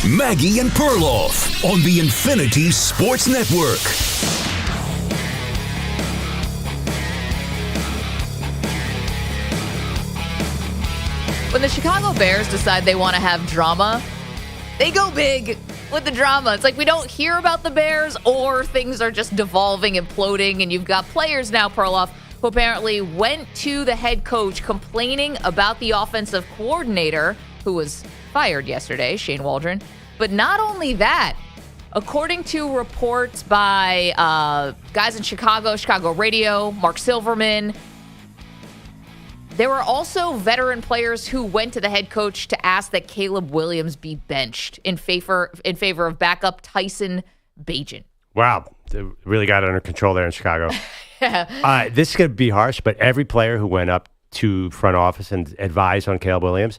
Maggie and Perloff on the Infinity Sports Network. When the Chicago Bears decide they want to have drama, they go big with the drama. It's like we don't hear about the Bears, or things are just devolving, imploding, and you've got players now, Perloff, who apparently went to the head coach complaining about the offensive coordinator, who was fired yesterday, Shane Waldron. But not only that, according to reports by guys in Chicago radio, Mark Silverman, there were also veteran players who went to the head coach to ask that Caleb Williams be benched in favor of backup Tyson Bagent. Wow. They really got it under control there in Chicago. This is going to be harsh, but every player who went up to front office and advised on Caleb Williams,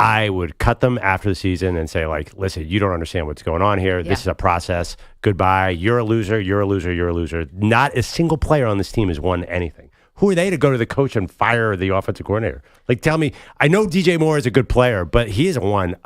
I would cut them after the season and say, like, listen, you don't understand what's going on here. Yeah. This is a process. Goodbye. You're a loser. You're a loser. You're a loser. Not a single player on this team has won anything. Who are they to go to the coach and fire the offensive coordinator? Like, tell me, I know DJ Moore is a good player, but he hasn't won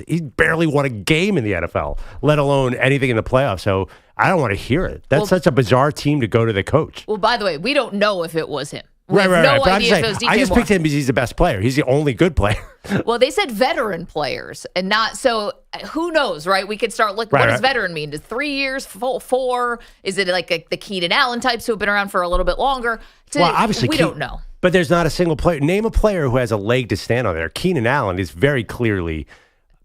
he barely won a game in the NFL, let alone anything in the playoffs. So I don't want to hear it. That's such a bizarre team to go to the coach. Well, by the way, we don't know if it was him. Right. No idea if it was DJ Moore. I just picked him because he's the best player. He's the only good player. Well, they said veteran players and not, so who knows, right? We could start looking, what does veteran mean? 3 years, 4? Is it like the Keenan Allen types who have been around for a little bit longer? Well, obviously, we don't know. But there's not a single player. Name a player who has a leg to stand on there. Keenan Allen is very clearly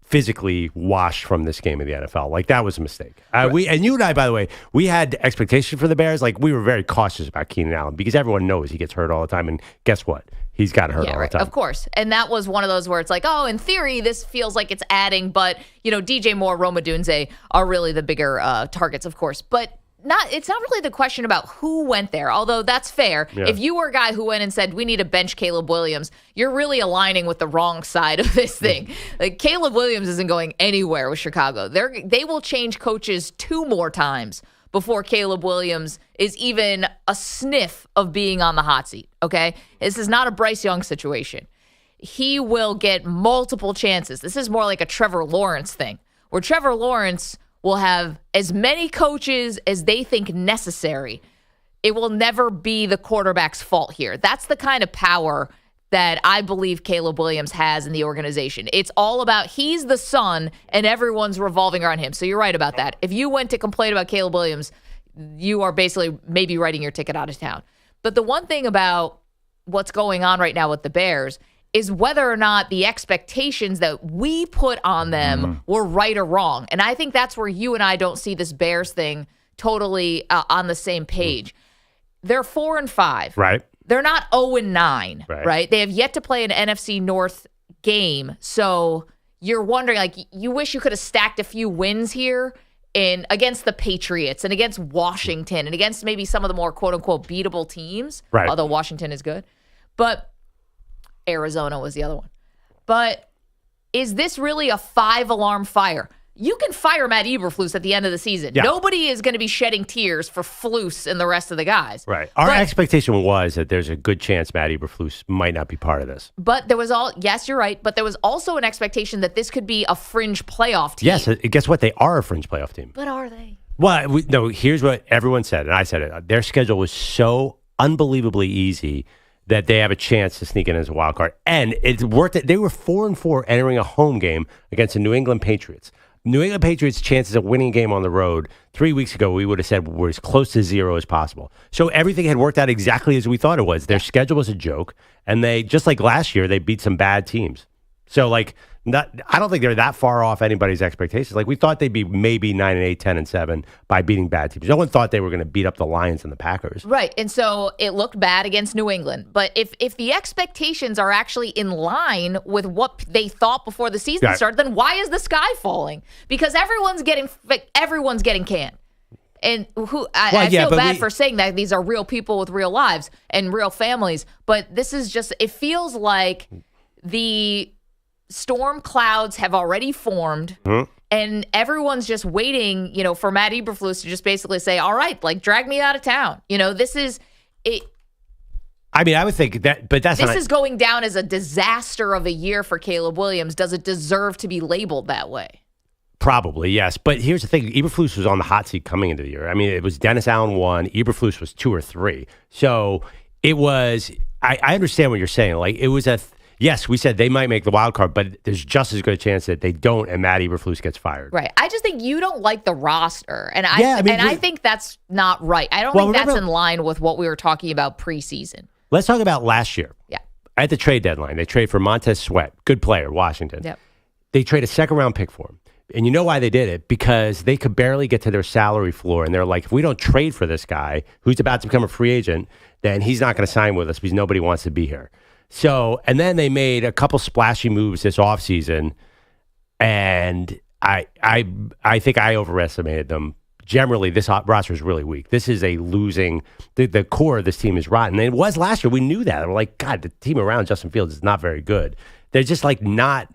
physically washed from this game of the NFL. Like, that was a mistake. And you and I, by the way, we had expectation for the Bears. Like, we were very cautious about Keenan Allen because everyone knows he gets hurt all the time. And guess what? He's got hurt all the time. Of course. And that was one of those where it's like, oh, in theory, this feels like it's adding. But, DJ Moore, Roma Dunze are really the bigger targets, of course. But it's not really the question about who went there, although that's fair. Yeah. If you were a guy who went and said, we need to bench Caleb Williams, you're really aligning with the wrong side of this thing. Like, Caleb Williams isn't going anywhere with Chicago. They will change coaches 2 more times before Caleb Williams is even a sniff of being on the hot seat, okay? This is not a Bryce Young situation. He will get multiple chances. This is more like a Trevor Lawrence thing, where Trevor Lawrence will have as many coaches as they think necessary. It will never be the quarterback's fault here. That's the kind of power that I believe Caleb Williams has in the organization. It's all about he's the sun and everyone's revolving around him. So you're right about that. If you went to complain about Caleb Williams, you are basically maybe writing your ticket out of town. But the one thing about what's going on right now with the Bears is whether or not the expectations that we put on them were right or wrong. And I think that's where you and I don't see this Bears thing totally on the same page. They're 4-5. Right. They're not 0-9, right? They have yet to play an NFC North game. So you're wondering, like, you wish you could have stacked a few wins here against the Patriots and against Washington and against maybe some of the more quote-unquote beatable teams, although Washington is good. But Arizona was the other one. But is this really a 5-alarm fire? You can fire Matt Eberflus at the end of the season. Yeah. Nobody is going to be shedding tears for Flus and the rest of the guys. Right. Our expectation was that there's a good chance Matt Eberflus might not be part of this. But there was yes, you're right. But there was also an expectation that this could be a fringe playoff team. Yes. Guess what? They are a fringe playoff team. But are they? Well, no, here's what everyone said, and I said it. Their schedule was so unbelievably easy that they have a chance to sneak in as a wild card. And it worked. They were 4-4 entering a home game against the New England Patriots. New England Patriots' chances of winning a game on the road 3 weeks ago, we would have said were as close to 0 as possible. So everything had worked out exactly as we thought it was. Their schedule was a joke, and they, just like last year, they beat some bad teams. So, I don't think they're that far off anybody's expectations. Like, we thought they'd be maybe 9-8, 10-7 by beating bad teams. No one thought they were going to beat up the Lions and the Packers. Right, and so it looked bad against New England. But if the expectations are actually in line with what they thought before the season started, then why is the sky falling? Because everyone's getting canned. And I feel bad for saying that. These are real people with real lives and real families. But this is just, it feels like the storm clouds have already formed, and everyone's just waiting, for Matt Eberflus to just basically say, all right, drag me out of town. This is it. I mean, I would think that, but this is going down as a disaster of a year for Caleb Williams. Does it deserve to be labeled that way? Probably, yes. But here's the thing. Eberflus was on the hot seat coming into the year. I mean, it was Dennis Allen 1. Eberflus was 2 or 3. So it was, I understand what you're saying. Like, it was yes, we said they might make the wild card, but there's just as good a chance that they don't and Matt Eberflus gets fired. Right. I just think you don't like the roster. And I think that's not right. I don't think that's in line with what we were talking about preseason. Let's talk about last year. Yeah. At the trade deadline, they trade for Montez Sweat, good player, Washington. Yep. They trade a second-round pick for him. And you know why they did it? Because they could barely get to their salary floor. And they're like, if we don't trade for this guy who's about to become a free agent, then he's not going to sign with us because nobody wants to be here. So, and then they made a couple splashy moves this offseason, and I think I overestimated them. Generally, this roster is really weak. This is a losing, the core of this team is rotten. And it was last year. We knew that. We're like, God, the team around Justin Fields is not very good. They're just like not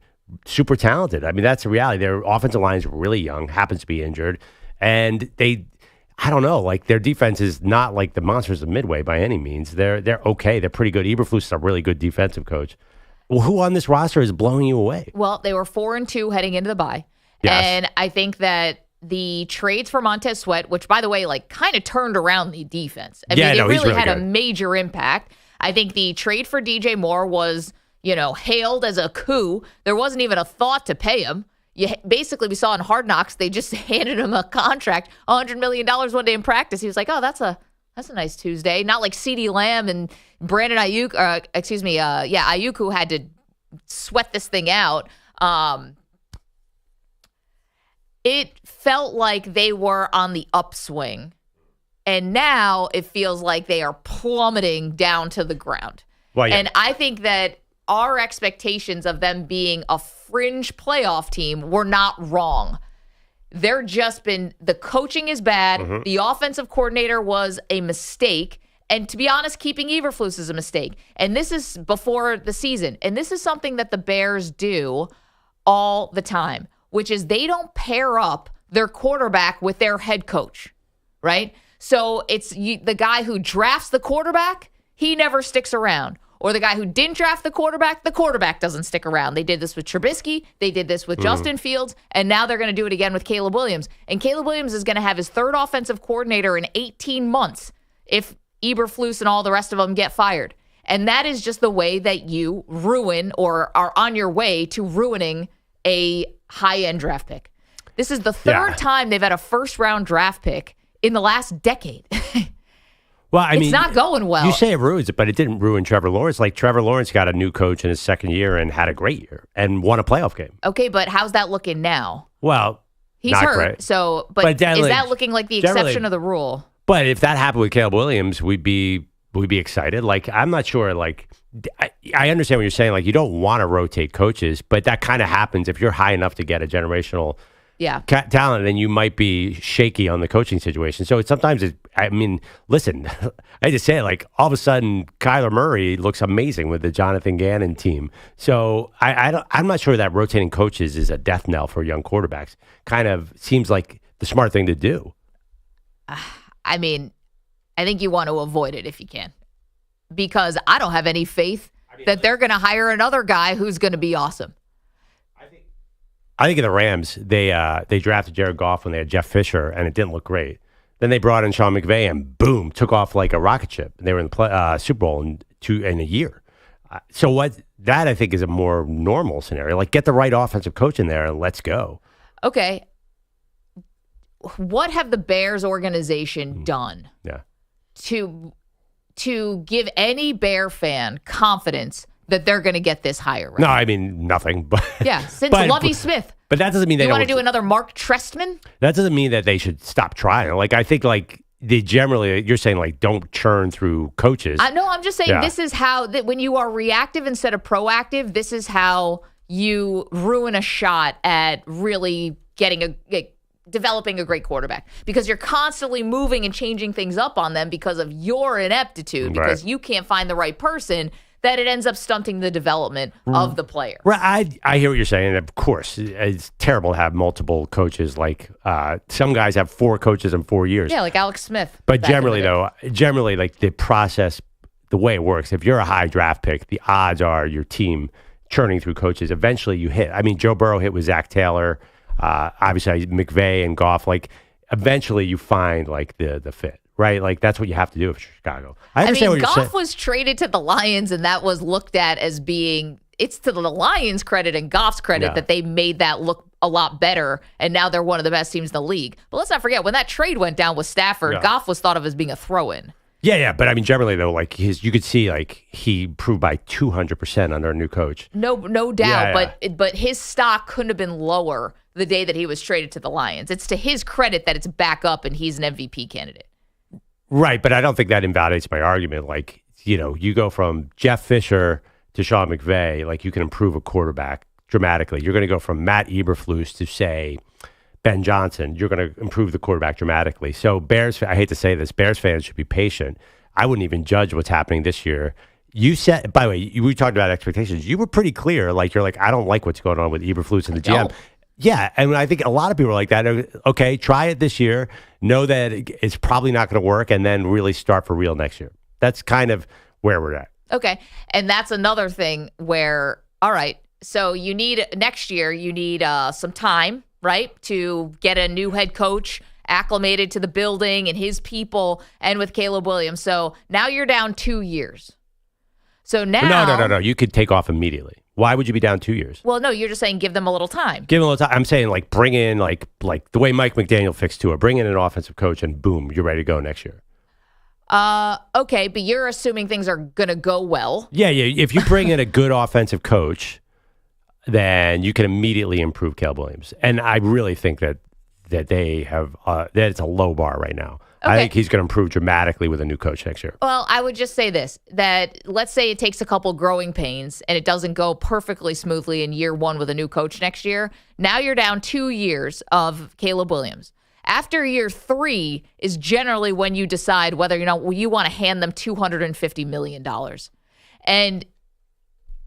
super talented. I mean, that's the reality. Their offensive line is really young, happens to be injured, and I don't know, like their defense is not like the monsters of Midway by any means. They're okay. They're pretty good. Eberflus is a really good defensive coach. Well, who on this roster is blowing you away? Well, they were 4-2 heading into the bye. Yes. And I think that the trades for Montez Sweat, which by the way, like kind of turned around the defense. I mean, it really had a major impact. I think the trade for DJ Moore was, hailed as a coup. There wasn't even a thought to pay him. Basically, we saw in Hard Knocks, they just handed him a contract, $100 million one day in practice. He was like, oh, that's a nice Tuesday. Not like CeeDee Lamb and Brandon Ayuk, Ayuk, who had to sweat this thing out. It felt like they were on the upswing, and now it feels like they are plummeting down to the ground. Well, yeah. And I think that our expectations of them being a fringe playoff team were not wrong. The coaching is bad. Mm-hmm. The offensive coordinator was a mistake. And to be honest, keeping Eberflus is a mistake. And this is before the season. And this is something that the Bears do all the time, which is they don't pair up their quarterback with their head coach, right? So it's the guy who drafts the quarterback, he never sticks around. Or the guy who didn't draft the quarterback doesn't stick around. They did this with Trubisky. They did this with Justin Fields. And now they're going to do it again with Caleb Williams. And Caleb Williams is going to have his third offensive coordinator in 18 months if Eberflus and all the rest of them get fired. And that is just the way that you ruin or are on your way to ruining a high-end draft pick. This is the third time they've had a first-round draft pick in the last decade. Well, I mean, it's not going well. You say it ruins it, but it didn't ruin Trevor Lawrence. Like, Trevor Lawrence got a new coach in his second year and had a great year and won a playoff game. Okay, but how's that looking now? Well, he's not hurt. Great. So, but is that looking like the exception of the rule? But if that happened with Caleb Williams, we'd be excited. Like, I'm not sure. Like, I understand what you're saying. Like, you don't want to rotate coaches, but that kind of happens if you're high enough to get a generational talent, then you might be shaky on the coaching situation. So listen, I just say it, like all of a sudden Kyler Murray looks amazing with the Jonathan Gannon team. So I'm not sure that rotating coaches is a death knell for young quarterbacks. Kind of seems like the smart thing to do. I mean, I think you want to avoid it if you can, because I don't have any faith that they're going to hire another guy who's going to be awesome. I think in the Rams, they drafted Jared Goff when they had Jeff Fisher, and it didn't look great. Then they brought in Sean McVay, and boom, took off like a rocket ship. And they were in the Super Bowl in a year. That I think is a more normal scenario. Like, get the right offensive coach in there and let's go. Okay. What have the Bears organization done to give any Bear fan confidence that they're going to get this higher? Right? No, I mean, nothing. But since Lovie Smith. But that doesn't mean they want to do another Mark Trestman? That doesn't mean that they should stop trying. Like, I think, like, they generally, you're saying, like, don't churn through coaches. No, I'm just saying this is how, when you are reactive instead of proactive, this is how you ruin a shot at really developing a great quarterback, because you're constantly moving and changing things up on them because of your ineptitude, because you can't find the right person, that it ends up stunting the development of the player. Right. I hear what you're saying. Of course, it's terrible to have multiple coaches. Like, some guys have 4 coaches in 4 years. Yeah, like Alex Smith. But generally, like the process, the way it works, if you're a high draft pick, the odds are your team churning through coaches. Eventually you hit. I mean, Joe Burrow hit with Zach Taylor. Obviously, McVay and Goff, like eventually you find like the fit, right? Like that's what you have to do for Chicago. I understand what you're saying. Goff was traded to the Lions, and that was looked at as being, it's to the Lions' credit and Goff's credit that they made that look a lot better, and now they're one of the best teams in the league. But let's not forget, when that trade went down with Stafford, Goff was thought of as being a throw-in. Yeah, but I mean, generally though, like you could see like he improved by 200% under a new coach. No doubt. But his stock couldn't have been lower the day that he was traded to the Lions. It's to his credit that it's back up and he's an MVP candidate. Right, but I don't think that invalidates my argument. Like, you go from Jeff Fisher to Sean McVay, like you can improve a quarterback dramatically. You're going to go from Matt Eberflus to, say, Ben Johnson. You're going to improve the quarterback dramatically. So I hate to say this, Bears fans should be patient. I wouldn't even judge what's happening this year. You said, by the way, we talked about expectations. You were pretty clear. Like, you're like, I don't like what's going on with Eberflus and the GM. Yeah, and I think a lot of people are like that. Okay, try it this year. Know that it's probably not going to work, and then really start for real next year. That's kind of where we're at. Okay, and that's another thing where, all right, so next year, you need some time, right, to get a new head coach acclimated to the building and his people and with Caleb Williams. So now you're down 2 years. So now... No. You could take off immediately. Why would you be down 2 years? Well, no, you're just saying give them a little time. Give them a little time. I'm saying like bring in like the way Mike McDaniel fixed Tua. Bring in an offensive coach and boom, you're ready to go next year. Okay, but you're assuming things are going to go well. Yeah. If you bring in a good offensive coach, then you can immediately improve Caleb Williams. And I really think that they have that it's a low bar right now. Okay. I think he's going to improve dramatically with a new coach next year. Well, I would just say this, that let's say it takes a couple growing pains and it doesn't go perfectly smoothly in year one with a new coach next year. Now you're down 2 years of Caleb Williams. After year 3 is generally when you decide whether you want to hand them $250 million. And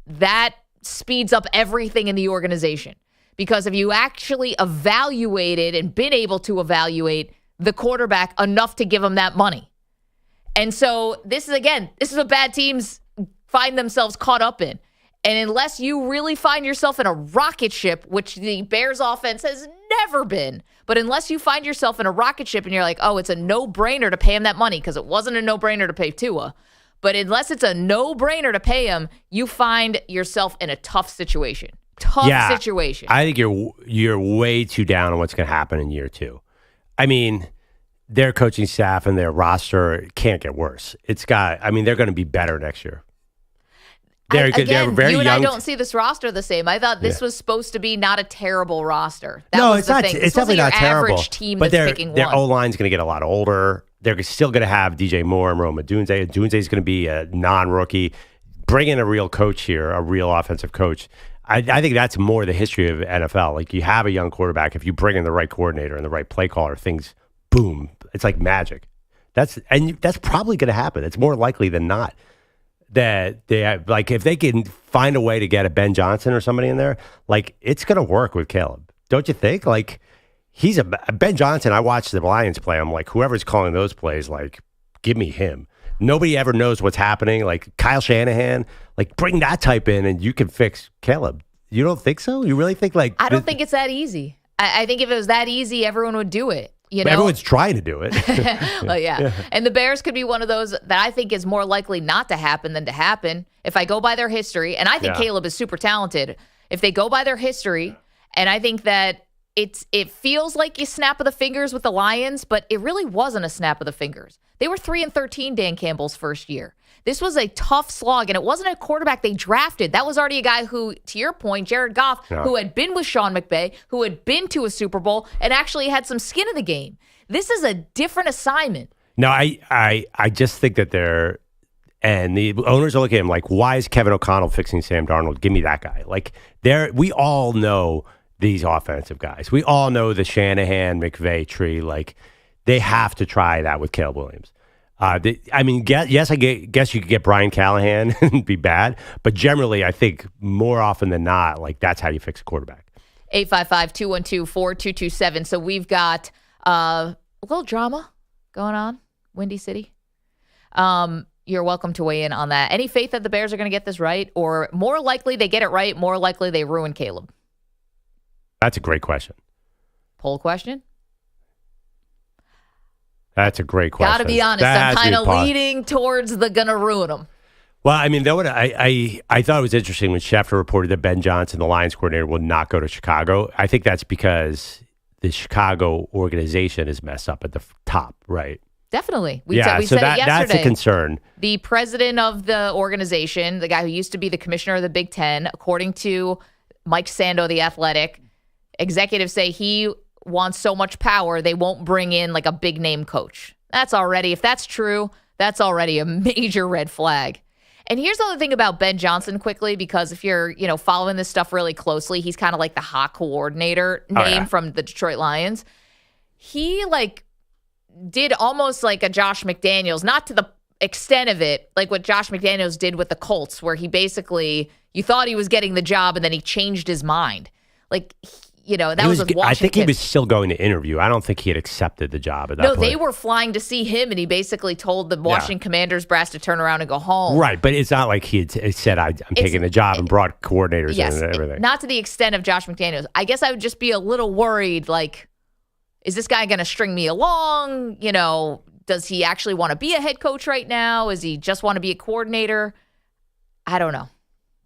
that speeds up everything in the organization. Because if you actually evaluated and been able to evaluate the quarterback enough to give him that money. And so this is what bad teams find themselves caught up in. And unless you really find yourself in a rocket ship, which the Bears offense has never been, but unless you find yourself in a rocket ship and you're like, oh, it's a no-brainer to pay him that money, because it wasn't a no-brainer to pay Tua. But unless it's a no-brainer to pay him, you find yourself in a tough situation. Situation. I think you're way too down on what's going to happen in year 2. I mean, their coaching staff and their roster can't get worse. They're going to be better next year. They're very you and young. I don't see this roster the same. I thought this was supposed to be not a terrible roster. It's not. It's definitely not terrible. Team but that's picking their one. O-line's going to get a lot older. They're still going to have DJ Moore and Rome Odunze. Odunze's going to be a non-rookie. Bring in a real coach here, a real offensive coach. I think that's more the history of NFL. Like, you have a young quarterback. If you bring in the right coordinator and the right play caller, things, boom, it's like magic. That's probably going to happen. It's more likely than not that they have, like, if they can find a way to get a Ben Johnson or somebody in there, like, it's going to work with Caleb. Don't you think? Like, he's a Ben Johnson. I watched the Lions play. I'm like, whoever's calling those plays, like, give me him. Nobody ever knows what's happening. Like Kyle Shanahan, like bring that type in and you can fix Caleb. You don't think so? You really think like... I don't think it's that easy. I think if it was that easy, everyone would do it. Everyone's trying to do it. Well, yeah. And the Bears could be one of those that I think is more likely not to happen than to happen. If I go by their history, and I think Caleb is super talented. If they go by their history, and I think that it feels like you snap of the fingers with the Lions, but it really wasn't a snap of the fingers. They were 3-13 Dan Campbell's first year. This was a tough slog, and it wasn't a quarterback they drafted. That was already a guy who, to your point, Jared Goff, who had been with Sean McVay, who had been to a Super Bowl, and actually had some skin in the game. This is a different assignment. No, I just think that and the owners are looking at him like, why is Kevin O'Connell fixing Sam Darnold? Give me that guy. Like, we all know these offensive guys. We all know the Shanahan, McVay tree. Like, they have to try that with Caleb Williams. I guess you could get Brian Callahan and be bad, but generally, I think more often than not, like that's how you fix a quarterback. 855-212-4227. So we've got a little drama going on, Windy City. You're welcome to weigh in on that. Any faith that the Bears are going to get this right, or more likely they get it right, more likely they ruin Caleb? That's a great question. Poll question? That's a great question. Gotta be honest, I'm kind of leaning towards the gonna ruin them. Well, I mean, I thought it was interesting when Schefter reported that Ben Johnson, the Lions coordinator, will not go to Chicago. I think that's because the Chicago organization is messed up at the top, right? Definitely. We so said it yesterday. That's a concern. The president of the organization, the guy who used to be the commissioner of the Big Ten, according to Mike Sando, the Athletic, executives say he wants so much power they won't bring in like a big name coach. If that's true, that's already a major red flag. And here's the other thing about Ben Johnson quickly, because if you're, following this stuff really closely, he's kind of like the hot coordinator name from the Detroit Lions. He did almost like a Josh McDaniels, not to the extent of it, like what Josh McDaniels did with the Colts, where he basically, you thought he was getting the job and then he changed his mind. That was with Washington. I think he was still going to interview. I don't think he had accepted the job at that point. No, they were flying to see him, and he basically told the Washington Commanders brass to turn around and go home. Right, but it's not like he had said, I'm taking the job and brought coordinators in and everything. Not to the extent of Josh McDaniels. I guess I would just be a little worried, is this guy going to string me along? Does he actually want to be a head coach right now? Does he just want to be a coordinator? I don't know.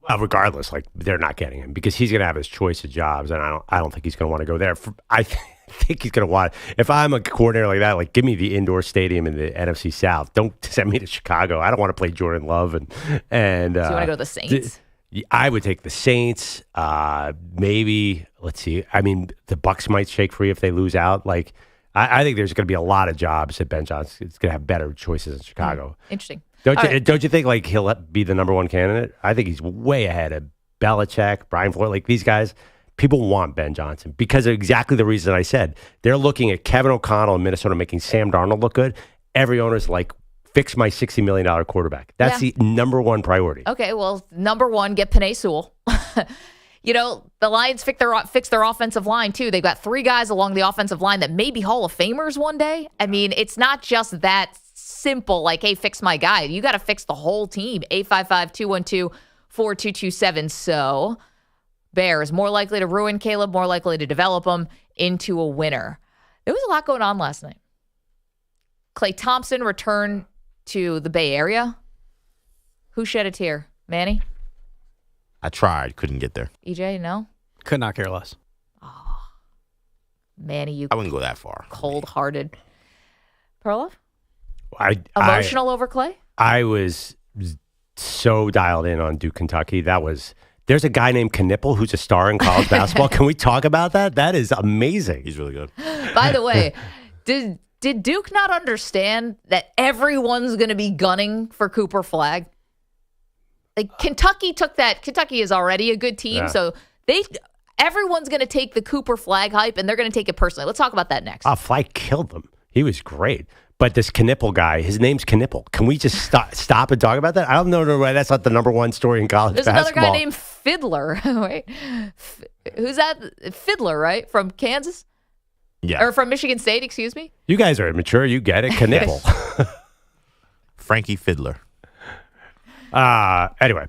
Well, regardless, they're not getting him because he's going to have his choice of jobs, and I don't think he's going to want to go there. I think he's going to want. If I'm a coordinator like that, give me the indoor stadium in the NFC South. Don't send me to Chicago. I don't want to play Jordan Love and. So you want to go to the Saints? I would take the Saints. Maybe let's see. I mean, the Bucks might shake free if they lose out. I think there's going to be a lot of jobs at Ben Johnson. It's going to have better choices in Chicago. Interesting. Don't you think he'll be the number one candidate? I think he's way ahead of Belichick, Brian Flores, these guys. People want Ben Johnson because of exactly the reason I said. They're looking at Kevin O'Connell in Minnesota making Sam Darnold look good. Every owner's fix my $60 million quarterback. That's the number one priority. Okay, well, number one, get Penei Sewell. The Lions fix their offensive line, too. They've got 3 guys along the offensive line that may be Hall of Famers one day. I mean, it's not just that simple, hey, fix my guy. You got to fix the whole team. 855-212-4227. So, Bears, more likely to ruin Caleb, more likely to develop him into a winner. There was a lot going on last night. Klay Thompson returned to the Bay Area. Who shed a tear? Manny? I tried, couldn't get there. EJ, no? Could not care less. Oh, Manny, you I wouldn't go that far. Cold-hearted. Perloff? Emotional over Klay? I was so dialed in on Duke, Kentucky. There's a guy named Knipple who's a star in college basketball. Can we talk about that? That is amazing. He's really good. By the way, did Duke not understand that everyone's going to be gunning for Cooper Flagg? Kentucky took that. Kentucky is already a good team, so everyone's going to take the Cooper Flagg hype, and they're going to take it personally. Let's talk about that next. Flagg killed them. He was great. But this Knipple guy, his name's Knipple. Can we just stop and talk about that? I don't know why that's not the number one story in college basketball. There's another guy named Fiddler. Wait, who's that? Fiddler, right? From Kansas? Yeah. Or from Michigan State, excuse me? You guys are immature. You get it. Knipple. Frankie Fiddler. Anyway,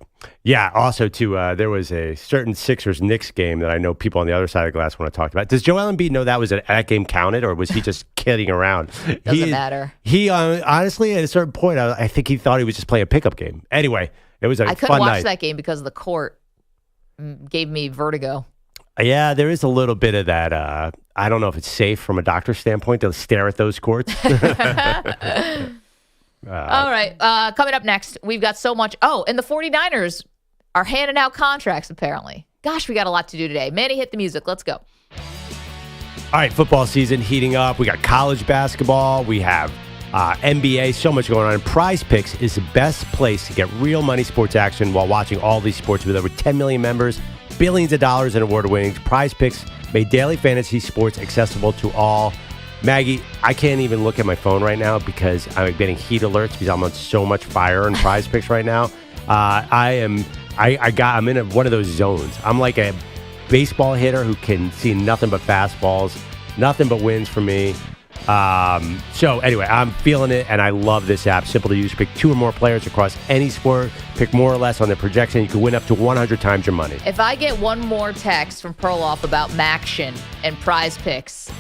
also, too, there was a certain Sixers-Knicks game that I know people on the other side of the glass want to talk about. Does Joel Embiid know that game counted, or was he just kidding around? Doesn't matter. He, honestly, at a certain point, I think he thought he was just playing a pickup game. Anyway, it was a fun night. I couldn't watch that game because the court gave me vertigo. Yeah, there is a little bit of that. I don't know if it's safe from a doctor's standpoint to stare at those courts. All right. Coming up next, we've got so much. Oh, and the 49ers are handing out contracts, apparently. Gosh, we got a lot to do today. Manny, hit the music. Let's go. All right, football season heating up. We got college basketball. We have NBA. So much going on. Prize Picks is the best place to get real money sports action while watching all these sports. With over 10 million members, billions of dollars in award winnings, Prize Picks made daily fantasy sports accessible to all. Maggie, I can't even look at my phone right now because I'm getting heat alerts because I'm on so much fire in Prize Picks right now. I'm in one of those zones. I'm like a baseball hitter who can see nothing but fastballs, nothing but wins for me. So anyway, I'm feeling it, and I love this app. Simple to use. Pick 2 or more players across any sport. Pick more or less on their projection. You can win up to 100 times your money. If I get one more text from Perloff about Maction and Prize Picks,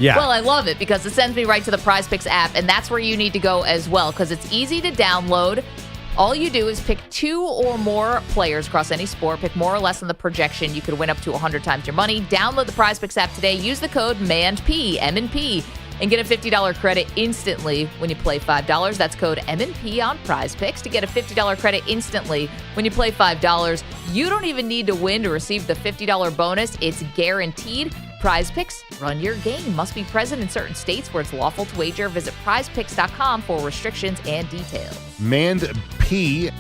Yeah. Well, I love it because it sends me right to the Prize Picks app, and that's where you need to go as well because it's easy to download. All you do is pick 2 or more players across any sport, pick more or less than the projection. You could win up to 100 times your money. Download the Prize Picks app today. Use the code MANP, M&P, and get a $50 credit instantly when you play $5. That's code M&P on Prize Picks to get a $50 credit instantly when you play $5. You don't even need to win to receive the $50 bonus. It's guaranteed. Prize Picks, run your game. Must be present in certain states where it's lawful to wager. Visit prizepicks.com for restrictions and details. Mand P.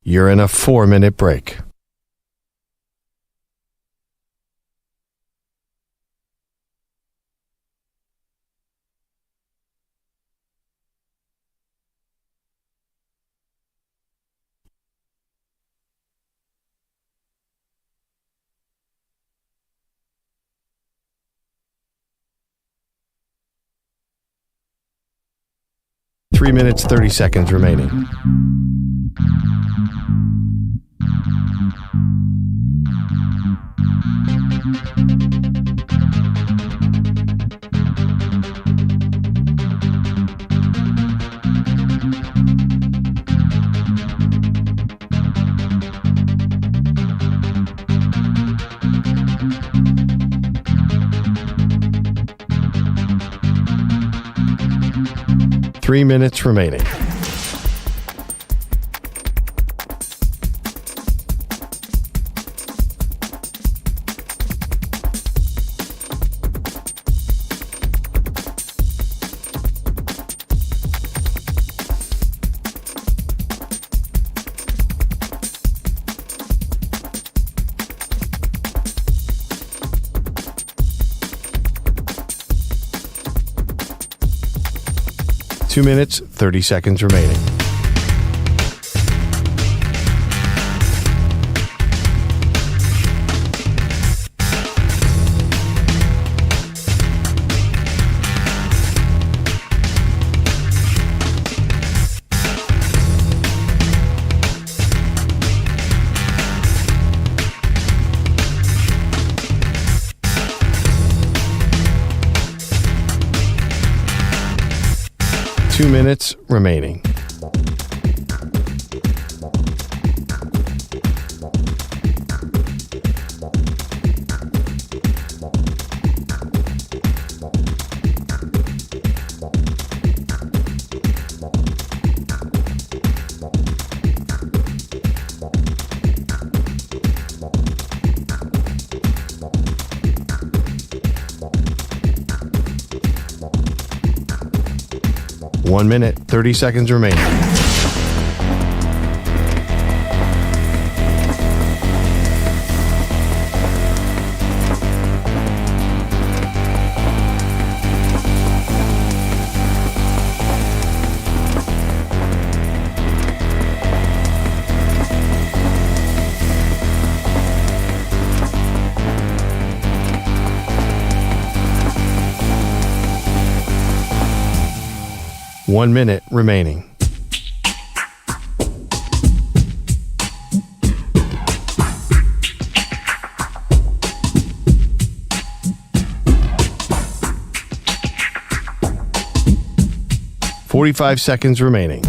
You're in a 4-minute break. Three minutes, 30 seconds remaining. Three minutes remaining. Two minutes, 30 seconds remaining. Two minutes remaining. One minute, 30 seconds remaining. One minute remaining. "45 seconds remaining.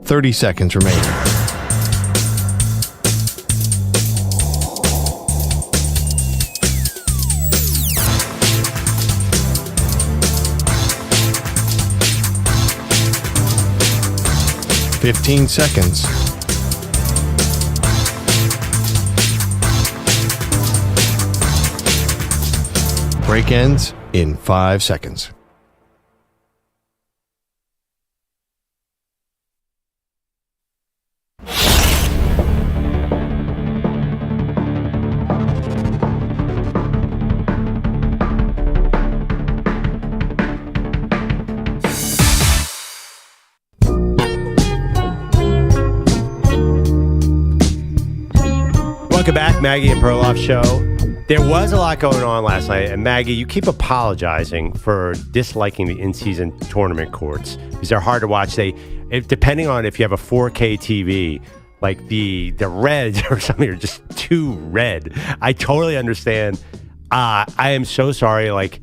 "30 seconds remaining. "15 seconds. Break ends in 5 seconds. Welcome back, Maggie and Perloff Show. There was a lot going on last night, and Maggie, you keep apologizing for disliking the in-season tournament courts because they're hard to watch. Depending on if you have a 4K TV, like the reds or something are just too red. I totally understand. I am so sorry. Like,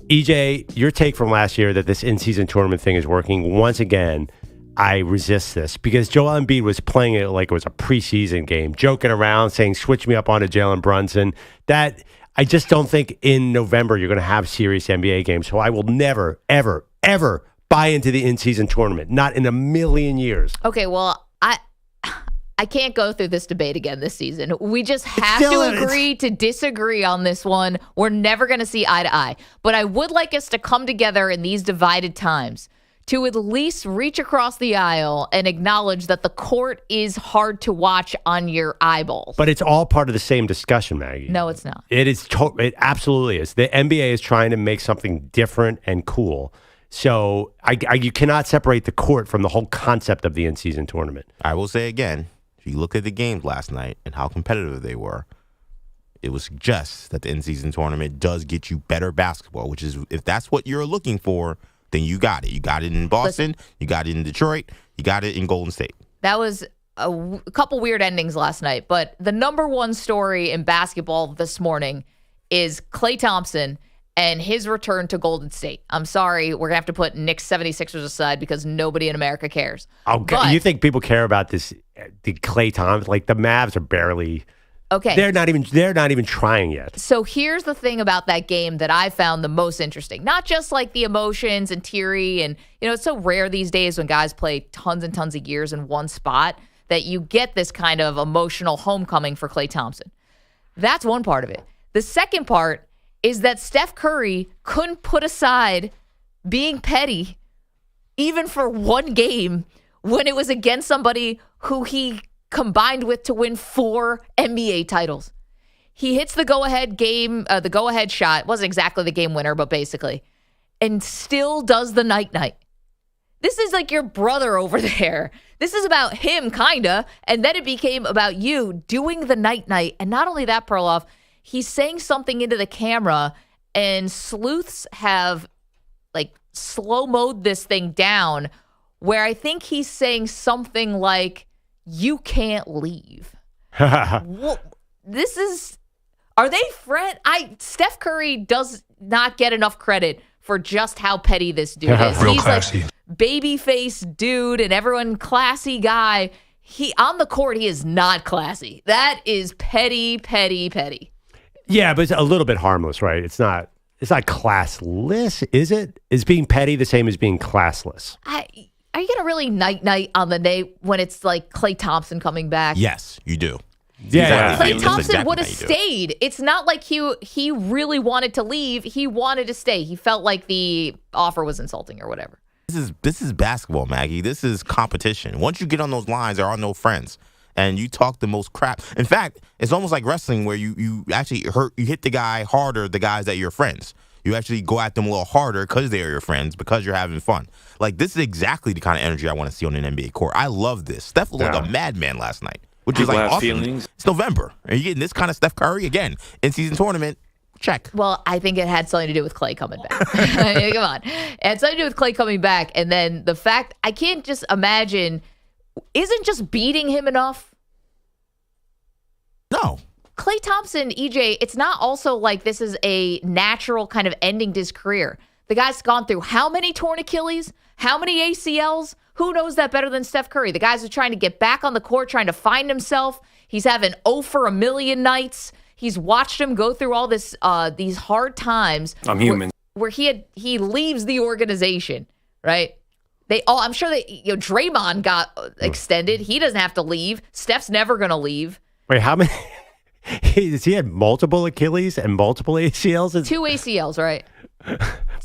EJ, your take from last year that this in-season tournament thing is working once again. I resist this because Joel Embiid was playing it like it was a preseason game, joking around, saying, switch me up onto Jalen Brunson. That I just don't think in November you're going to have serious NBA games. So I will never, ever, ever buy into the in-season tournament. Not in a million years. Okay, well, I can't go through this debate again this season. We just have to agree to disagree on this one. We're never going to see eye to eye. But I would like us to come together in these divided times to at least reach across the aisle and acknowledge that the court is hard to watch on your eyeballs. But it's all part of the same discussion, Maggie. No, it's not. It is. It absolutely is. The NBA is trying to make something different and cool. So you cannot separate the court from the whole concept of the in-season tournament. I will say again, if you look at the games last night and how competitive they were, it was suggests that the in-season tournament does get you better basketball, which is, if that's what you're looking for, then you got it. You got it in Boston. You got it in Detroit. You got it in Golden State. That was a couple weird endings last night, but the number one story in basketball this morning is Klay Thompson and his return to Golden State. I'm sorry, we're going to have to put Knicks 76ers aside because nobody in America cares. Oh, God, you think people care about this? The Klay Thompson, like the Mavs are barely. Okay. They're not even trying yet. So here's the thing about that game that I found the most interesting. Not just like the emotions and teary, and it's so rare these days when guys play tons and tons of years in one spot that you get this kind of emotional homecoming for Klay Thompson. That's one part of it. The second part is that Steph Curry couldn't put aside being petty even for one game when it was against somebody who he combined with to win 4 NBA titles. He hits the go-ahead shot. It wasn't exactly the game winner, but basically. And still does the night-night. This is like your brother over there. This is about him, kinda. And then it became about you doing the night-night. And not only that, Perloff, he's saying something into the camera, and sleuths have like slow-moed this thing down where I think he's saying something like, you can't leave. Well, are they friends? Steph Curry does not get enough credit for just how petty this dude is. Real He's classy. Like baby face dude and everyone classy guy. On the court, he is not classy. That is petty, petty, petty. Yeah, but it's a little bit harmless, right? It's not classless, is it? Is being petty the same as being classless? Are you going to really night-night on the day when it's like Klay Thompson coming back? Yes, you do. Yeah. Klay Thompson exactly would have how you do stayed. It's not like he really wanted to leave. He wanted to stay. He felt like the offer was insulting or whatever. This is basketball, Maggie. This is competition. Once you get on those lines, there are no friends. And you talk the most crap. In fact, it's almost like wrestling where you actually hit the guy harder, the guys that you're friends. You actually go at them a little harder because they're your friends, because you're having fun. Like, this is exactly the kind of energy I want to see on an NBA court. I love this. Steph looked like a madman last night, which is like awesome. Feelings. It's November. Are you getting this kind of Steph Curry? Again, in-season tournament, check. Well, I think it had something to do with Klay coming back. Come on. It had something to do with Klay coming back. And then the fact, I can't just imagine, isn't just beating him enough? No. Klay Thompson, EJ, it's not also like this is a natural kind of ending to his career. The guy's gone through how many torn Achilles? How many ACLs? Who knows that better than Steph Curry? The guys are trying to get back on the court, trying to find himself. He's having 0 for a million nights. He's watched him go through all this these hard times. I'm human. Where he leaves the organization, right? I'm sure Draymond got extended. He doesn't have to leave. Steph's never going to leave. Wait, how many? He had multiple Achilles and multiple ACLs? 2 ACLs, right?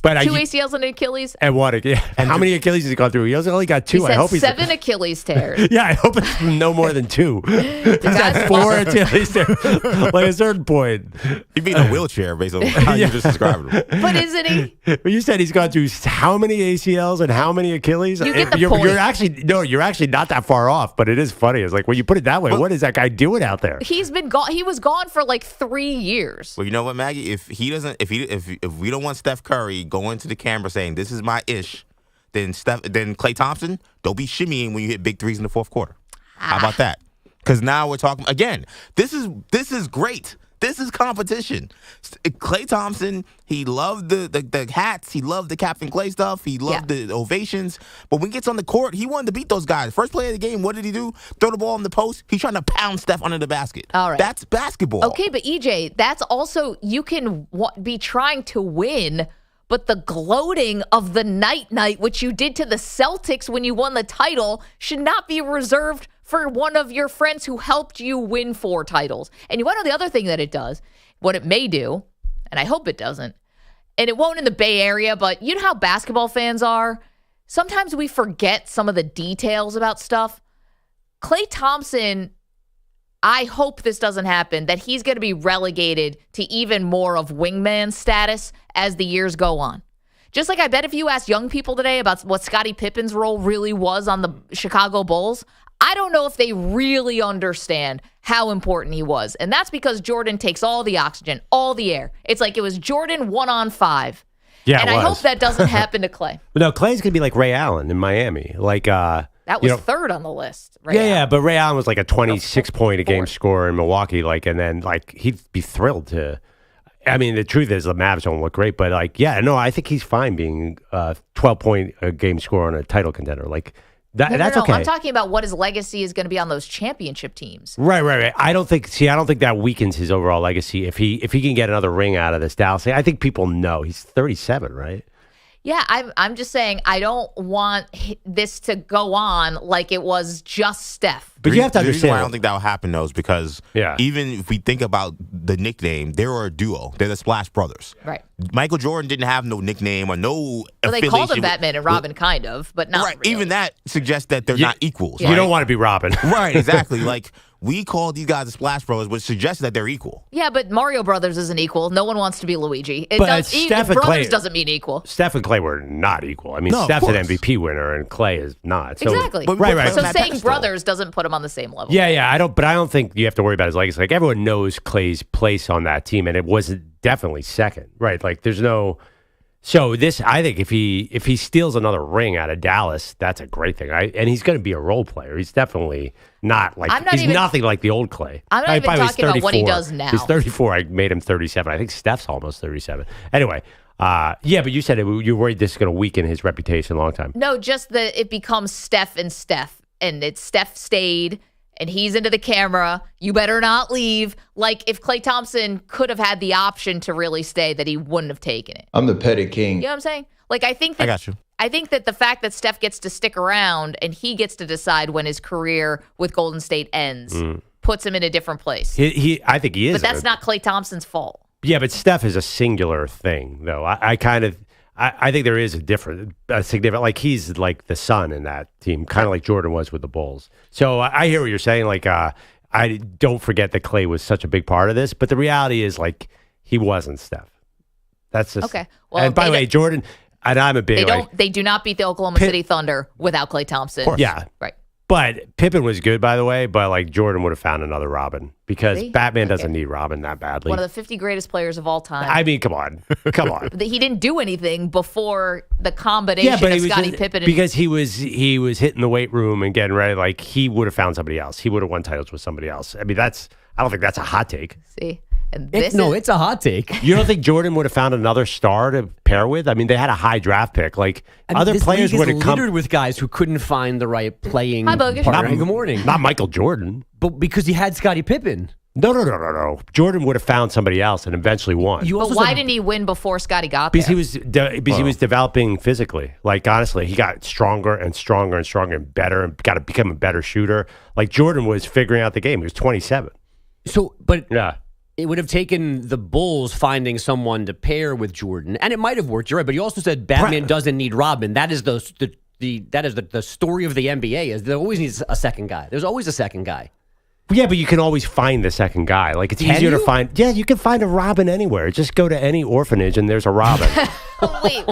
But Two ACLs and an Achilles. And what? Yeah. How many Achilles has he gone through? He only got 2. He said I hope 7 Achilles tears. Yeah, I hope it's no more than 2. He's guy's had 4 Achilles tears. Like a certain point. He'd be in a wheelchair based on how you just described him. But isn't he? But you said he's gone through how many ACLs and how many Achilles? You get the you're point. You're actually not that far off, but it is funny. It's like when you put it that way, what is that guy doing out there? He's been gone. He was gone for like 3 years. Well, you know what, Maggie? If we don't want Steph Curry going to the camera saying this is my ish, then Klay Thompson, don't be shimmying when you hit big threes in the fourth quarter. How about that? Because now we're talking again. This is great. This is competition. Klay Thompson, he loved the hats. He loved the Captain Klay stuff. He loved the ovations. But when he gets on the court, he wanted to beat those guys. First play of the game, what did he do? Throw the ball in the post. He's trying to pound Steph under the basket. All right. That's basketball. Okay, but EJ, that's also, you can be trying to win, but the gloating of the night, which you did to the Celtics when you won the title, should not be reserved for one of your friends who helped you win 4 titles. And you want to know the other thing that it does, what it may do, and I hope it doesn't, and it won't in the Bay Area, but you know how basketball fans are? Sometimes we forget some of the details about stuff. Klay Thompson, I hope this doesn't happen, that he's going to be relegated to even more of wingman status as the years go on. Just like I bet if you asked young people today about what Scottie Pippen's role really was on the Chicago Bulls, I don't know if they really understand how important he was. And that's because Jordan takes all the oxygen, all the air. It's like it was Jordan 1-on-5. Yeah, and I hope that doesn't happen to Klay. But no, Clay's going to be like Ray Allen in Miami. Like that was third on the list. Yeah, but Ray Allen was like a 26-point-a-game scorer in Milwaukee. And then he'd be thrilled to. I mean, the truth is the Mavs don't look great, but I think he's fine being a 12-point-a-game scorer on a title contender. That's okay. I'm talking about what his legacy is going to be on those championship teams. Right. I don't think that weakens his overall legacy if he can get another ring out of this Dallas. I think people know he's 37, right? Yeah, I'm just saying I don't want this to go on like it was just Steph. But you have to The reason understand. why I don't think that will happen, though, is because even if we think about the nickname, they were a duo. They're the Splash Brothers. Right. Michael Jordan didn't have no nickname or no Well, they affiliation. called him Batman and Robin, kind of, but not really. Even that suggests that they're not equals. You don't want to be Robin. Right, exactly. We call these guys the Splash Brothers, which suggests that they're equal. Yeah, but Mario Brothers isn't equal. No one wants to be Luigi. Steph and Brothers Klay doesn't mean equal. Steph and Klay were not equal. I mean, No, of Steph's an course. MVP winner and Klay is not. So, Exactly. Right. So That saying pedestal. brothers doesn't put him on the same level. Yeah. I don't think you have to worry about his legacy. Like everyone knows Klay's place on that team, and it was definitely second. Right. There's no. So this, I think, if he steals another ring out of Dallas, that's a great thing. And he's going to be a role player. He's definitely not he's nothing like the old Klay. I'm not even talking about what he 34. does now. He's 34. I made him 37. I think Steph's almost 37. Anyway, but you said you're worried this is going to weaken his reputation a long time. No, just that it becomes Steph, and it's Steph stayed. And he's into the camera. You better not leave. Like if Klay Thompson could have had the option to really stay, that he wouldn't have taken it. I'm the petty king. You know what I'm saying? I think that I got you. I think that the fact that Steph gets to stick around and he gets to decide when his career with Golden State ends puts him in a different place. I think he is. But that's not Klay Thompson's fault. Yeah, but Steph is a singular thing, though. I think there is a significant, he's like the son in that team, kind of like Jordan was with the Bulls. So I hear what you're saying. I don't forget that Klay was such a big part of this, but the reality is he wasn't Steph. That's just Okay. Well, and by the way, Jordan, and I'm a big they do not beat the Oklahoma City Thunder without Klay Thompson. Yeah, Right. But Pippen was good, by the way. But Jordan would have found another Robin because See? Batman doesn't need Robin that badly. One of the 50 greatest players of all time. I mean, come on. He didn't do anything before the combination of Scottie Pippen. Because he was hitting the weight room and getting ready. He would have found somebody else. He would have won titles with somebody else. I mean, I don't think that's a hot take. See, and it's a hot take. You don't think Jordan would have found another star to pair with? I mean, they had a high draft pick. Other this players league would is have come littered with guys who couldn't find the right playing Hi, Bogus. partner. Good morning. Not Michael Jordan. But because he had Scottie Pippen. No. Jordan would have found somebody else and eventually won. But why didn't he win before Scottie got there? Because he was developing physically. Honestly, he got stronger and stronger and stronger and better and got to become a better shooter. Jordan was figuring out the game. He was 27. So, but Yeah. it would have taken the Bulls finding someone to pair with Jordan, and it might have worked. You're right, but you also said Batman doesn't need Robin. That is the story of the NBA. Is there always needs a second guy. There's always a second guy. Yeah, but you can always find the second guy. Like, it's easier to find. Yeah, you can find a Robin anywhere. Just go to any orphanage and there's a Robin. Wait.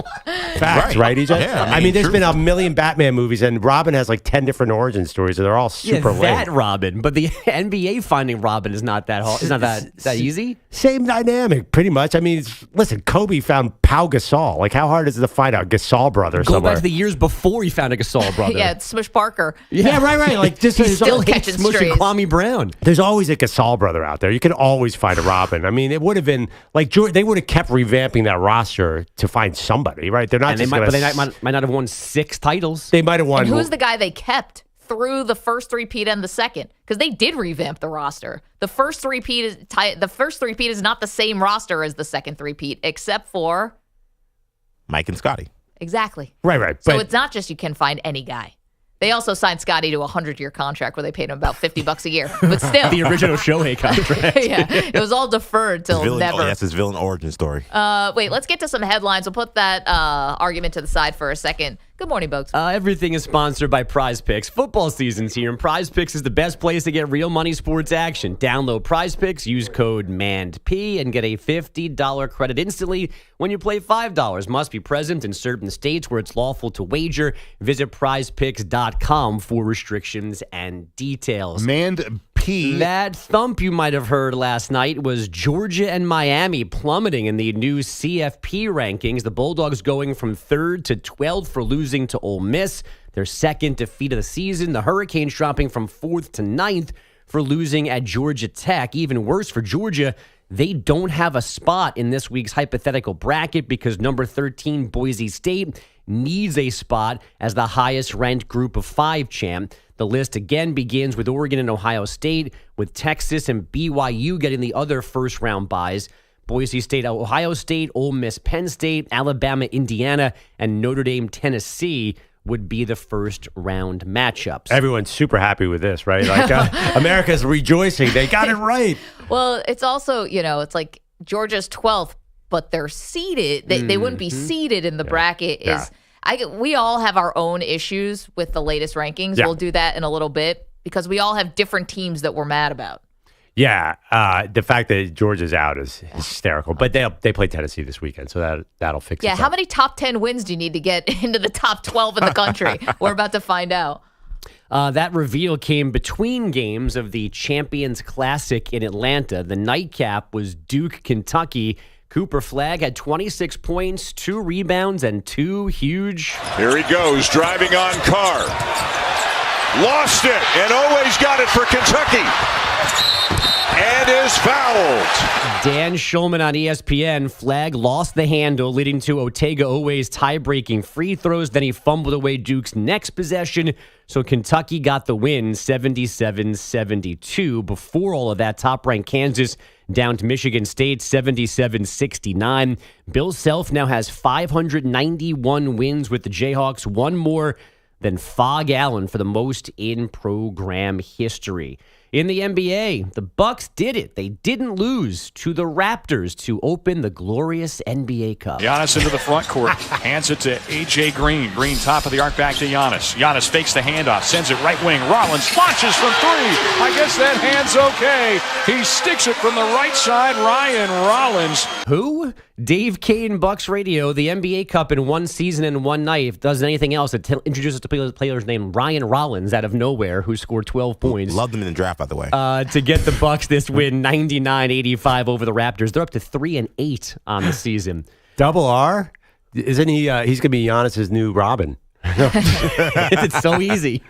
Facts, right, EJ? Yeah, I mean, there's true. been a million Batman movies, and Robin has like 10 different origin stories, and they're all super lame. That Robin, but the NBA finding Robin is not that hard. It's not that easy. Same dynamic, pretty much. I mean, listen, Kobe found Pau Gasol. Like, how hard is it to find a Gasol brother Go somewhere? back to the years before he found a Gasol brother. Yeah, it's Smush Parker. Yeah, right. Like, just He's still catching Smush and strays. Kwame Brown. there's always a Gasol brother out there. You can always find a Robin. I mean, it would have been like they would have kept revamping that roster to find somebody, right? They're not And they just might, gonna but they might not have won 6 titles. They might have won. And who's the guy they kept through the first three-peat and the second? Because they did revamp the roster. The first three-peat is not the same roster as the second three-peat, except for Mike and Scotty. exactly. right. So But it's not just you can find any guy. They also signed Scotty to a 100-year contract where they paid him about $50 a year. But still, The original Shohei contract. yeah, it was all deferred till never. That's his villain origin story. Wait, let's get to some headlines. We'll put that argument to the side for a second. Good morning, Bogues. Everything is sponsored by Prize Picks. Football season's here, and Prize Picks is the best place to get real money sports action. Download Prize Picks, use code MANDP, and get a $50 credit instantly when you play $5. Must be present in certain states where it's lawful to wager. Visit prizepicks.com for restrictions and details. Mand P. That thump you might have heard last night was Georgia and Miami plummeting in the new CFP rankings. The Bulldogs going from 3rd to 12th for losing to Ole Miss, their second defeat of the season. The Hurricanes dropping from 4th to 9th for losing at Georgia Tech. Even worse for Georgia, they don't have a spot in this week's hypothetical bracket because number 13 Boise State needs a spot as the highest ranked group of 5 champ. The list again begins with Oregon and Ohio State, with Texas and BYU getting the other first round byes. Boise State, Ohio State, Ole Miss, Penn State, Alabama, Indiana, and Notre Dame, Tennessee would be the first round matchups. everyone's super happy with this, right? Like, America's rejoicing. They got it right. Well, it's also, it's like Georgia's 12th, but they're seeded. They wouldn't be seeded in the bracket. We all have our own issues with the latest rankings. Yeah. We'll do that in a little bit because we all have different teams that we're mad about. Yeah, the fact that Georgia's out is hysterical. But they play Tennessee this weekend, so that'll fix it. Yeah, how many top 10 wins do you need to get into the top 12 in the country? We're about to find out. That reveal came between games of the Champions Classic in Atlanta. The nightcap was Duke, Kentucky. Cooper Flagg had 26 points, 2 rebounds, and 2 huge. Here he goes, driving on Carr. Lost it, and always got it for Kentucky. And is fouled. Dan Schulman on ESPN. Flagg lost the handle, leading to Otega Oweh's tie-breaking free throws. Then he fumbled away Duke's next possession, so Kentucky got the win, 77-72. Before all of that, top-ranked Kansas down to Michigan State, 77-69. Bill Self now has 591 wins with the Jayhawks, one more than Fog Allen for the most in program history. In the NBA, the Bucks did it. They didn't lose to the Raptors to open the glorious NBA Cup. Giannis into the front court, hands it to A.J. Green. Green top of the arc back to Giannis. Giannis fakes the handoff, sends it right wing. Rollins launches from 3. I guess that hand's okay. He sticks it from the right side. Ryan Rollins. Who? Dave Kane, Bucks Radio, the NBA Cup in one season and one night. If it does anything else, it introduces a player's named Ryan Rollins out of nowhere, who scored 12 points. Loved him in the draft, by the way. To get the Bucks this win, 99-85 over the Raptors. They're up to 3-8 on the season. Double R? Isn't he? He's going to be Giannis's new Robin. It's so easy.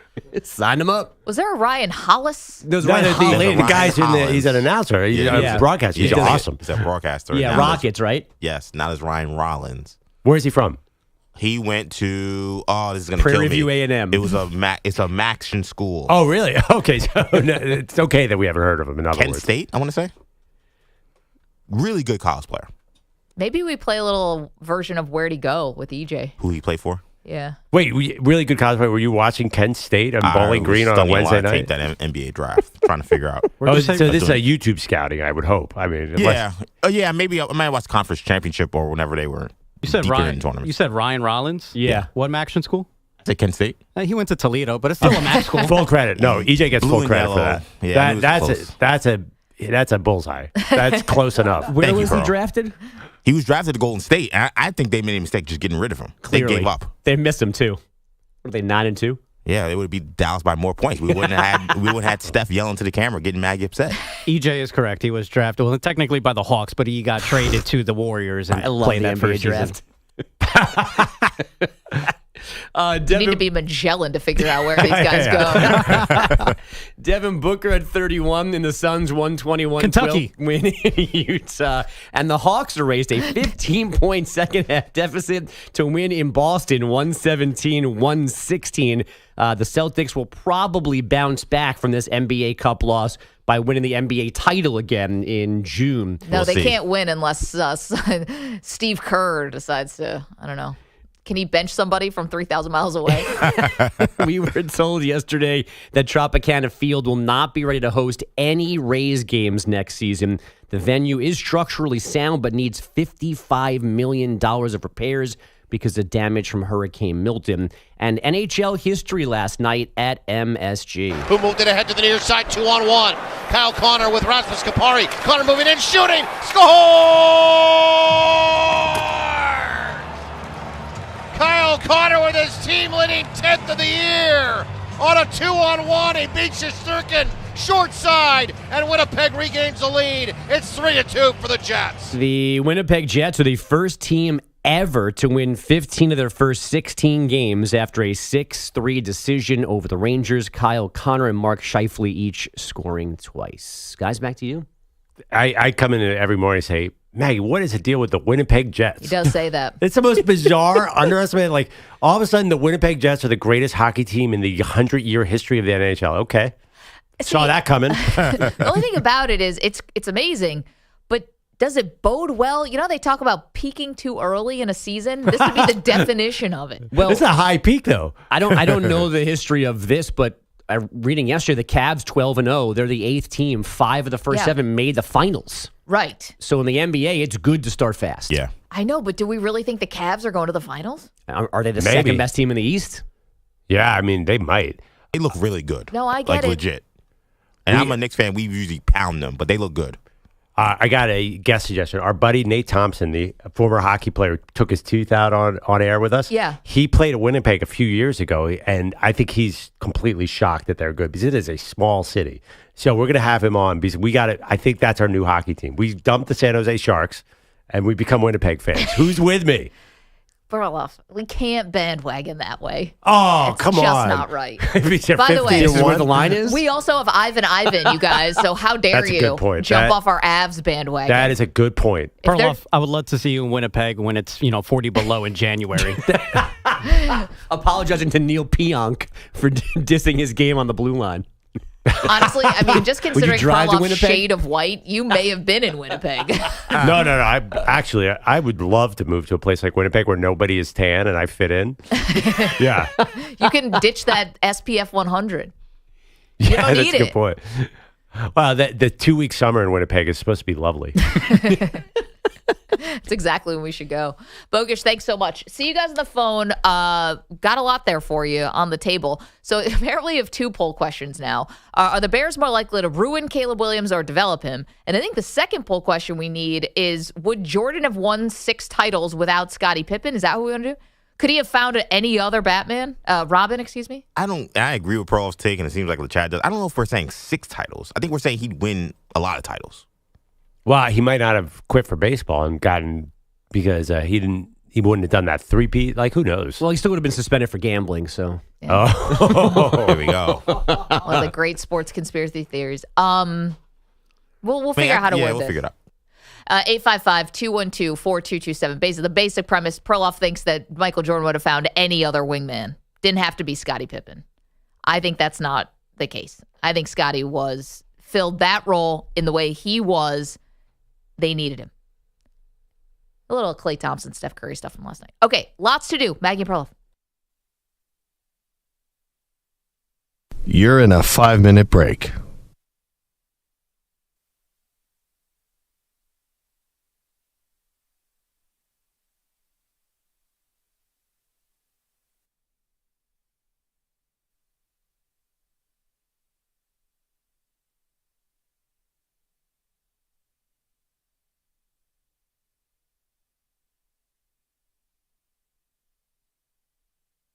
Sign him up. Was there a Ryan Hollis? Those No, Ryan the Hollins. guy's he's an announcer. He's Yeah. a broadcaster. He's awesome. He's a broadcaster. Yeah, Not as- Rockets, right? Yes, not as Ryan Rollins. Where's he from? He went to this is gonna kill Prairie me. View A&M. It was it's a Maxian school. Oh, really? Okay, so it's okay that we haven't heard of him. In other Kent words, State, I want to say. Really good college player. Maybe we play a little version of Where'd He Go with EJ. Who he played for? Yeah. Wait, really good college player. Were you watching Kent State and Bowling Green on a Wednesday night? Take that NBA draft. Trying to figure out. So this is a YouTube scouting, I would hope. I mean, Yeah. Maybe I might watch conference championship or whenever they were. You said deeper Ryan. in tournaments. You said Ryan Rollins. Yeah. What action school? Say Kent State. He went to Toledo, but it's still a MAC school. full credit. No, EJ gets Blue full and credit yellow. for that. Yeah, That's a bullseye. That's close enough. Where Thank you, was he Pearl. drafted? He was drafted to Golden State. And I think they made a mistake just getting rid of him. Clearly. They gave up. They missed him too. What are they, 9-2? Yeah, it would be Dallas by more points. We wouldn't have had Steph yelling to the camera, getting Maggie upset. EJ is correct. He was drafted, well, technically by the Hawks, but he got traded to the Warriors and I love played the that NBA first draft. Season. You need to be Magellan to figure out where these guys go. Devin Booker at 31 in the Suns 121 Kentucky. win in Utah. And the Hawks erased a 15-point second half deficit to win in Boston 117-116. The Celtics will probably bounce back from this NBA Cup loss by winning the NBA title again in June. No, We'll they see. can't win unless Steve Kerr decides to, I don't know. Can he bench somebody from 3,000 miles away? We were told yesterday that Tropicana Field will not be ready to host any Rays games next season. The venue is structurally sound but needs $55 million of repairs because of damage from Hurricane Milton. And NHL history last night at MSG. Who moved it ahead to the near side, 2-on-1. Kyle Connor with Rasmus Kapari. Connor moving in, shooting, score! Kyle Connor with his team leading 10th of the year. On a 2-on-1, he beats Shesterkin short side, and Winnipeg regains the lead. It's 3-2 for the Jets. The Winnipeg Jets are the first team ever to win 15 of their first 16 games after a 6-3 decision over the Rangers. Kyle Connor and Mark Scheifele each scoring twice. Guys, back to you. I come in every morning and say, Maggie, what is the deal with the Winnipeg Jets? He does say that. It's the most bizarre, underestimated. Like, all of a sudden, the Winnipeg Jets are the greatest hockey team in the 100-year history of the NHL. Okay. Saw that coming. The only thing about it is it's amazing, but does it bode well? You know, they talk about peaking too early in a season. This would be the definition of it. Well, It's a high peak, though. I don't know the history of this, but reading yesterday, the Cavs 12-0. They're the 8th team. 5 of the first 7 made the finals. Right. So in the NBA, it's good to start fast. Yeah. I know, but do we really think the Cavs are going to the finals? Are they the Maybe. second best team in the East? Yeah, I mean, they might. They look really good. No, I get like it. legit. And I'm a Knicks fan. We usually pound them, but they look good. I got a guest suggestion. Our buddy Nate Thompson, the former hockey player, took his tooth out on air with us. Yeah. He played at Winnipeg a few years ago, and I think he's completely shocked that they're good because it is a small city. So we're going to have him on because we got it. I think that's our new hockey team. We dumped the San Jose Sharks, and we become Winnipeg fans. Who's with me? Perloff, we can't bandwagon that way. Oh, It's come just on. not right. By By the way, This is where the line is? We also have Ivan, you guys. So how dare That's a you good point. jump That- off our Avs bandwagon? That is a good point. If they're- Perloff, I would love to see you in Winnipeg when it's 40 below in January. Apologizing to Neil Pionk for dissing his game on the blue line. Honestly, I mean, just considering drive to Perloff's Winnipeg? shade of white, you may have been in Winnipeg. No. I would love to move to a place like Winnipeg where nobody is tan and I fit in. Yeah. You can ditch that SPF 100. You Yeah, don't that's need a good it. point. Wow, the 2-week summer in Winnipeg is supposed to be lovely. That's exactly when we should go. Bogish, thanks so much. See you guys on the phone. Got a lot there for you on the table. So apparently you have 2 poll questions now. Are the Bears more likely to ruin Caleb Williams or develop him? And I think the second poll question we need is, would Jordan have won 6 titles without Scottie Pippen? Is that what we want to do? Could he have found any other Robin, excuse me? I agree with Pearl's take, and it seems like LeChad does. I don't know if we're saying 6 titles. I think we're saying he'd win a lot of titles. Well, he might not have quit for baseball and gotten because he wouldn't have done that 3-peat. Like, who knows? Well, he still would have been suspended for gambling, so. Oh, Here we go. One of the great sports conspiracy theories. We'll figure out how to win we'll this. figure it out. 855-212-4227. Basically, the basic premise, Perloff thinks that Michael Jordan would have found any other wingman. Didn't have to be Scottie Pippen. I think that's not the case. I think Scottie filled that role in the way he was. They needed him. A little Klay Thompson, Steph Curry stuff from last night. Okay, lots to do. Maggie and Perloff. You're in a 5-minute break.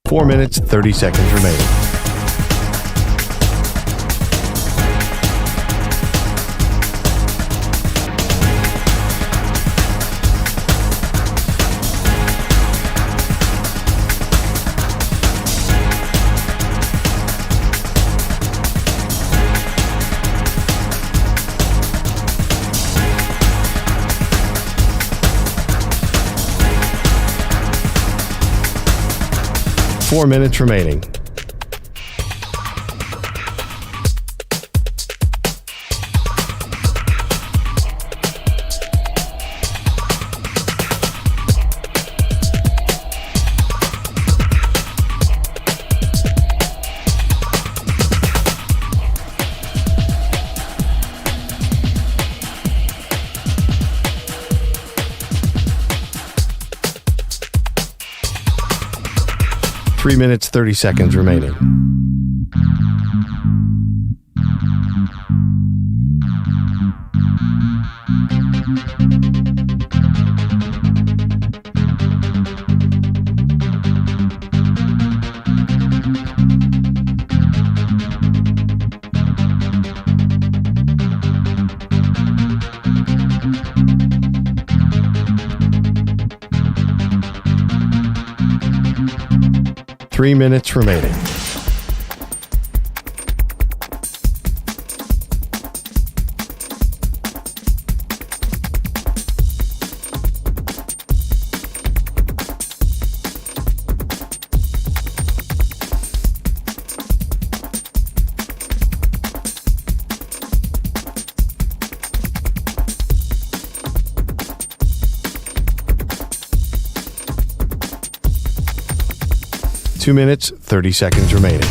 Four minutes, 30 seconds remaining. Four minutes remaining. Three minutes, 30 seconds remaining. Three minutes remaining. Two minutes, 30 seconds remaining.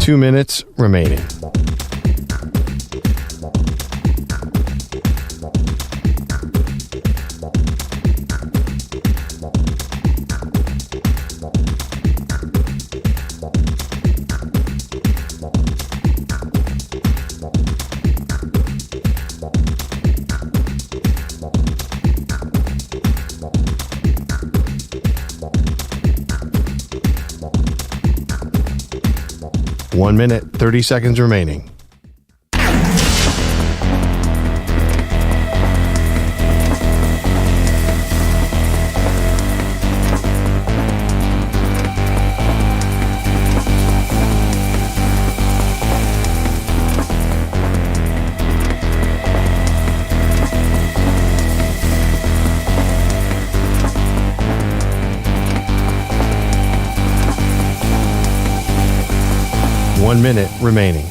Two minutes remaining. One minute, 30 seconds remaining. One minute remaining.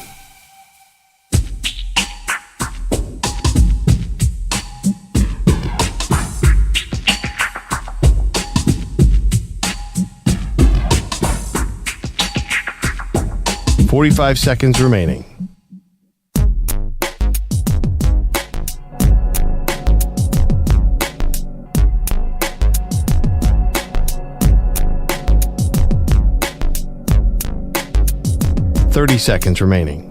$45 seconds remaining. $30 seconds remaining.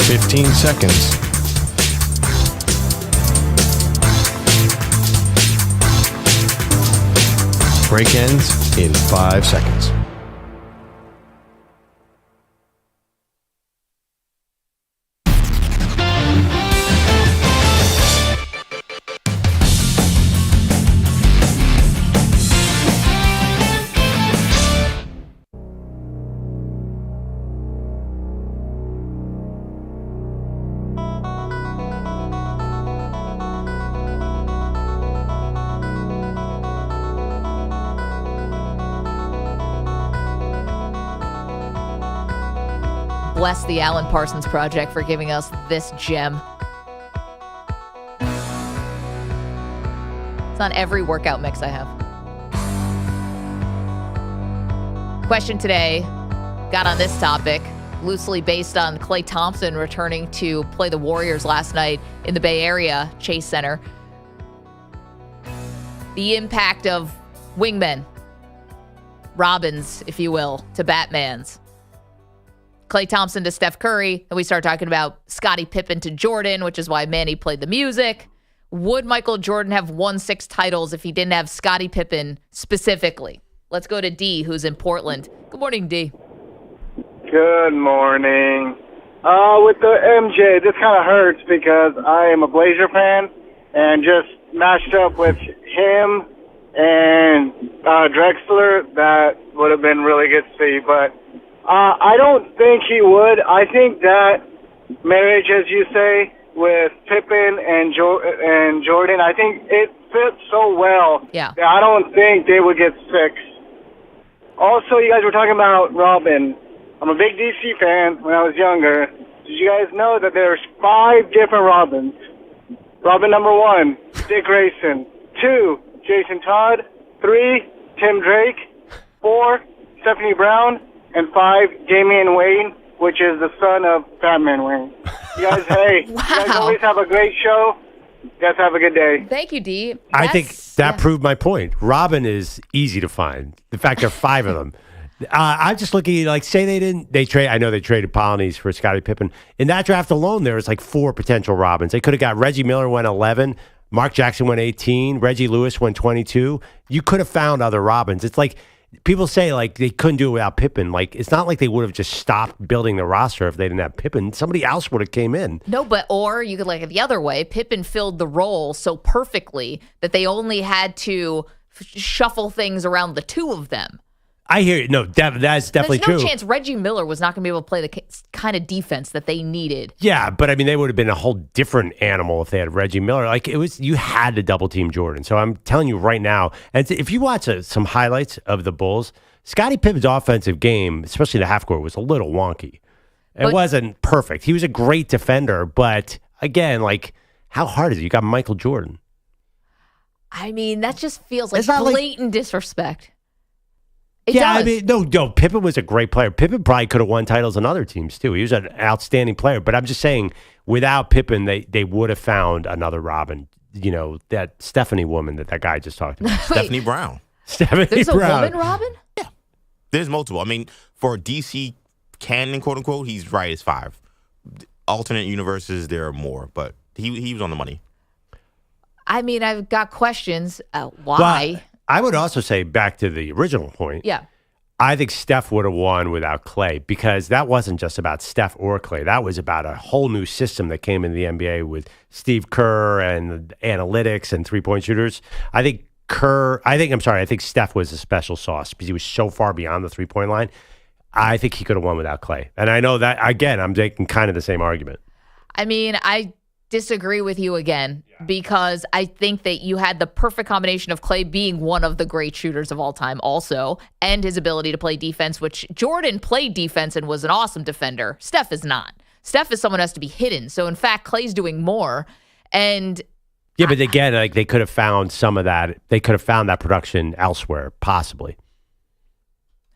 $15 seconds. Break ends in 5 seconds. bless the Alan Parsons Project for giving us this gem. It's on every workout mix I have. Question today got on this topic, loosely based on Klay Thompson returning to play the Warriors last night in the Bay Area Chase Center. The impact of wingmen, Robins, if you will, to Batmans. Klay Thompson to Steph Curry, and we start talking about Scottie Pippen to Jordan, which is why Manny played the music. Would Michael Jordan have won 6 titles if he didn't have Scottie Pippen specifically? Let's go to D, who's in Portland. Good morning, D. Good morning. With the MJ, this kind of hurts because I am a Blazer fan, and just matched up with him and Drexler, that would have been really good to see. But I don't think he would. I think that marriage, as you say, with Pippen and Jordan, I think it fits so well that I don't think they would get 6. Also, you guys were talking about Robin. I'm a big DC fan when I was younger. Did you guys know that there's 5 different Robins? Robin number 1, Dick Grayson. 2, Jason Todd. 3, Tim Drake. 4, Stephanie Brown. And 5, Damian Wayne, which is the son of Batman Wayne. You guys, hey, you guys always have a great show. You guys have a good day. Thank you, D. I think that proved my point. Robin is easy to find. In fact, there are 5 of them. I'm just looking, like, say they trade. I know they traded Polonies for Scottie Pippen. In that draft alone, there was like 4 potential Robins. They could have got Reggie Miller went 11, Mark Jackson went 18, Reggie Lewis went 22. You could have found other Robins. It's like people say, like, they couldn't do it without Pippen. Like, it's not like they would have just stopped building the roster if they didn't have Pippen. Somebody else would have came in. No, or you could look at the other way. Pippen filled the role so perfectly that they only had to shuffle things around the 2 of them. I hear you. No, that's definitely true. There's no chance Reggie Miller was not going to be able to play the kind of defense that they needed. Yeah, but I mean, they would have been a whole different animal if they had Reggie Miller. Like, you had to double team Jordan. So I'm telling you right now, and if you watch some highlights of the Bulls, Scottie Pippen's offensive game, especially the half court, was a little wonky. It wasn't perfect. He was a great defender, but again, like, how hard is it? You got Michael Jordan. I mean, that just feels like blatant disrespect. It does. I mean, no, Pippen was a great player. Pippen probably could have won titles on other teams, too. He was an outstanding player. But I'm just saying, without Pippen, they would have found another Robin. You know, that Stephanie woman that guy just talked about. Stephanie Brown. There's a woman Robin? Yeah. There's multiple. I mean, for DC canon, quote unquote, he's right, it's 5. Alternate universes, there are more. But he was on the money. I mean, I've got questions. Why? But I would also say, back to the original point, yeah, I think Steph would have won without Klay, because that wasn't just about Steph or Klay. That was about a whole new system that came in the NBA with Steve Kerr and analytics and three-point shooters. I think Steph was a special sauce because he was so far beyond the three-point line. I think he could have won without Klay. And I know that, again, I'm making kind of the same argument. I mean, I disagree with you again because I think that you had the perfect combination of Klay being one of the great shooters of all time also, and his ability to play defense, which Jordan played defense and was an awesome defender. Steph is not. Steph is someone who has to be hidden. So, in fact, Klay's doing more. And yeah, but again, like, they could have found some of that. They could have found that production elsewhere, possibly.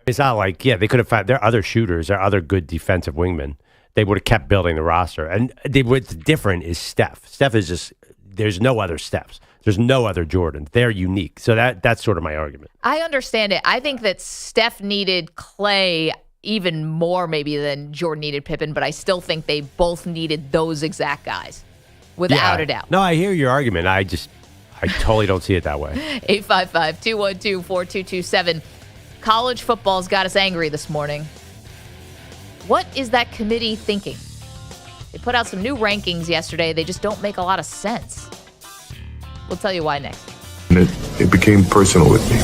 It's not like, they could have found, there are other shooters, there are other good defensive wingmen. They would have kept building the roster. And what's different is Steph. Steph is just, there's no other Stephs. There's no other Jordan. They're unique. So that's sort of my argument. I understand it. I think that Steph needed Klay even more maybe than Jordan needed Pippen, but I still think they both needed those exact guys, without a doubt. No, I hear your argument. I totally don't see it that way. 855-212-4227. College football's got us angry this morning. What is that committee thinking? They put out some new rankings yesterday. They just don't make a lot of sense. We'll tell you why next. It became personal with me.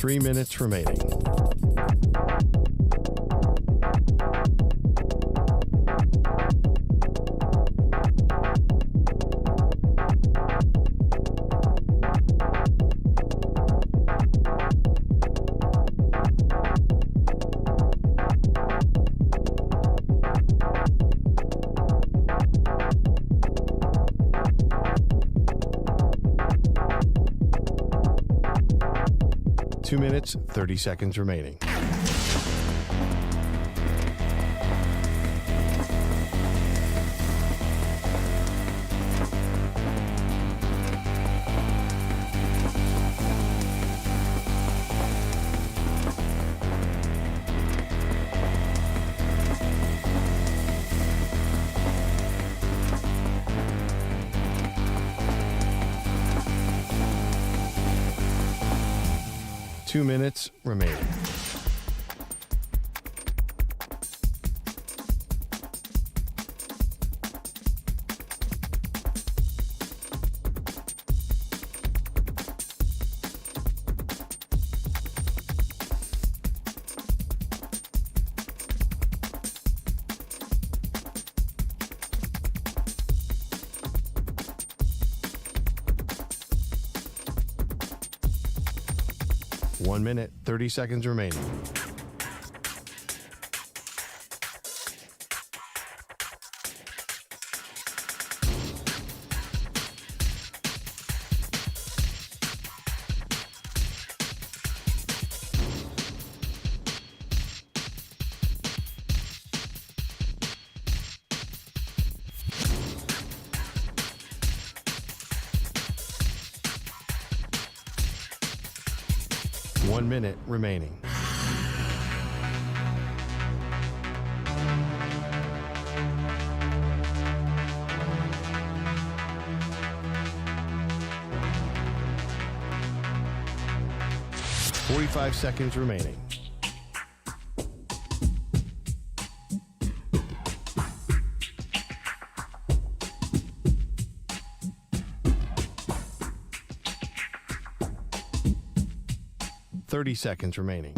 3 minutes remaining. Two minutes, 30 seconds remaining. Two minutes remaining. One minute, 30 seconds remaining. One minute remaining. Forty-five seconds remaining. Thirty seconds remaining.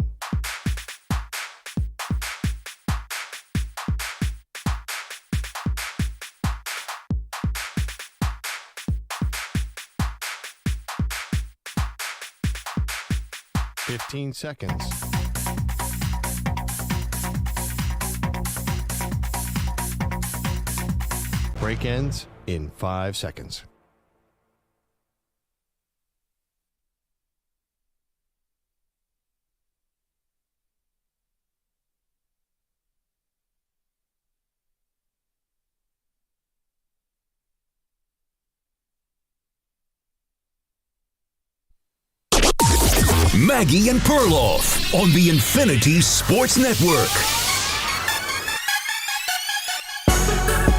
Fifteen seconds. Break ends in 5 seconds. Maggie and Perloff on the Infinity Sports Network.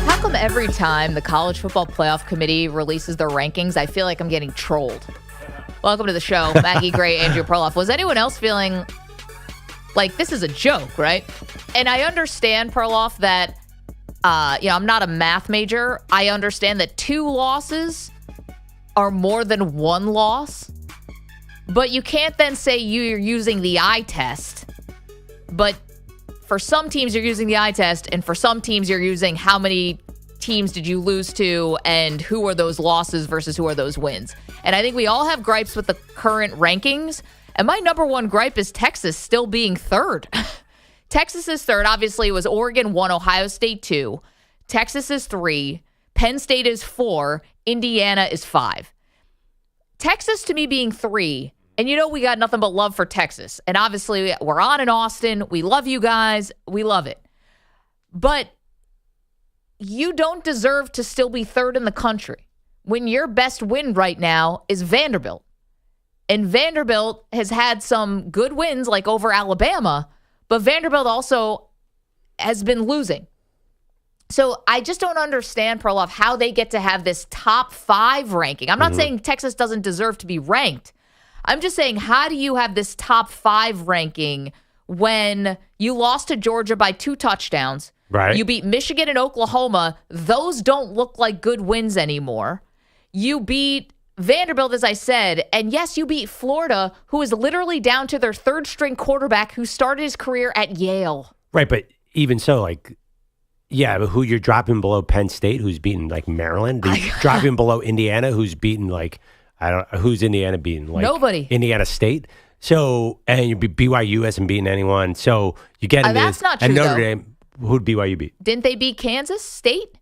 How come every time the College Football Playoff Committee releases their rankings, I feel like I'm getting trolled? Welcome to the show, Maggie Gray, Andrew Perloff. Was anyone else feeling like this is a joke, right? And I understand, Perloff, that I'm not a math major. I understand that 2 losses are more than 1 loss. But you can't then say you're using the eye test. But for some teams, you're using the eye test. And for some teams, you're using how many teams did you lose to and who are those losses versus who are those wins. And I think we all have gripes with the current rankings. And my number one gripe is Texas still being 3rd. Texas is 3rd. Obviously, it was Oregon 1, Ohio State 2. Texas is 3. Penn State is 4. Indiana is 5. Texas, to me, being 3... And we got nothing but love for Texas. And obviously, we're on in Austin. We love you guys. We love it. But you don't deserve to still be 3rd in the country when your best win right now is Vanderbilt. And Vanderbilt has had some good wins like over Alabama, but Vanderbilt also has been losing. So I just don't understand, Perloff, how they get to have this top 5 ranking. I'm not saying Texas doesn't deserve to be ranked. I'm just saying, how do you have this top 5 ranking when you lost to Georgia by 2 touchdowns? Right. You beat Michigan and Oklahoma. Those don't look like good wins anymore. You beat Vanderbilt, as I said, and yes, you beat Florida, who is literally down to their third-string quarterback who started his career at Yale. Right, but even so, but who you're dropping below Penn State, who's beaten Maryland, dropping below Indiana, who's beaten who's Indiana beaten? Nobody. Indiana State. So, and BYU hasn't beaten anyone. So you get into that's this. not true, and Notre though. Dame, who'd BYU beat? Didn't they beat Kansas State?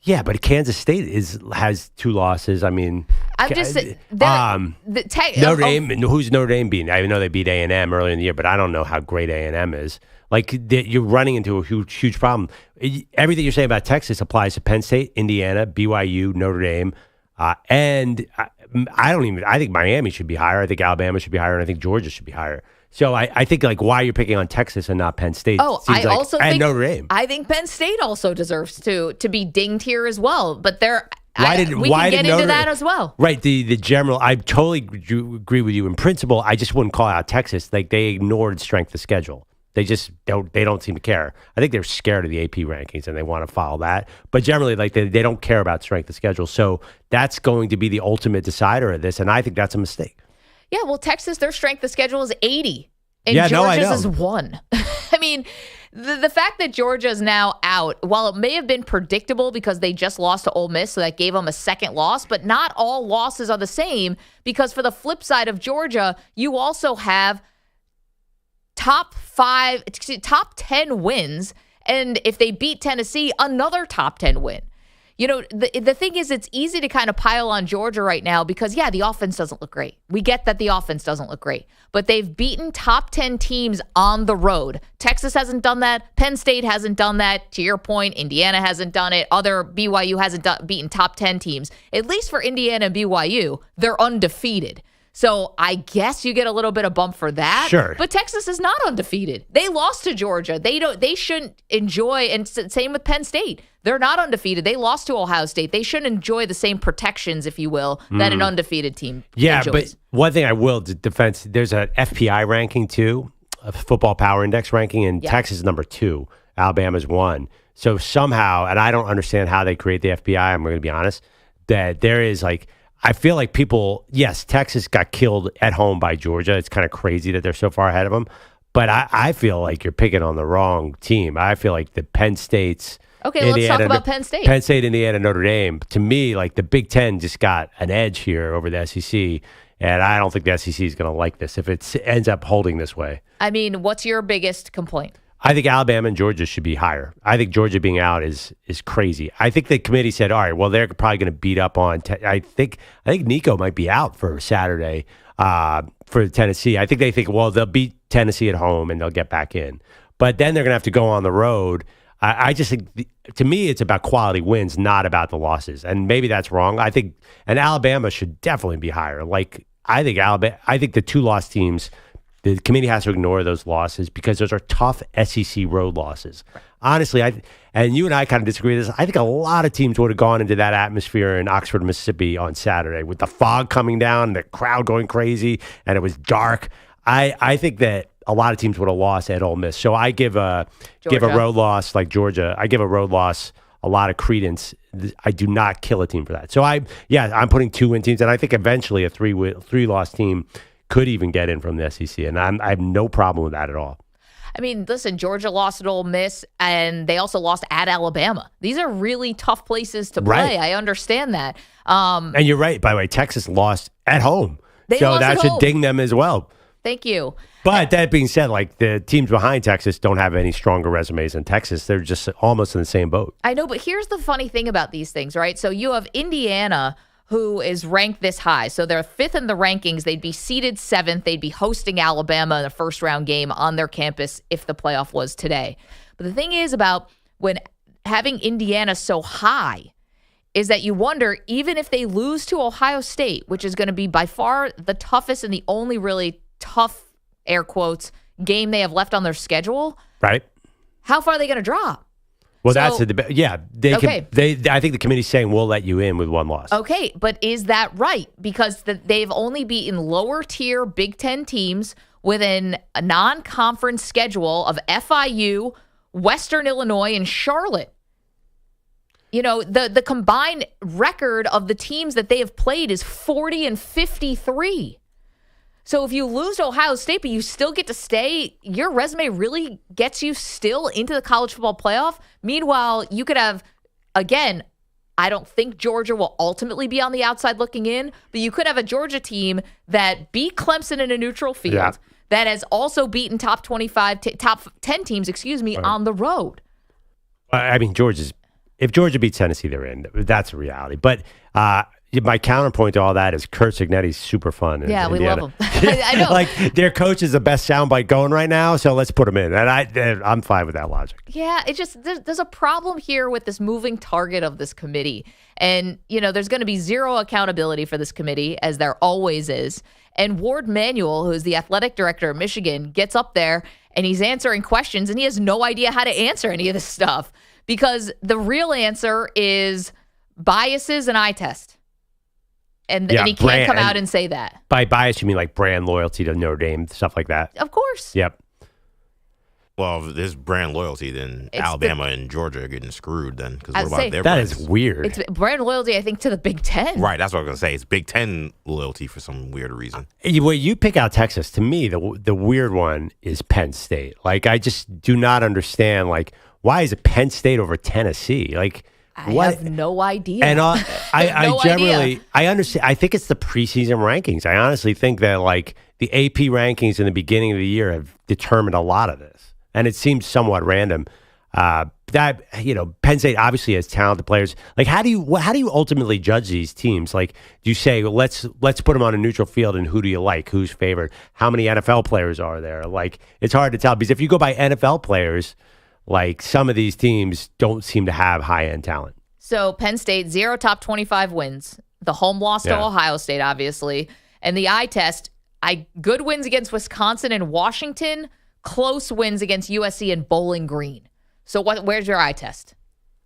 Yeah, but Kansas State has 2 losses. I mean, I'm just Notre Dame. Who's Notre Dame beating? I know they beat A&M earlier in the year, but I don't know how great A&M is. You're running into a huge problem. Everything you're saying about Texas applies to Penn State, Indiana, BYU, Notre Dame, and I think Miami should be higher. I think Alabama should be higher, and I think Georgia should be higher. So I think why you're picking on Texas and not Penn State. And Notre Dame. I think Penn State also deserves to be dinged here as well. But we can get into that as well. Right. The general, I totally agree with you in principle. I just wouldn't call out Texas. They ignored strength of schedule. They just don't seem to care. I think they're scared of the AP rankings and they want to follow that. But generally, they don't care about strength of schedule. So that's going to be the ultimate decider of this. And I think that's a mistake. Yeah, well, Texas, their strength of schedule is 80. And Georgia's is 1. I mean, the fact that Georgia is now out, while it may have been predictable because they just lost to Ole Miss, so that gave them a second loss, but not all losses are the same because for the flip side of Georgia, you also have top 10 wins, and if they beat Tennessee, another top 10 win. You know, the thing is, it's easy to kind of pile on Georgia right now because, the offense doesn't look great. We get that the offense doesn't look great, but they've beaten top 10 teams on the road. Texas hasn't done that. Penn State hasn't done that. To your point, Indiana hasn't done it. BYU hasn't beaten top 10 teams. At least for Indiana and BYU, they're undefeated. So I guess you get a little bit of bump for that. Sure. But Texas is not undefeated. They lost to Georgia. They shouldn't enjoy, and same with Penn State. They're not undefeated. They lost to Ohio State. They shouldn't enjoy the same protections, if you will, that an undefeated team enjoys. But one thing I will defense, there's an FPI ranking too, a Football Power Index ranking, and Texas is number 2. Alabama's 1. So somehow, and I don't understand how they create the FPI, I'm going to be honest, that there is I feel like people, yes, Texas got killed at home by Georgia. It's kind of crazy that they're so far ahead of them. But I feel like you're picking on the wrong team. I feel like the Penn States. Okay, let's talk about Penn State. Penn State, Indiana, Notre Dame. To me, the Big Ten just got an edge here over the SEC. And I don't think the SEC is going to like this if it ends up holding this way. I mean, what's your biggest complaint? I think Alabama and Georgia should be higher. I think Georgia being out is crazy. I think the committee said, all right, well, they're probably going to beat up on. I think Nico might be out for Saturday for Tennessee. I think they think, well, they'll beat Tennessee at home and they'll get back in. But then they're going to have to go on the road. I just think, to me, it's about quality wins, not about the losses. And maybe that's wrong. I think, and Alabama should definitely be higher. I think the 2 loss teams. The committee has to ignore those losses because those are tough SEC road losses. Right. Honestly, and you and I kind of disagree with this. I think a lot of teams would have gone into that atmosphere in Oxford, Mississippi on Saturday with the fog coming down, and the crowd going crazy, and it was dark. I think that a lot of teams would have lost at Ole Miss. So I give a road loss like Georgia. I give a road loss a lot of credence. I do not kill a team for that. So I'm putting 2 win teams, and I think eventually a 3 loss team could even get in from the SEC, and I have no problem with that at all. I mean, listen, Georgia lost at Ole Miss, and they also lost at Alabama. These are really tough places to play. Right. I understand that. And you're right. By the way, Texas lost at home. So that should ding them as well. Thank you. But that being said, the teams behind Texas don't have any stronger resumes than Texas. They're just almost in the same boat. I know, but here's the funny thing about these things, right? So you have Indiana, who is ranked this high. So they're 5th in the rankings. They'd be seeded 7th. They'd be hosting Alabama in a first-round game on their campus if the playoff was today. But the thing is about when having Indiana so high is that you wonder, even if they lose to Ohio State, which is going to be by far the toughest and the only really tough, air quotes, game they have left on their schedule, right? How far are they going to drop? Well, that's the debate. Yeah, I think the committee's saying we'll let you in with 1 loss. Okay, but is that right? Because they've only beaten lower tier Big Ten teams within a non-conference schedule of FIU, Western Illinois, and Charlotte. The combined record of the teams that they have played is 40-53. So if you lose to Ohio State, but you still get to stay, your resume really gets you still into the college football playoff. Meanwhile, you could have, again, I don't think Georgia will ultimately be on the outside looking in, but you could have a Georgia team that beat Clemson in a neutral field that has also beaten top 10 teams, on the road. I mean, if Georgia beats Tennessee, they're in. That's a reality. But my counterpoint to all that is Kurt Cignetti's super fun. Yeah, we Indiana. love him. I know. Like, their coach is the best soundbite going right now, so let's put him in. And I'm fine with that logic. Yeah, it just there's a problem here with this moving target of this committee. And, there's going to be zero accountability for this committee, as there always is. And Ward Manuel, who's the athletic director of Michigan, gets up there and he's answering questions, and he has no idea how to answer any of this stuff because the real answer is biases and eye test. And he can't come out and say that. By bias, you mean like brand loyalty to Notre Dame, stuff like that? Of course. Yep. Well, if there's brand loyalty, then Alabama and Georgia are getting screwed then. Because what about their that brands? is weird. It's brand loyalty, I think, to the Big Ten. Right, that's what I was going to say. It's Big Ten loyalty for some weird reason. You pick out Texas. To me, the weird one is Penn State. Like, I just do not understand, like, why is it Penn State over Tennessee? Like, I have no idea. And I generally, idea. I understand. I think it's the preseason rankings. I honestly think that, like, the AP rankings in the beginning of the year have determined a lot of this. And it seems somewhat random. Penn State obviously has talented players. Like, how do you ultimately judge these teams? Like, do you say, well, let's put them on a neutral field, and who do you like? Who's favored? How many NFL players are there? Like, it's hard to tell because if you go by NFL players, like, some of these teams don't seem to have high-end talent. So Penn State, 0 top 25 wins. The home loss to Ohio State, obviously. And the eye test, good wins against Wisconsin and Washington, close wins against USC and Bowling Green. So where's your eye test?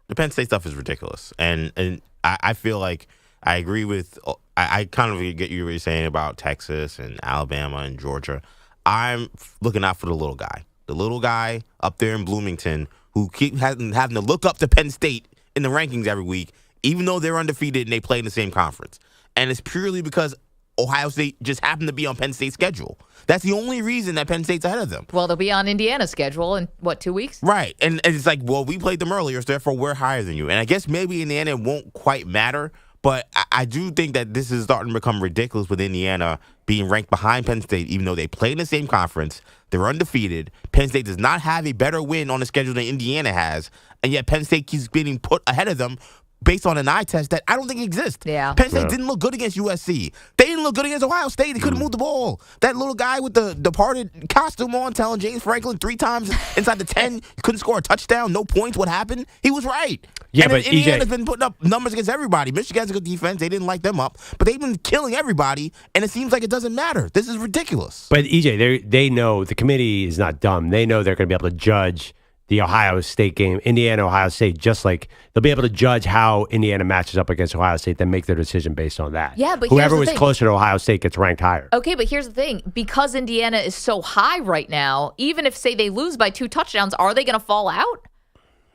The Penn State stuff is ridiculous. And I feel like I agree with – I kind of get you what you're saying about Texas and Alabama and Georgia. I'm looking out for the little guy. The little guy up there in Bloomington who keep having to look up to Penn State in the rankings every week, even though they're undefeated and they play in the same conference. And it's purely because Ohio State just happened to be on Penn State's schedule. That's the only reason that Penn State's ahead of them. Well, they'll be on Indiana's schedule in, 2 weeks? Right. And it's like, well, we played them earlier, so therefore we're higher than you. And I guess maybe Indiana won't quite matter, but I do think that this is starting to become ridiculous with Indiana being ranked behind Penn State, even though they play in the same conference. They're undefeated. Penn State does not have a better win on the schedule than Indiana has, and yet Penn State keeps getting put ahead of them based on an eye test that I don't think exists. Yeah. Penn State didn't look good against USC. They didn't look good against Ohio State. They couldn't move the ball. That little guy with the departed costume on telling James Franklin 3 times inside the 10, couldn't score a touchdown, no points. What happened? He was right. Yeah, and but Indiana's EJ, been putting up numbers against everybody. Michigan has a good defense. They didn't light them up. But they've been killing everybody, and it seems like it doesn't matter. This is ridiculous. But EJ, they know the committee is not dumb. They know they're going to be able to judge the Ohio State game, Indiana-Ohio State, just like they'll be able to judge how Indiana matches up against Ohio State, then make their decision based on that. Yeah, but whoever here's the was thing. closer to Ohio State gets ranked higher. Okay, but here's the thing. Because Indiana is so high right now, even if, say, they lose by 2 touchdowns, are they going to fall out?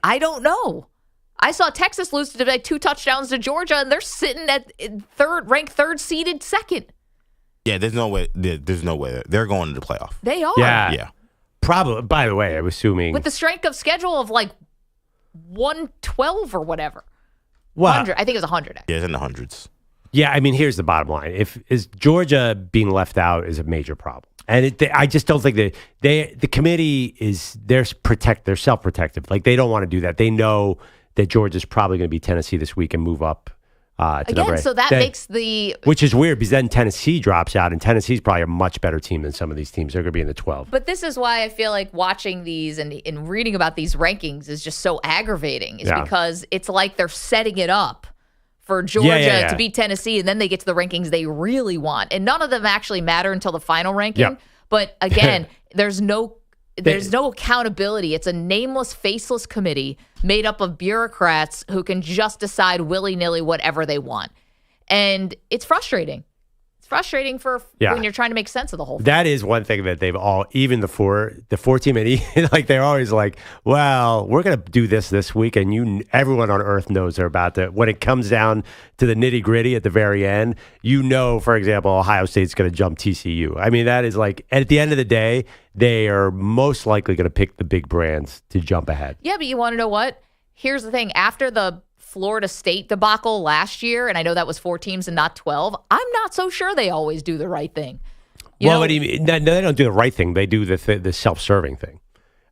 I don't know. I saw Texas lose by 2 touchdowns to Georgia, and they're sitting at ranked third seeded second. Yeah, there's no way. There's no way. They're going to the playoff. They are. Yeah. Probably. By the way, I'm assuming With the strength of schedule of like 112 or whatever. Well, 100. I think it was 100. Yeah, it's in the hundreds. Yeah, I mean, here's the bottom line: is Georgia being left out is a major problem, and I just don't think that the committee is they're self-protective. Like, they don't want to do that. They know that Georgia's probably going to be Tennessee this week and move up. Again, so that makes which is weird because then Tennessee drops out, and Tennessee's probably a much better team than some of these teams. They're going to be in the 12. But this is why I feel like watching these and reading about these rankings is just so aggravating. Is because it's like they're setting it up for Georgia to beat Tennessee, and then they get to the rankings they really want, and none of them actually matter until the final ranking. Yep. But again, there's no accountability. It's a nameless, faceless committee made up of bureaucrats who can just decide willy-nilly whatever they want. And it's frustrating. frustrating for when you're trying to make sense of the whole thing. That is one thing that they've all, even the four team, and like they're always like, well, we're going to do this week, and everyone on earth knows they're about to. When it comes down to the nitty gritty at the very end, for example, Ohio State's going to jump TCU. I mean, that is like, at the end of the day, they are most likely going to pick the big brands to jump ahead. Yeah, but you want to know what? Here's the thing. After the Florida State debacle last year, and I know that was 4 teams and not 12, I'm not so sure they always do the right thing. What do you mean? No, they don't do the right thing. They do the self-serving thing.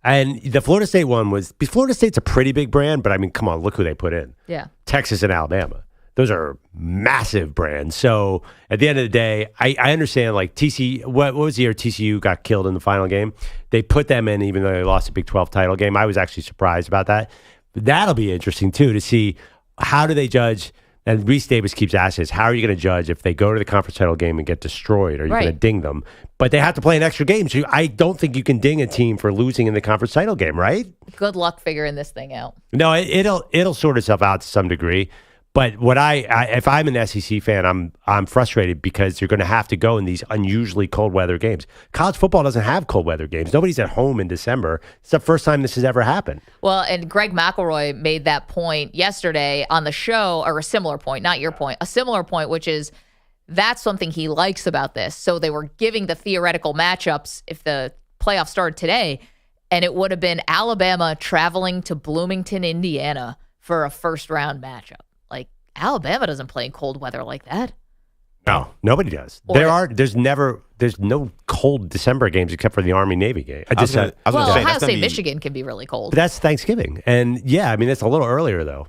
And the Florida State one Florida State's a pretty big brand, but I mean, come on, look who they put in. Yeah. Texas and Alabama. Those are massive brands. So at the end of the day, I understand like TCU, what was the year TCU got killed in the final game? They put them in even though they lost a Big 12 title game. I was actually surprised about that. But that'll be interesting too to see how do they judge. And Reese Davis keeps asking us, how are you going to judge if they go to the conference title game and get destroyed? Are you going to ding them? But they have to play an extra game. So I don't think you can ding a team for losing in the conference title game, right? Good luck figuring this thing out. No, it'll sort itself out to some degree. But what if I'm an SEC fan, I'm frustrated because you're going to have to go in these unusually cold weather games. College football doesn't have cold weather games. Nobody's at home in December. It's the first time this has ever happened. Well, and Greg McElroy made that point yesterday on the show, or a similar point, not your point, a similar point, which is that's something he likes about this. So they were giving the theoretical matchups if the playoffs started today, and it would have been Alabama traveling to Bloomington, Indiana for a first-round matchup. Alabama doesn't play in cold weather like that. No, nobody does. There's no cold December games except for the Army-Navy game. Ohio State, Michigan can be really cold. But that's Thanksgiving. And yeah, I mean, it's a little earlier though.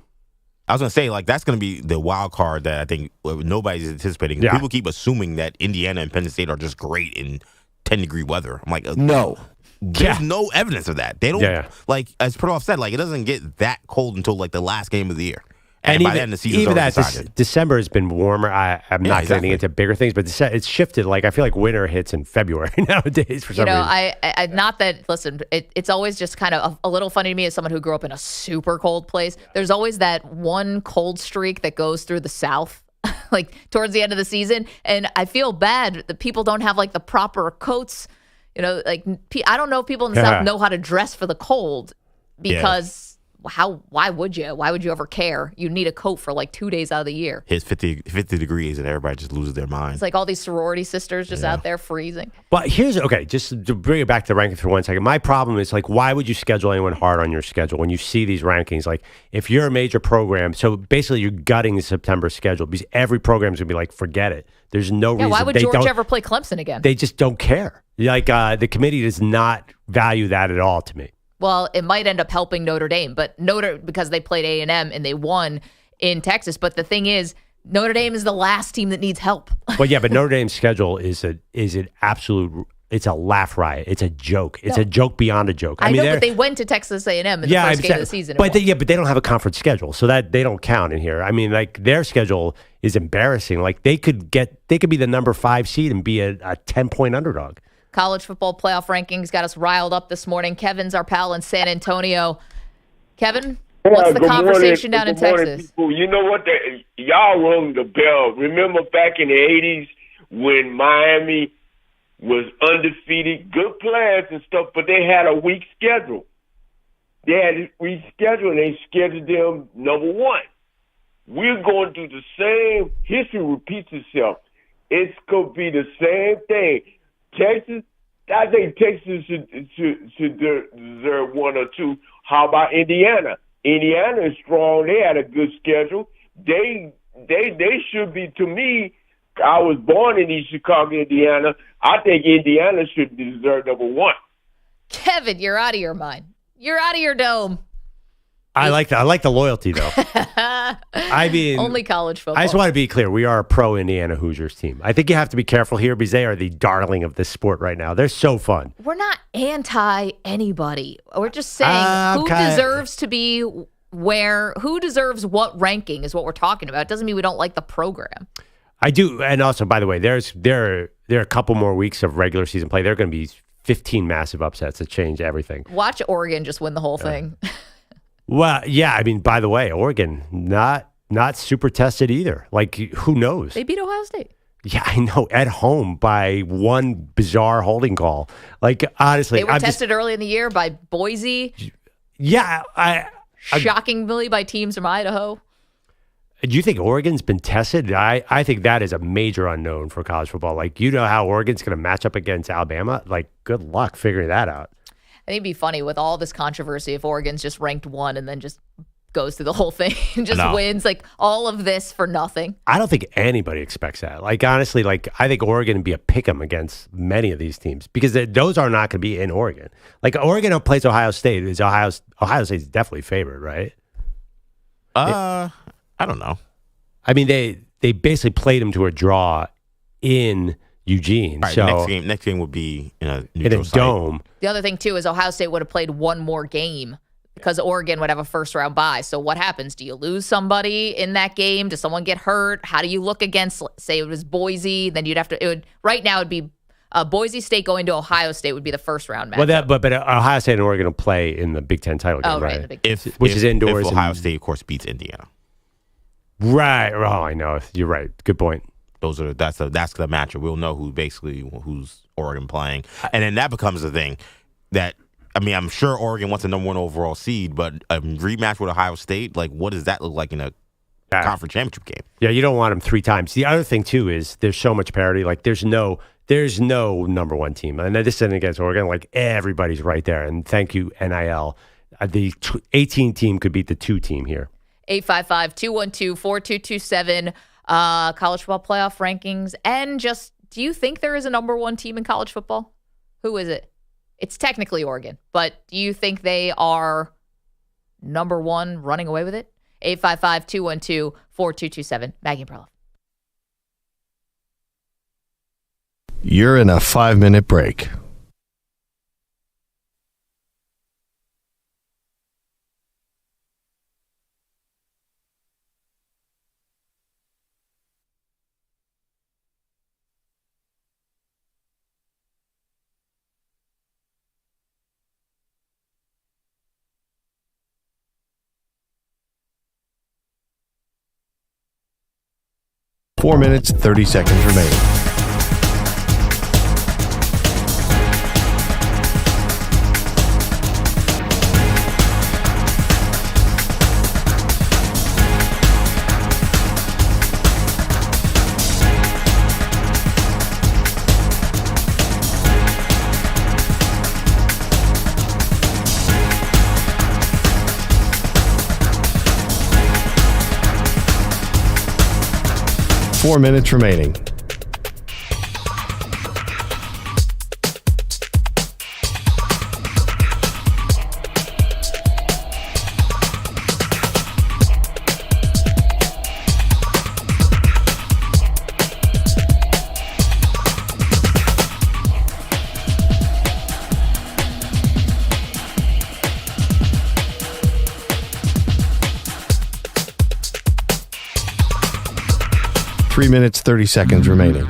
I was going to say, like, that's going to be the wild card that I think nobody's anticipating. Yeah. People keep assuming that Indiana and Penn State are just great in 10-degree weather. I'm like, no. There's no evidence of that. They don't, like, as Perloff said, like, it doesn't get that cold until, like, the last game of the year. And by then the season's already decided. December has been warmer. I'm not getting into bigger things, but it's shifted. Like I feel like winter hits in February nowadays for some reason. I not that. Listen, it's always just kind of a little funny to me as someone who grew up in a super cold place. There's always that one cold streak that goes through the South, like towards the end of the season, and I feel bad that people don't have like the proper coats. Like I don't know if people in the South know how to dress for the cold because. Why would you? Why would you ever care? You need a coat for like 2 days out of the year. Hits 50 degrees and everybody just loses their mind. It's like all these sorority sisters just out there freezing. But just to bring it back to the rankings for 1 second. My problem is like, why would you schedule anyone hard on your schedule when you see these rankings? Like if you're a major program, so basically you're gutting the September schedule because every program's going to be like, forget it. There's no reason. Why would Georgia ever play Clemson again? They just don't care. Like the committee does not value that at all to me. Well, it might end up helping Notre Dame, but because they played A&M and they won in Texas. But the thing is, Notre Dame is the last team that needs help. Well, yeah, but Notre Dame's schedule is an absolute. It's a laugh riot. It's a joke. It's a joke beyond a joke. I mean, know, but they went to Texas A&M in the first game of the season. But they don't have a conference schedule, so that they don't count in here. I mean, like their schedule is embarrassing. Like they could be the number 5 seed and be a 10-point underdog. College football playoff rankings got us riled up this morning. Kevin's our pal in San Antonio. Kevin, what's the conversation down in Texas? People. You know what? Y'all rung the bell. Remember back in the 80s when Miami was undefeated, good players and stuff, but they had a weak schedule. They had a weak schedule, and they scheduled them number 1. We're going to do the same. History repeats itself. It's going to be the same thing. Texas, I think Texas should deserve 1 or 2. How about Indiana? Indiana is strong. They had a good schedule. They should be, to me, I was born in East Chicago, Indiana. I think Indiana should deserve number 1. Kevin, you're out of your mind. You're out of your dome. I like that. I like the loyalty, though. I mean, only college football. I just want to be clear. We are a pro Indiana Hoosiers team. I think you have to be careful here because they are the darling of this sport right now. They're so fun. We're not anti anybody. We're just saying who deserves to be where, who deserves what ranking is what we're talking about. It doesn't mean we don't like the program. I do. And also, by the way, there are a couple more weeks of regular season play. There are going to be 15 massive upsets that change everything. Watch Oregon just win the whole thing. Well, yeah. I mean, by the way, Oregon, not super tested either. Like, who knows? They beat Ohio State. Yeah, I know. At home by one bizarre holding call. Like, honestly. They were tested early in the year by Boise. Yeah. Shockingly by teams from Idaho. Do you think Oregon's been tested? I think that is a major unknown for college football. Like, you know how Oregon's going to match up against Alabama? Like, good luck figuring that out. I think it'd be funny with all this controversy if Oregon's just ranked 1 and then just goes through the whole thing and just wins. Like, all of this for nothing. I don't think anybody expects that. Like, honestly, like, I think Oregon would be a pick'em against many of these teams because those are not going to be in Oregon. Like, Oregon plays Ohio State. Ohio State's definitely favored, right? I don't know. I mean, they basically played them to a draw in Eugene. Right, so next game would be in a neutral site. Dome. The other thing, too, is Ohio State would have played one more game because Oregon would have a first-round bye. So what happens? Do you lose somebody in that game? Does someone get hurt? How do you look against, say it was Boise? Then you'd have to – right now it would be Boise State going to Ohio State would be the first-round match. Well, but Ohio State and Oregon will play in the Big Ten title game, right? Which is indoors. If Ohio State, of course, beats Indiana. Right. Oh, I know. You're right. Good point. That's the matchup. We'll know who's Oregon playing, and then that becomes the thing that I'm sure Oregon wants a number 1 overall seed, but a rematch with Ohio State, like what does that look like in a conference championship game? Yeah, you don't want them 3 times. The other thing too is there's so much parity. Like there's no number 1 team, and this isn't against Oregon. Like everybody's right there, and thank you NIL. The 18 team could beat the 2 team here. 855-212-4227, college football playoff rankings. And just, do you think there is a number 1 team in college football? Who is it? It's technically Oregon, but do you think they are number 1 running away with it? 855-212-4227. Maggie and Perloff. You're in a 5-minute break. Four minutes, 30 seconds remaining. Four minutes remaining. Three minutes, 30 seconds remaining.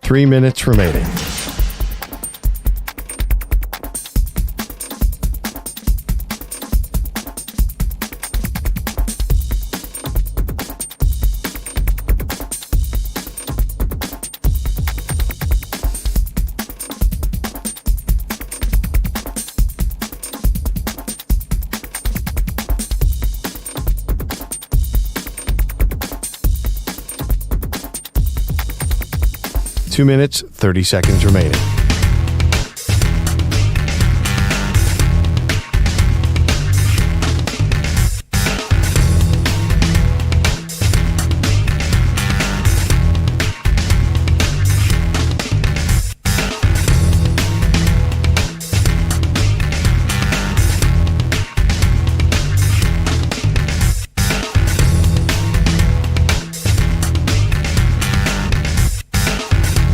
Three minutes remaining. Two minutes, 30 seconds remaining.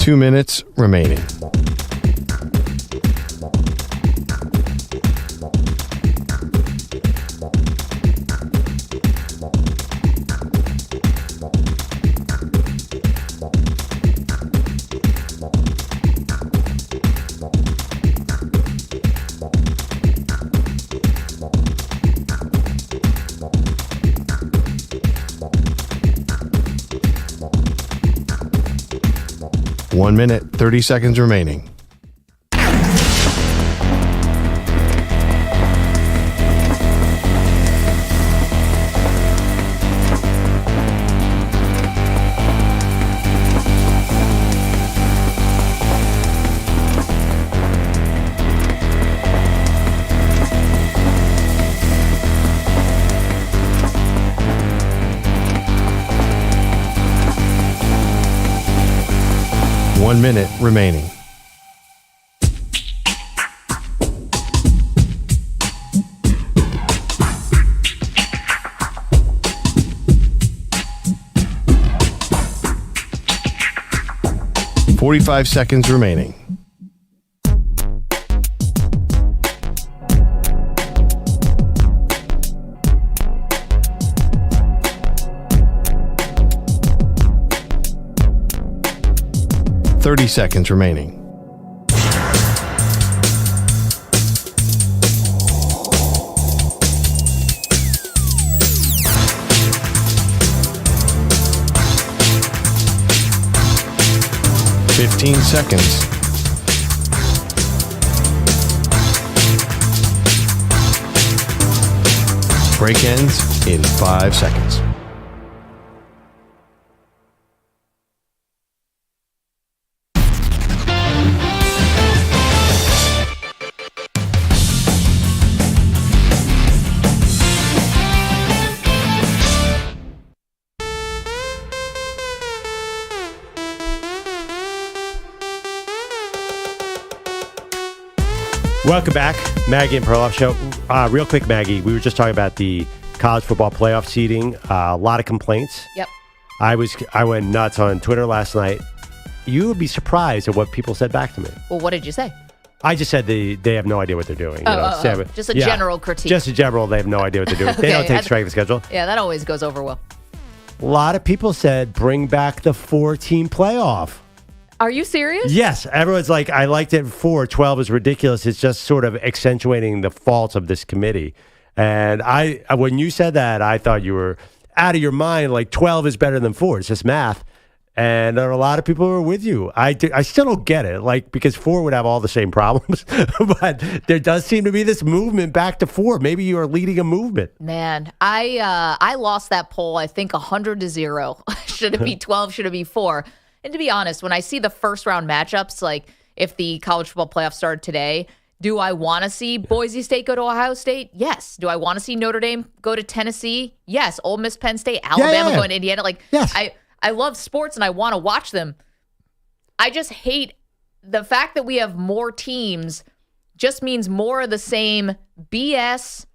2 minutes remaining. One minute, 30 seconds remaining. One minute remaining. "45 seconds remaining. "30 seconds remaining. "15 seconds. Break ends in 5 seconds. Welcome back, Maggie and Perloff Show. Real quick, Maggie, we were just talking about the college football playoff seeding. A lot of complaints. Yep. I went nuts on Twitter last night. You would be surprised at what people said back to me. Well, what did you say? I just said they have no idea what they're doing. Just a general critique. Just a general, they have no idea what they're doing. They don't take strength of schedule. Yeah, that always goes over well. A lot of people said bring back the 4-team playoff. Are you serious? Yes. Everyone's like, I liked it 4. 12 is ridiculous. It's just sort of accentuating the faults of this committee. And when you said that, I thought you were out of your mind. Like 12 is better than 4. It's just math. And there are a lot of people who are with you. I still don't get it. Like, because 4 would have all the same problems. But there does seem to be this movement back to 4. Maybe you are leading a movement. Man, I lost that poll, I think 100-0. Should it be 12? Should it be 4? And to be honest, when I see the first round matchups, like if the college football playoff started today, do I want to see Boise State go to Ohio State? Yes. Do I want to see Notre Dame go to Tennessee? Yes. Ole Miss, Penn State, Alabama going to Indiana? Like, yes. I love sports and I want to watch them. I just hate the fact that we have more teams just means more of the same BS,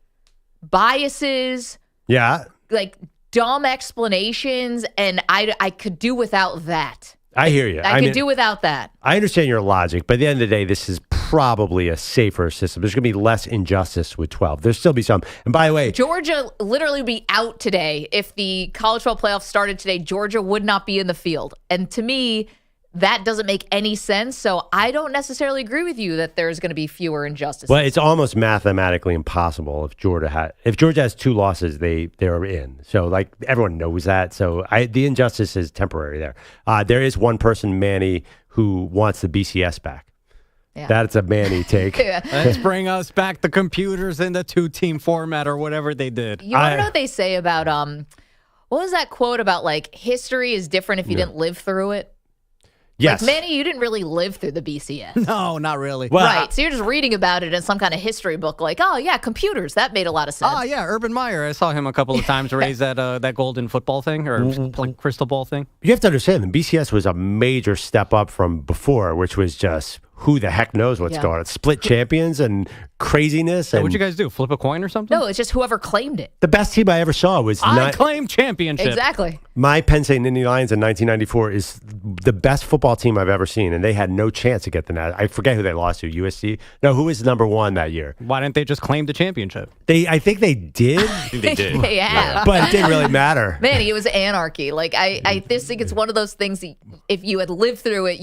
biases. Yeah. Like dumb explanations, and I could do without that. I hear you. I could do without that. I understand your logic, but at the end of the day, this is probably a safer system. There's going to be less injustice with 12. There'll still be some. And by the way, Georgia literally would be out today. If the college football playoff started today, Georgia would not be in the field. And to me, that doesn't make any sense. So I don't necessarily agree with you that there's going to be fewer injustices. Well, it's almost mathematically impossible if Georgia has 2 losses, they're in. So like everyone knows that. So the injustice is temporary there. There is one person, Manny, who wants the BCS back. Yeah. That's a Manny take. Let's bring us back the computers in the 2-team format or whatever they did. You want to know what they say about what was that quote about like history is different if you didn't live through it? Yes. Like, Manny, you didn't really live through the BCS. No, not really. Well, right. So you're just reading about it in some kind of history book like, oh, yeah, computers. That made a lot of sense. Oh, yeah, Urban Meyer. I saw him a couple of times raise that golden football thing or like crystal ball thing. You have to understand, the BCS was a major step up from before, which was just who the heck knows what's going on. Split champions and craziness. And what'd you guys do? Flip a coin or something? No, it's just whoever claimed it. the best team I ever saw was I claim championship. Exactly. my Penn State Nittany Lions in 1994 is the best football team I've ever seen, and they had no chance to get the I forget who they lost to. USC? No, who was number one that year? Why didn't they just claim the championship? I think they did. I think they did. They have. But it didn't really matter. Man, it was anarchy. Like I just think it's one of those things that if you had lived through it,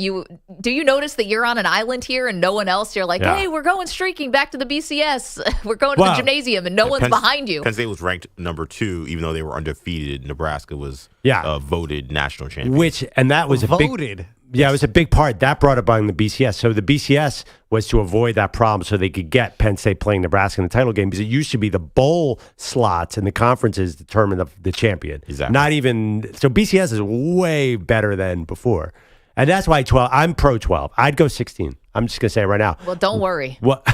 do you notice that you're on an island here and no one else? You're like, hey, we're going streaking back to the BCS. We're going to the gymnasium and no one's behind you. Penn State was ranked number 2, even though they were undefeated. Nebraska was voted national champion. And that was voted. Yeah, it was a big part. That brought up on the BCS. So the BCS was to avoid that problem so they could get Penn State playing Nebraska in the title game because it used to be the bowl slots and the conferences determined the champion. Exactly. Not even – so BCS is way better than before. And that's why 12 – I'm pro 12. I'd go 16. I'm just going to say it right now. Well, don't worry. What?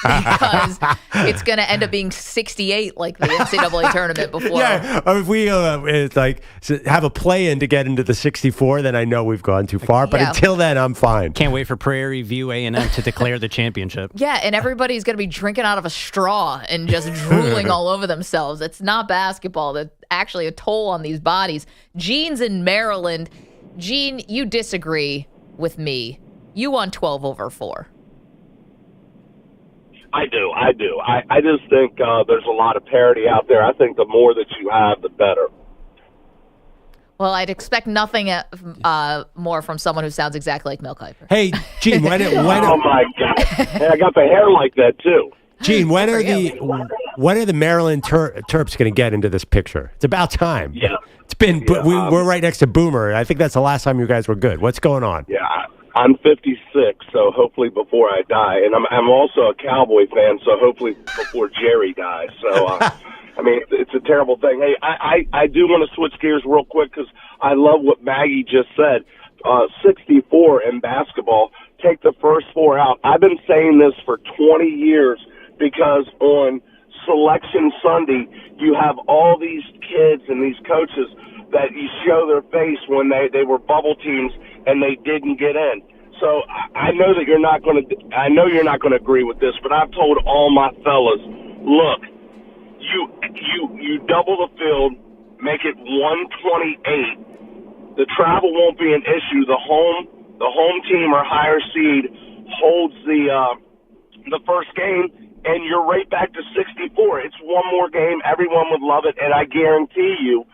Because it's going to end up being 68 like the NCAA tournament before. Yeah, if we it's like have a play-in to get into the 64, then I know we've gone too far. But until then, I'm fine. Can't wait for Prairie View A&M to declare the championship. Yeah, and everybody's going to be drinking out of a straw and just drooling all over themselves. It's not basketball. That's actually a toll on these bodies. Gene's in Maryland. Gene, you disagree with me. You won 12 over 4. I do. I just think there's a lot of parity out there. I think the more that you have, the better. Well, I'd expect nothing more from someone who sounds exactly like Mel Kiper. Hey, Gene, when oh my God! And I got the hair like that too. Gene, when are the Maryland Terps going to get into this picture? It's about time. Yeah, it's been. Yeah, we're right next to Boomer. I think that's the last time you guys were good. What's going on? Yeah. I'm 56, so hopefully before I die. And I'm also a Cowboy fan, so hopefully before Jerry dies. So, I mean, it's a terrible thing. Hey, I do want to switch gears real quick because I love what Maggie just said. 64 in basketball, take the first 4 out. I've been saying this for 20 years because on Selection Sunday, you have all these kids and these coaches that you show their face when they were bubble teams and they didn't get in. So I know that you're not going to agree with this, but I've told all my fellas, look, you double the field, make it 128. The travel won't be an issue. The home team or higher seed holds the first game, and you're right back to 64. It's one more game. Everyone would love it, and I guarantee you,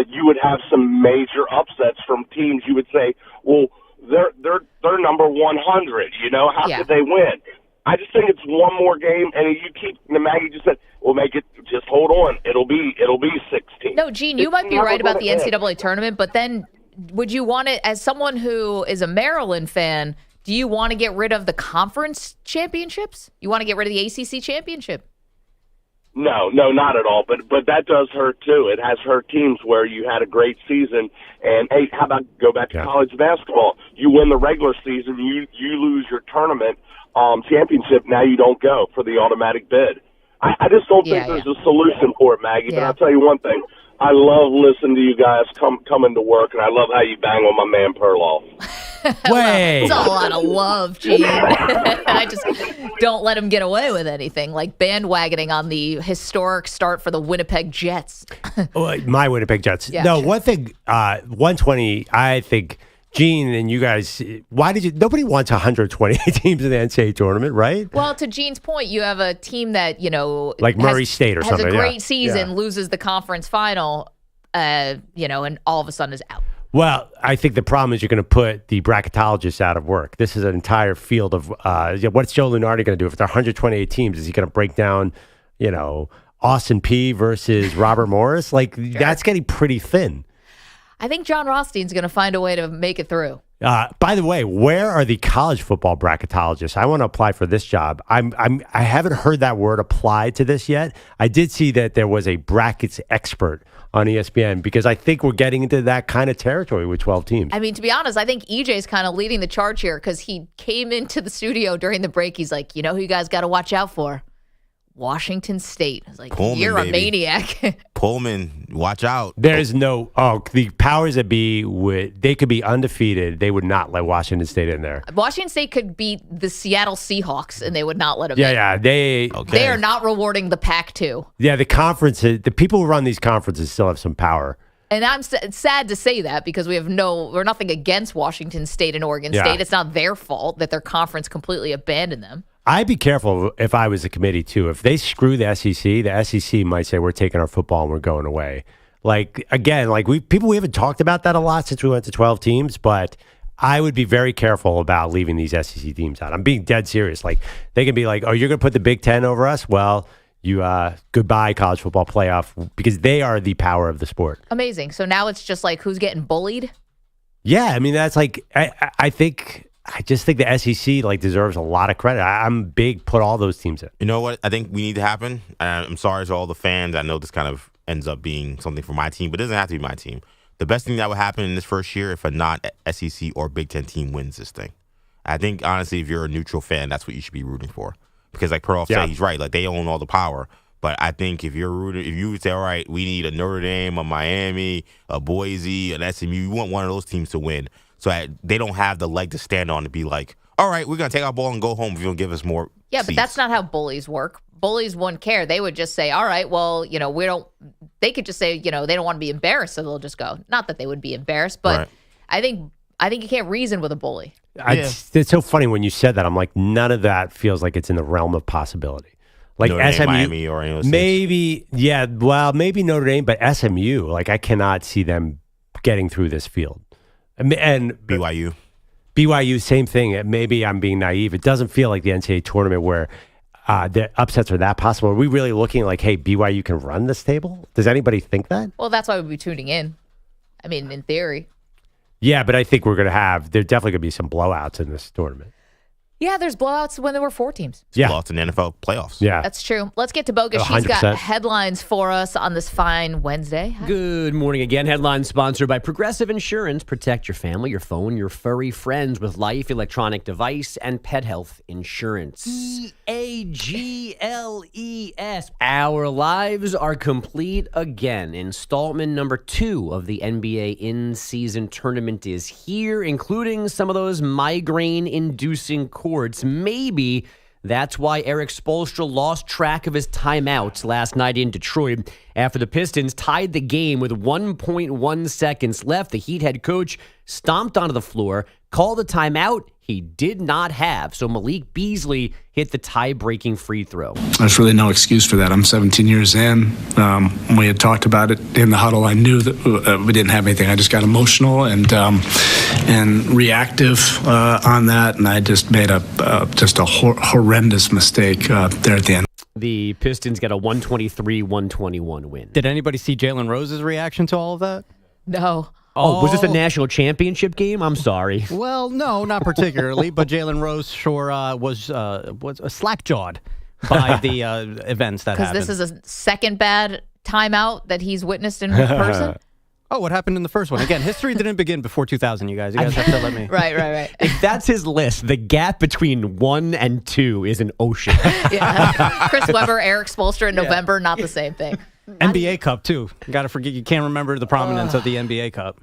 you would have some major upsets from teams. You would say, well, they're number 100. You know, how could they win? I just think it's one more game, and you keep. Maggie just said, "We'll make it. Just hold on. It'll be 16." No, Gene, you might be right about the NCAA tournament, but then would you want it as someone who is a Maryland fan? Do you want to get rid of the conference championships? You want to get rid of the ACC championship? No, not at all. But that does hurt too. It has hurt teams where you had a great season, and hey, how about go back to college basketball? You win the regular season, you lose your tournament championship. Now you don't go for the automatic bid. I just don't think there's a solution for it, Maggie. But I'll tell you one thing: I love listening to you guys coming to work, and I love how you bang on my man Perloff. Wait. It's a lot of love, Gene. I just don't let him get away with anything, like bandwagoning on the historic start for the Winnipeg Jets. My Winnipeg Jets. Yeah. No, one thing, 120, I think, Gene and you guys, nobody wants 128 teams in the NCAA tournament, right? Well, to Gene's point, you have a team that, like Murray State or something. Has a great season, loses the conference final, and all of a sudden is out. Well, I think the problem is you're going to put the bracketologists out of work. This is an entire field of what's Joe Lunardi going to do? If there are 128 teams, is he going to break down, Austin P versus Robert Morris? Like, that's getting pretty thin. I think John Rothstein's going to find a way to make it through. By the way, where are the college football bracketologists? I want to apply for this job. I haven't heard that word applied to this yet. I did see that there was a brackets expert on ESPN because I think we're getting into that kind of territory with 12 teams. I mean, to be honest, I think EJ's kind of leading the charge here because he came into the studio during the break. He's like, who you guys got to watch out for? Washington State. I was like, Pullman, you're a baby. maniac. Pullman, watch out. There's the powers that be they could be undefeated. They would not let Washington State in there. Washington State could beat the Seattle Seahawks, and they would not let them in. Yeah, they are not rewarding the Pac-2. Yeah, the conferences, the people who run these conferences still have some power. And I'm sad to say that because we're nothing against Washington State and Oregon State. It's not their fault that their conference completely abandoned them. I'd be careful if I was a committee, too. If they screw the SEC might say, we're taking our football and we're going away. Like, again, we haven't talked about that a lot since we went to 12 teams, but I would be very careful about leaving these SEC teams out. I'm being dead serious. Like, they can be like, oh, you're going to put the Big Ten over us? Well, you goodbye college football playoff, because they are the power of the sport. Amazing. So now it's just like, who's getting bullied? Yeah, I mean, that's like, I just think the SEC deserves a lot of credit. I'm big, put all those teams in. You know what I think we need to happen? I'm sorry to all the fans. I know this kind of ends up being something for my team, but it doesn't have to be my team. The best thing that would happen in this first year if a not SEC or Big Ten team wins this thing. I think, honestly, if you're a neutral fan, that's what you should be rooting for. Because like Perloff said, he's right. Like, they own all the power. But I think if you would say, all right, we need a Notre Dame, a Miami, a Boise, an SMU, you want one of those teams to win. So they don't have the leg to stand on to be like, all right, we're going to take our ball and go home if you don't give us more Yeah, seats. but that's not how bullies work. Bullies wouldn't care. They would just say, all right, well, they could just say, they don't want to be embarrassed, so they'll just go. Not that they would be embarrassed, but I think you can't reason with a bully. It's so funny when you said that. I'm like, none of that feels like it's in the realm of possibility. Like Notre Dame, SMU, Miami, or any of those maybe, maybe Notre Dame, but SMU, I cannot see them getting through this field. And BYU, same thing. Maybe I'm being naive. It doesn't feel like the NCAA tournament where the upsets are that possible. Are we really looking like, hey, BYU can run this table? Does anybody think that? Well, that's why we'd be tuning in. I mean, in theory. Yeah, but I think there's definitely going to be some blowouts in this tournament. Yeah, there's blowouts when there were 4 teams. Blowouts in the NFL playoffs. Yeah. That's true. Let's get to Bogus. 100%. She's got headlines for us on this fine Wednesday. Hi. Good morning again. Headlines sponsored by Progressive Insurance. Protect your family, your phone, your furry friends with life, electronic device, and pet health insurance. EAGLES. Our lives are complete again. Installment number 2 of the NBA in-season tournament is here, including some of those migraine-inducing courts. Maybe that's why Eric Spoelstra lost track of his timeouts last night in Detroit after the Pistons tied the game with 1.1 seconds left. The Heat head coach stomped onto the floor, called a timeout he did not have. So Malik Beasley hit the tie-breaking free throw. There's really no excuse for that. I'm 17 years in. We had talked about it in the huddle. I knew that we didn't have anything. I just got emotional and reactive on that, and I just made a horrendous mistake there at the end. The Pistons got a 123-121 win. Did anybody see Jalen Rose's reaction to all of that? No. Oh, was this a national championship game? I'm sorry. Well, no, not particularly, but Jalen Rose sure was slack-jawed by the events that happened. Because this is a second bad timeout that he's witnessed in person? Oh, what happened in the first one? Again, history didn't begin before 2000, you guys. You guys have to let me. Right. If that's his list, the gap between 1 and 2 is an ocean. Yeah. Chris Webber, Eric Spoelstra in November, not the same thing. NBA Cup, too. You got to forget, you can't remember the prominence of the NBA Cup.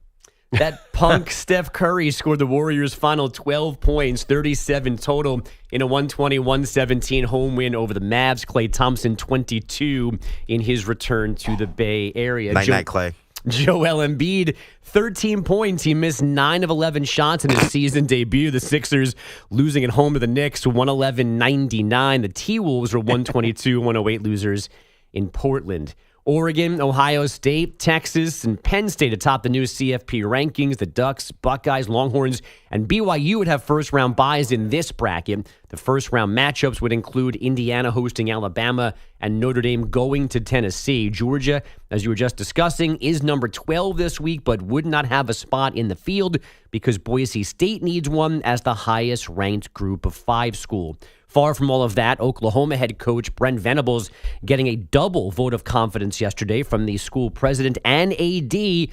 That punk Steph Curry scored the Warriors' final 12 points, 37 total, in a 120-117 home win over the Mavs. Klay Thompson, 22 in his return to the Bay Area. Night, Klay. Joel Embiid, 13 points. He missed 9 of 11 shots in his season debut. The Sixers losing at home to the Knicks, 111-99. The T-Wolves were 122-108 losers in Portland. Oregon, Ohio State, Texas, and Penn State atop the new CFP rankings. The Ducks, Buckeyes, Longhorns, and BYU would have first-round byes in this bracket. The first-round matchups would include Indiana hosting Alabama and Notre Dame going to Tennessee. Georgia, as you were just discussing, is number 12 this week, but would not have a spot in the field because Boise State needs one as the highest-ranked Group of 5 school. Far from all of that, Oklahoma head coach Brent Venables getting a double vote of confidence yesterday from the school president and AD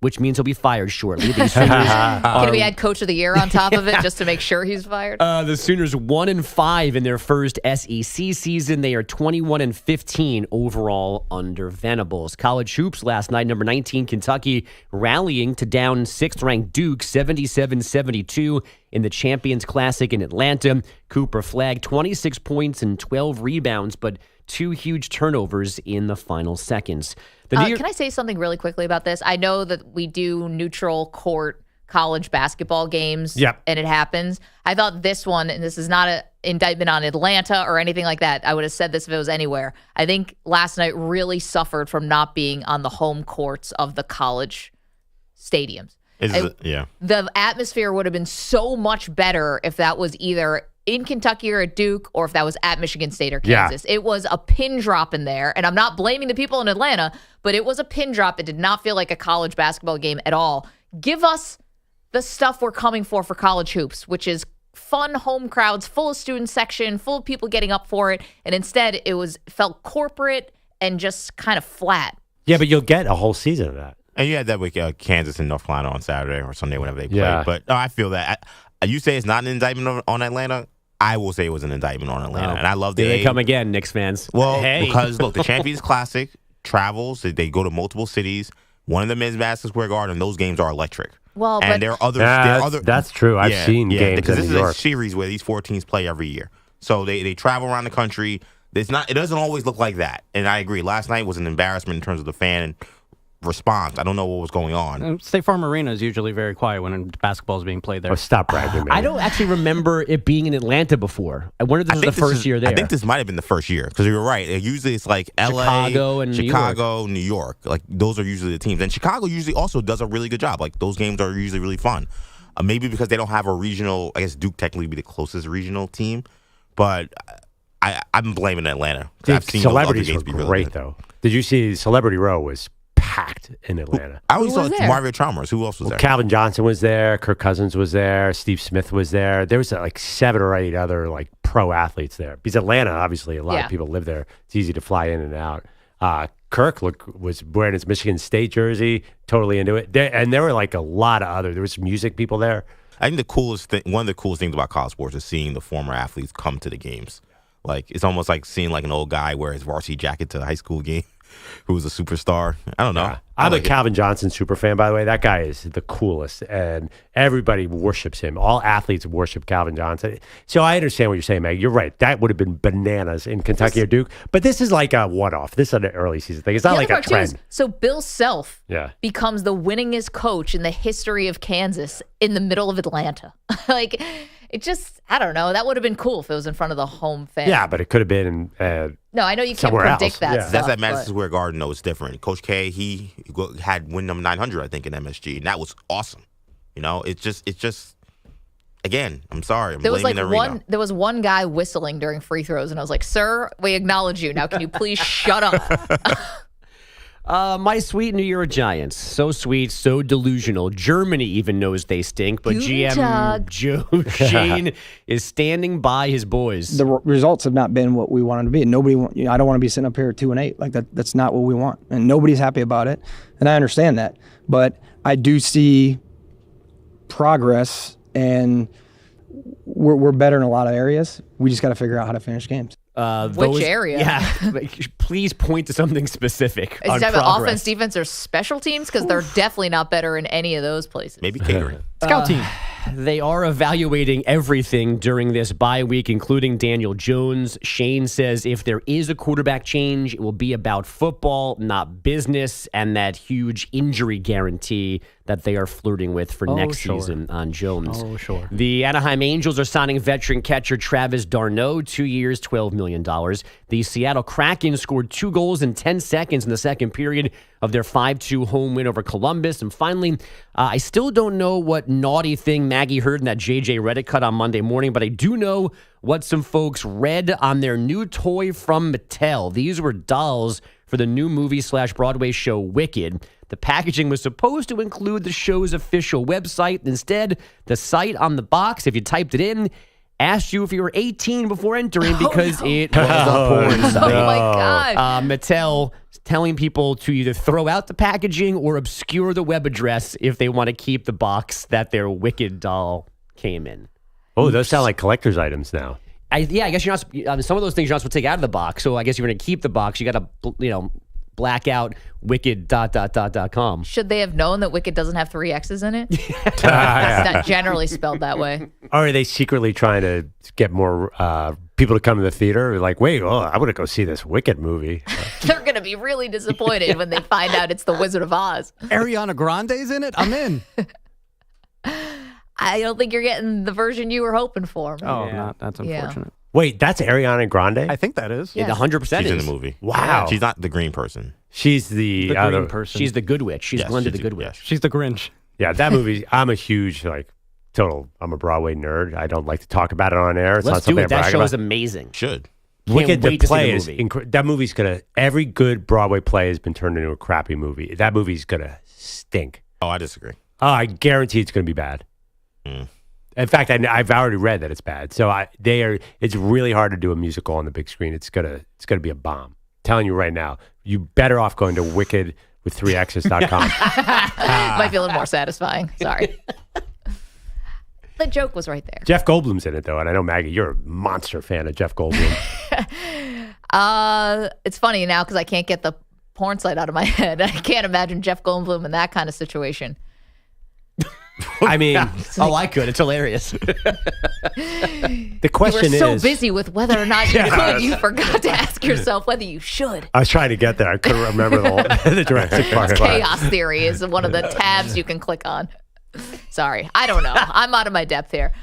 which means he'll be fired shortly. The Sooners Can we add Coach of the Year on top of it just to make sure he's fired? The Sooners 1-5 in their first SEC season. They are 21-15 overall under Venables. College hoops last night. Number 19 Kentucky rallying to down 6th-ranked Duke 77-72 in the Champions Classic in Atlanta. Cooper flagged 26 points and 12 rebounds, but 2 huge turnovers in the final seconds. Can I say something really quickly about this? I know that we do neutral court college basketball games, and it happens. I thought this one, and this is not an indictment on Atlanta or anything like that. I would have said this if it was anywhere. I think last night really suffered from not being on the home courts of the college stadiums. The atmosphere would have been so much better if that was either in Kentucky or at Duke, or if that was at Michigan State or Kansas. It was a pin drop in there, and I'm not blaming the people in Atlanta, but it was a pin drop. It did not feel like a college basketball game at all. Give us the stuff we're coming for college hoops, which is fun home crowds, full of student section, full of people getting up for it, and instead it felt corporate and just kind of flat. Yeah, but you'll get a whole season of that. And you had that with Kansas and North Carolina on Saturday or Sunday, whenever they played. Yeah. But I feel that. You say it's not an indictment on Atlanta. I will say it was an indictment on Atlanta. And I love Here they come again, Knicks fans. Well, because, look, the Champions Classic travels. They go to multiple cities. One of them is Madison Square Garden. Those games are electric. Well, and there are other. That's true. I've seen games because in this New York. is a series where these 4 teams play every year. So they travel around the country. It doesn't always look like that. And I agree. Last night was an embarrassment in terms of the fan response. I don't know what was going on. State Farm Arena is usually very quiet when basketball is being played there. Oh, stop bragging, man. I don't actually remember it being in Atlanta before. I wonder if this was the first year there. I think this might have been the first year because you're right. Usually it's like LA, Chicago, New York. Like those are usually the teams. And Chicago usually also does a really good job. Like those games are usually really fun. Maybe because they don't have a regional, I guess Duke technically would be the closest regional team. But I'm blaming Atlanta. Dude, I've seen celebrities those were other games be great, really good. though. Did you see Celebrity Row was packed in Atlanta? I always saw Mario Chalmers. Who else was there? Calvin Johnson was there. Kirk Cousins was there. Steve Smith was there. There was like 7 or 8 other like pro athletes there. Because Atlanta, obviously, a lot of people live there. It's easy to fly in and out. Kirk was wearing his Michigan State jersey, totally into it. There were like a lot of there was music people there. I think one of the coolest things about college sports is seeing the former athletes come to the games. Like it's almost like seeing like an old guy wear his varsity jacket to the high school game, who was a superstar. I don't know. Yeah. I'm a Calvin Johnson super fan, by the way. That guy is the coolest, and everybody worships him. All athletes worship Calvin Johnson. So I understand what you're saying, Meg. You're right. That would have been bananas in Kentucky or Duke. But this is like a one-off. This is an early season thing. It's not like a trend. So Bill Self becomes the winningest coach in the history of Kansas in the middle of Atlanta. Like, it just, I don't know. That would have been cool if it was in front of the home fan. Yeah, but it could have been no, I know you can't predict else. That stuff. That's at Madison Square Garden, though. It's different. Coach K, he had win number 900, I think, in MSG, and that was awesome. You know, it's just. Again, I'm sorry. There was one guy whistling during free throws, and I was like, "Sir, we acknowledge you. Now, can you please shut up?" My sweet New York Giants. So sweet, so delusional. Germany even knows they stink, but GM Joe Shane is standing by his boys. The results have not been what we wanted to be. And I don't want to be sitting up here at 2-8. Like that's not what we want. And nobody's happy about it. And I understand that. But I do see progress, and we're better in a lot of areas. We just got to figure out how to finish games. Which area? Yeah, please point to something specific. Is it offense, defense, or special teams? Because they're definitely not better in any of those places. Maybe catering. Scout team. They are evaluating everything during this bye week, including Daniel Jones. Shane says if there is a quarterback change, it will be about football, not business, and that huge injury guarantee that they are flirting with for next season on Jones. Oh, sure. The Anaheim Angels are signing veteran catcher Travis d'Arnaud, 2 years, $12 million. The Seattle Kraken scored 2 goals in 10 seconds in the second period of their 5-2 home win over Columbus. And finally, I still don't know what naughty thing Maggie heard in that JJ Reddit cut on Monday morning, but I do know what some folks read on their new toy from Mattel. These were dolls for the new movie/Broadway show Wicked. The packaging was supposed to include the show's official website. Instead, the site on the box, if you typed it in, asked you if you were 18 before entering because it was a porn site. Oh my God. Mattel telling people to either throw out the packaging or obscure the web address if they want to keep the box that their Wicked doll came in. Oh, those sound like collector's items now. I guess you're not. Some of those things you're not supposed to take out of the box. So I guess you're going to keep the box. You got to, black out wicked.com. Should they have known that Wicked doesn't have 3 X's in it? It's not generally spelled that way. Or are they secretly trying to get more people to come to the theater? Like, wait, I want to go see this Wicked movie. They're going to be really disappointed when they find out it's the Wizard of Oz. Ariana Grande's in it? I'm in. I don't think you're getting the version you were hoping for. That's unfortunate. Wait, that's Ariana Grande? I think that is. Yeah, the 100% She's is. in the movie. Wow. She's not the green person. She's the green person. She's the good witch. She's Yes, Glenda she's the the- good witch. yes. She's the Grinch. Yeah, that movie, I'm a huge, I'm a Broadway nerd. I don't like to talk about it on air. It's Let's not do something it. I That brag show about. is amazing. Should. Wicked, the wait to see play the is movie. that movie's gonna. Every good Broadway play has been turned into a crappy movie. That movie's gonna stink. Oh, I disagree. Oh, I guarantee it's gonna be bad. In fact, I've already read that it's bad. So it's really hard to do a musical on the big screen. It's gonna be a bomb. I'm telling you right now, you better off going to Wicked with 3x's.com. Might be a little more satisfying. Sorry. The joke was right there. Jeff Goldblum's in it though, and I know Maggie, you're a monster fan of Jeff Goldblum. It's funny now because I can't get the porn site out of my head. I can't imagine Jeff Goldblum in that kind of situation. I mean, I could. It's hilarious. The question You were so is, busy with whether or not you could, you forgot to ask yourself whether you should. I was trying to get there. I couldn't remember the Jurassic Park. Chaos theory is one of the tabs you can click on. Sorry, I don't know. I'm out of my depth here.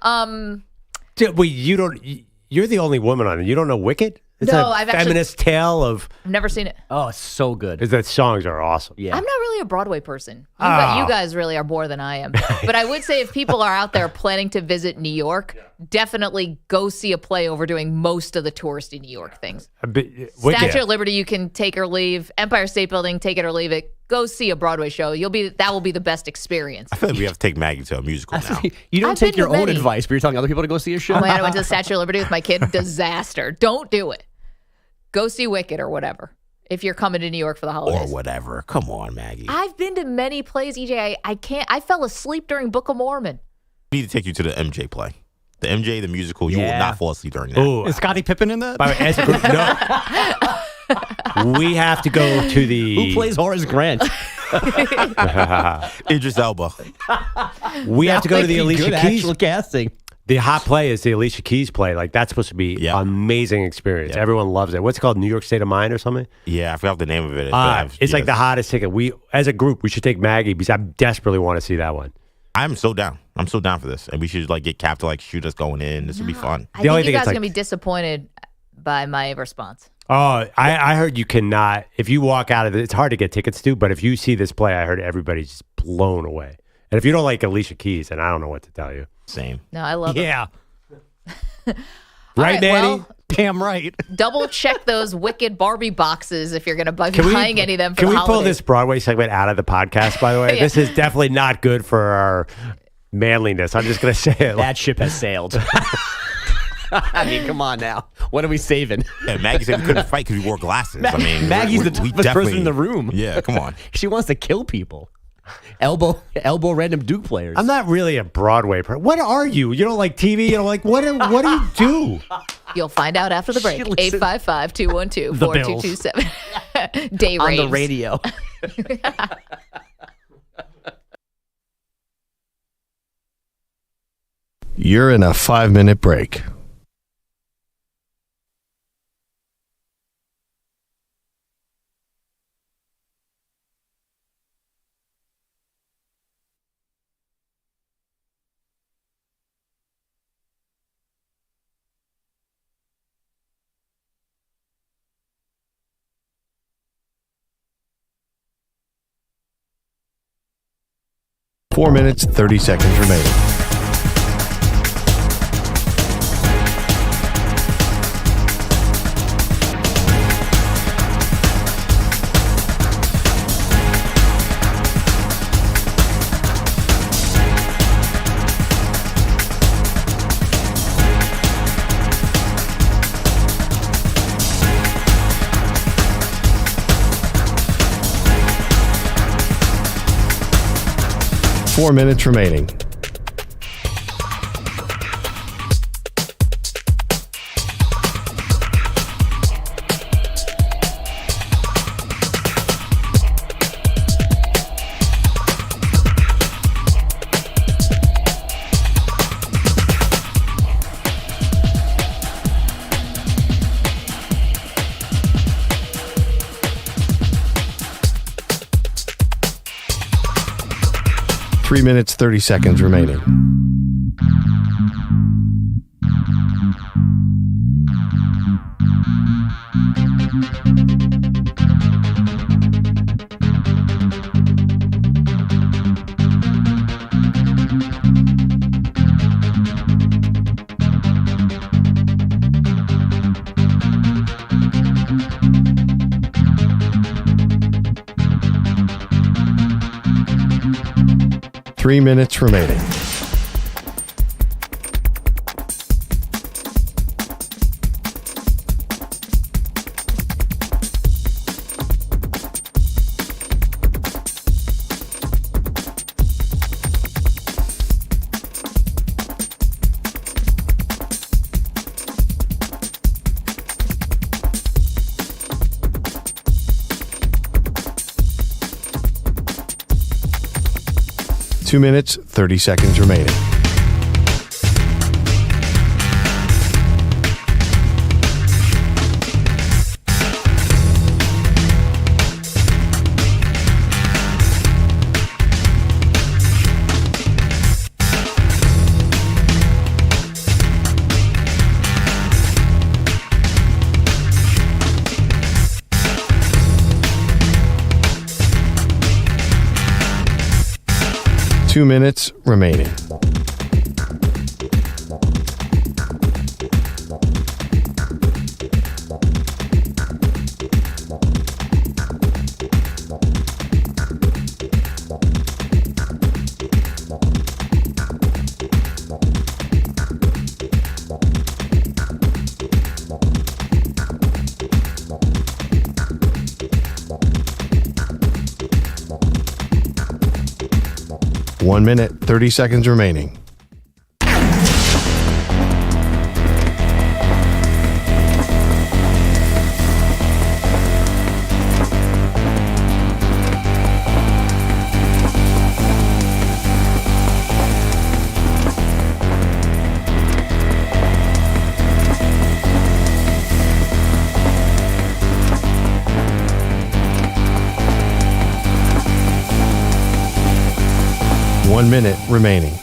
Wait, you're the only woman on it. You don't know Wicked? It's No, a I've actually- feminist tale of. I've never seen it. Oh, it's so good. The songs are awesome. Yeah. I'm not really a Broadway person. Oh. You guys really are more than I am. But I would say if people are out there planning to visit New York, definitely go see a play over doing most of the touristy New York things. Statue of Liberty, you can take or leave. Empire State Building, take it or leave it. Go see a Broadway show. That will be the best experience. I feel like we have to take Maggie to a musical now. You don't I've take been your to own many. advice, but you're telling other people to go see a show? Oh my God, I went to the Statue of Liberty with my kid. Disaster. Don't do it. Go see Wicked or whatever if you're coming to New York for the holidays. Or whatever. Come on, Maggie. I've been to many plays, EJ. I can't. I fell asleep during Book of Mormon. We need to take you to the MJ play. The MJ, the musical, you will not fall asleep during that. Ooh. Is Scottie Pippen in that? By the way, as a group, no. We have to go to the. Who plays Horace Grant? Idris Elba. We have to go to the Alicia Keys. Actual casting. The hot play is the Alicia Keys play. That's supposed to be an amazing experience. Yeah. Everyone loves it. What's it called? New York State of Mind or something? Yeah, I forgot the name of it. It's like the hottest ticket. We, as a group, we should take Maggie because I desperately want to see that one. I'm so down. I'm so down for this. And we should get Cap to shoot us going in. This would be fun. I think you guys are going to be disappointed by my response. Oh, I heard you cannot, if you walk out of it, it's hard to get tickets to, but if you see this play, I heard everybody's just blown away. And if you don't like Alicia Keys, then I don't know what to tell you. Same. No, I love it. Yeah. Right, Manny? Well, damn right. Double check those Wicked Barbie boxes if you're going to be Can we- buying any of them for Can the we pull holidays. this Broadway segment out of the podcast, by the way? Yeah. This is definitely not good for our manliness. I'm just going to say it. That ship has sailed. I mean, come on now. What are we saving? Yeah, Maggie said we couldn't fight because we wore glasses. I mean, Maggie's the we toughest person definitely- in the room. Yeah, come on. She wants to kill people. Elbow random Duke players. I'm not really a Broadway person. What are you? You don't like TV? You don't like, what do you do? You'll find out after the break. 855-212-4227. Day On raves. the radio. You're in a 5-minute break. Four minutes, 30 seconds remaining. 4 minutes remaining. Three minutes, 30 seconds remaining. Three minutes remaining. Two minutes, 30 seconds remaining. Two minutes remaining. One minute, 30 seconds remaining. One minute remaining.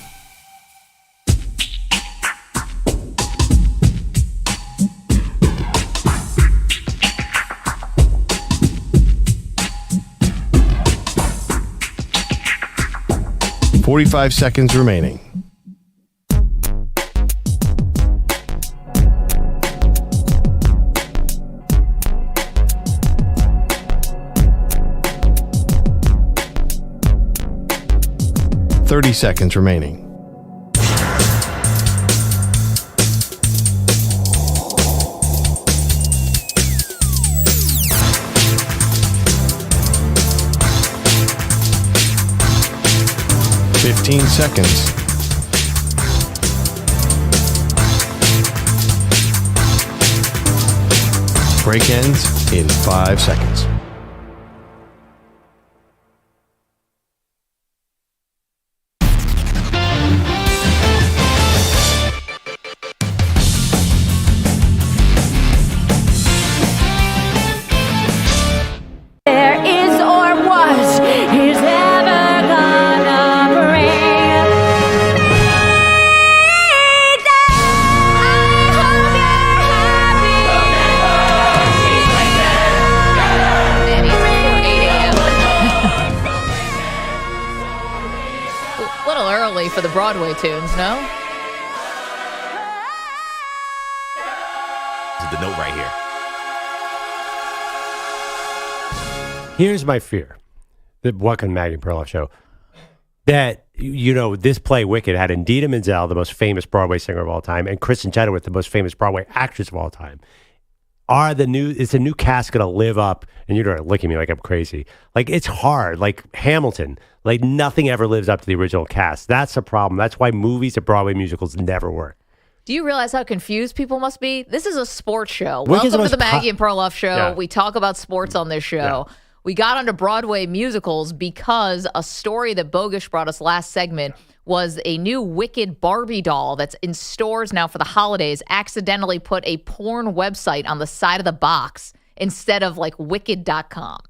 .45 seconds remaining. .30 seconds remaining. .15 seconds. Break ends in 5 seconds. For the Broadway tunes, no? This is the note right here. Here's my fear. The Welcome to Maggie and Perloff show. That, you know, this play, Wicked, had Indita Menzel, the most famous Broadway singer of all time, and Kristen Chenoweth, the most famous Broadway actress of all time. is a new cast going to live up? And you're looking at me like I'm crazy. Like, it's hard. Like Hamilton, like nothing ever lives up to the original cast. That's the problem. That's why movies and Broadway musicals never work. Do you realize how confused people must be? This is a sports show. Wicked is Welcome to the the most Maggie and Perloff show. Yeah. We talk about sports on this show. Yeah. We got onto Broadway musicals because a story that Bogish brought us last segment was a new Wicked Barbie doll that's in stores now for the holidays accidentally put a porn website on the side of the box instead of like wicked.com.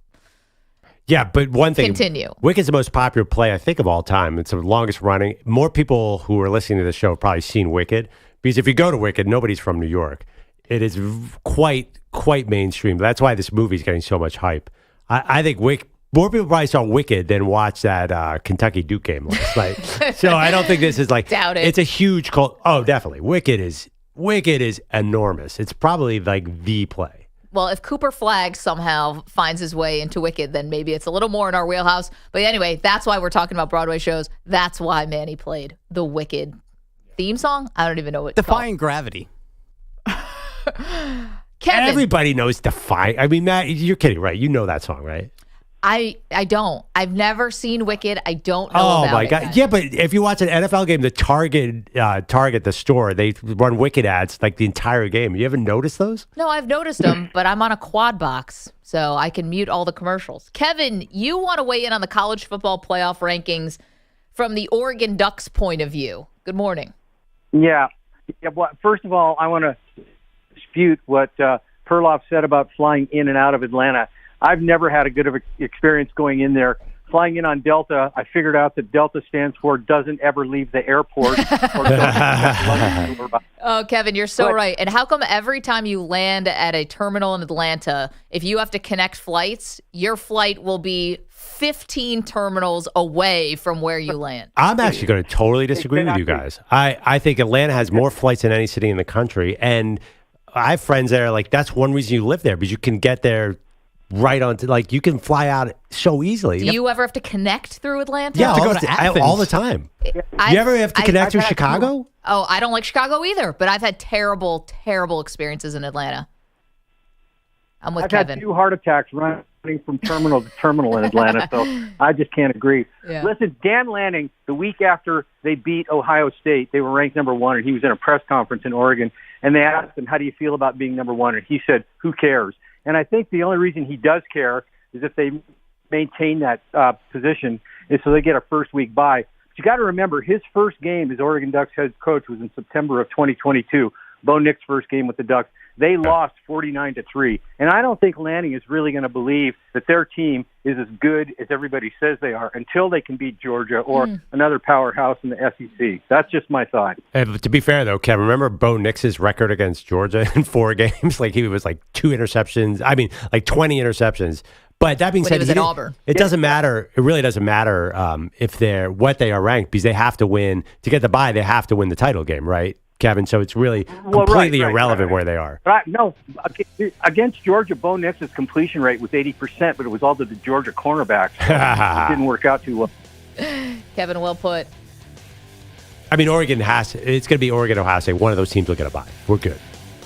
Yeah, but one thing. Continue. Wicked's the most popular play, I think, of all time. It's the longest running. More people who are listening to the show have probably seen Wicked. Because if you go to Wicked, nobody's from New York. It is quite mainstream. That's why this movie is getting so much hype. I think more people probably saw Wicked than watched that Kentucky Duke game last night. So I don't think this is like. Doubt it. It's a huge cult. Oh, definitely. Wicked is enormous. It's probably like the play. Well, if Cooper Flagg somehow finds his way into Wicked, then maybe it's a little more in our wheelhouse. But anyway, that's why we're talking about Broadway shows. That's why Manny played the Wicked theme song. I don't even know what it's Defying Gravity. Kevin. Everybody knows Defy. I mean, Matt, you're kidding, right? You know that song, right? I don't. I've never seen Wicked. I don't know Oh about my it. God! Yeah, but if you watch an NFL game, the Target, the store, they run Wicked ads like the entire game. You ever notice those? No, I've noticed them, but I'm on a quad box, so I can mute all the commercials. Kevin, you want to weigh in on the college football playoff rankings from the Oregon Ducks' point of view. Good morning. Yeah. Well, first of all, I want to dispute what Perloff said about flying in and out of Atlanta. I've never had a good of an experience going in there. Flying in on Delta, I figured out that Delta stands for doesn't ever leave the airport. Oh, Kevin, you're so right. And how come every time you land at a terminal in Atlanta, if you have to connect flights, your flight will be 15 terminals away from where you land? I'm actually going to totally disagree with you guys. I think Atlanta has more flights than any city in the country. And I have friends there, like, that's one reason you live there, because you can get there right on to, like, you can fly out so easily. Do you ever have to connect through Atlanta? Yeah, all the time. You ever have to connect through Chicago? Oh, I don't like Chicago either, but I've had terrible, terrible experiences in Atlanta. I'm with Kevin. I've had 2 heart attacks running from terminal to terminal in Atlanta, so I just can't agree. Yeah. Listen, Dan Lanning, the week after they beat Ohio State, they were ranked number 1, and he was in a press conference in Oregon, and they asked him, how do you feel about being number 1? And he said, who cares? And I think the only reason he does care is if they maintain that position is so they get a first week bye. But you got to remember, his first game as Oregon Ducks head coach was in September of 2022. Bo Nick's first game with the Ducks. They lost 49-3. And I don't think Lanning is really going to believe that their team is as good as everybody says they are until they can beat Georgia or another powerhouse in the SEC. That's just my thought. And to be fair, though, Kevin, remember Bo Nix's record against Georgia in 4 games? Like, he was like 2 interceptions. I mean, like 20 interceptions. But that being said, he was at Auburn. It doesn't matter. It really doesn't matter if they're what they are ranked, because they have to win. To get the bye, they have to win the title game, right, Kevin? So it's really completely irrelevant where they are. But no, against Georgia, Bo Nix's completion rate was 80%, but it was all to the Georgia cornerbacks. So it didn't work out too well. Kevin, well put. I mean, it's going to be Oregon, Ohio State. One of those teams will get a bye. We're good.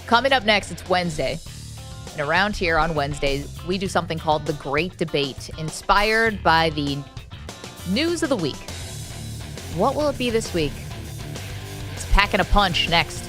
Coming up next, it's Wednesday. And around here on Wednesdays, we do something called The Great Debate, inspired by the news of the week. What will it be this week? It's Packing a Punch next.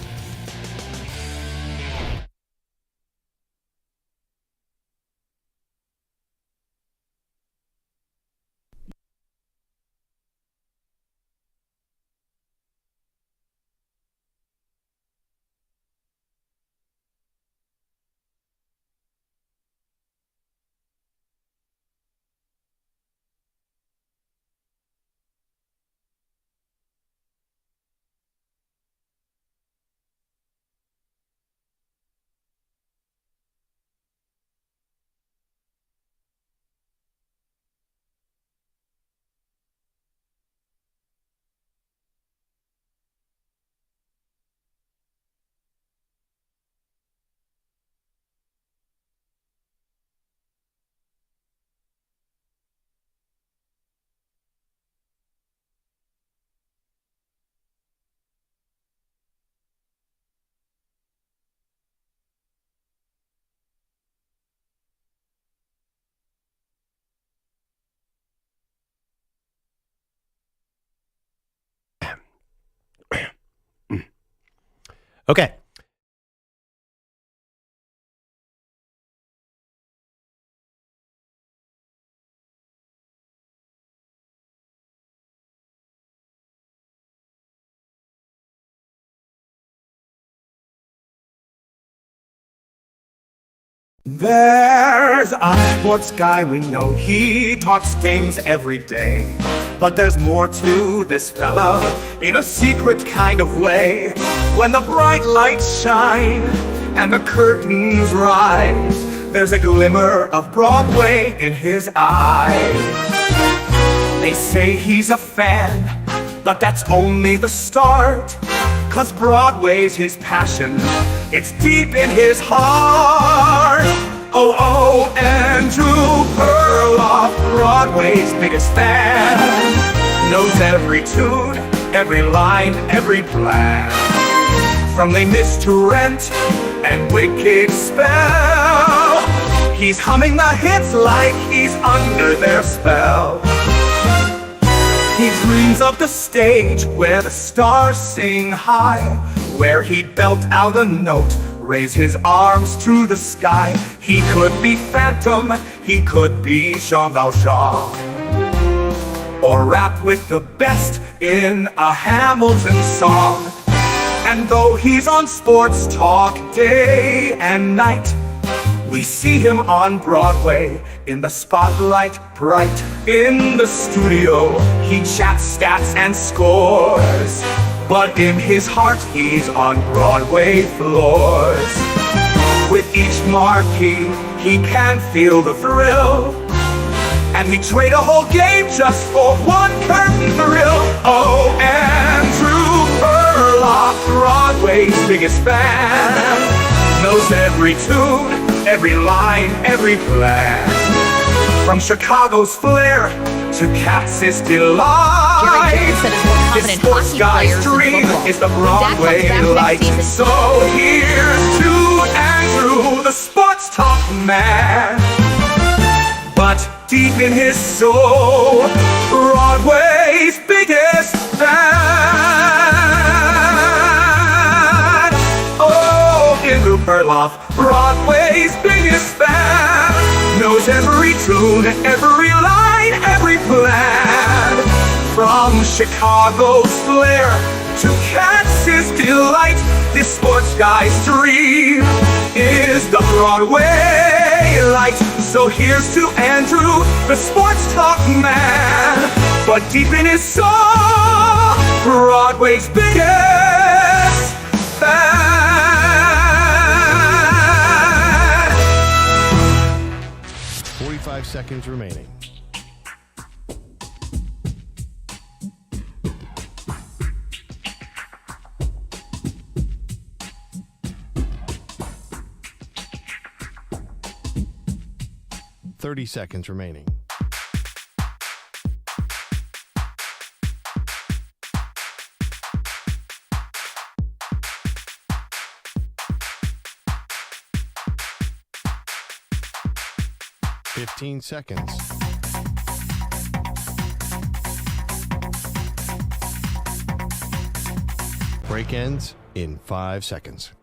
Okay. There's a sports guy we know, he talks games every day. But there's more to this fella, in a secret kind of way. When the bright lights shine and the curtains rise, there's a glimmer of Broadway in his eye. They say he's a fan, but that's only the start. 'Cause Broadway's his passion, it's deep in his heart. Oh, Andrew Perloff, Broadway's biggest fan, knows every tune, every line, every plan. From Les Mis to Rent and Wicked Spell, he's humming the hits like he's under their spell. He dreams of the stage where the stars sing high, where he'd belt out a note, raise his arms to the sky. He could be Phantom, he could be Jean Valjean, or rap with the best in a Hamilton song. And though he's on sports talk day and night, we see him on Broadway in the spotlight, bright in the studio. He chats stats and scores, but in his heart he's on Broadway floors. With each marquee he can feel the thrill, and he'd trade a whole game just for one curtain thrill. Oh, Andrew Perloff, Broadway's biggest fan, knows every tune, every line, every plan. From Chicago's flair to Katz's delight, this sports guy's dream is the Broadway light. So here's to Andrew, the sports talk man. But deep in his soul, Broadway's biggest fan. Oh, Andrew Perloff, Broadway's biggest fan, knows every tune, every line, every plan. From Chicago's flair to Katz's delight, this sports guy's dream is the Broadway light. So here's to Andrew, the sports talk man, but deep in his soul, Broadway's biggest fan. 45 seconds remaining. Seconds remaining. Fifteen seconds. Break ends in 5 seconds.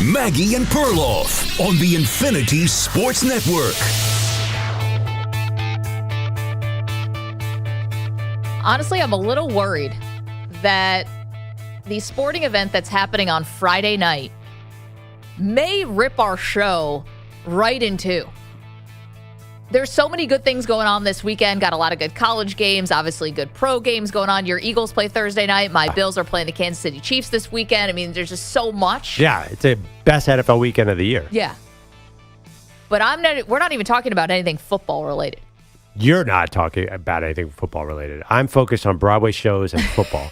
Maggie and Perloff on the Infinity Sports Network. Honestly, I'm a little worried that the sporting event that's happening on Friday night may rip our show right in two. There's so many good things going on this weekend. Got a lot of good college games, obviously good pro games going on. Your Eagles play Thursday night. My Bills are playing the Kansas City Chiefs this weekend. I mean, there's just so much. Yeah, it's the best NFL weekend of the year. Yeah. But we're not even talking about anything football related. You're not talking about anything football related. I'm focused on Broadway shows and football.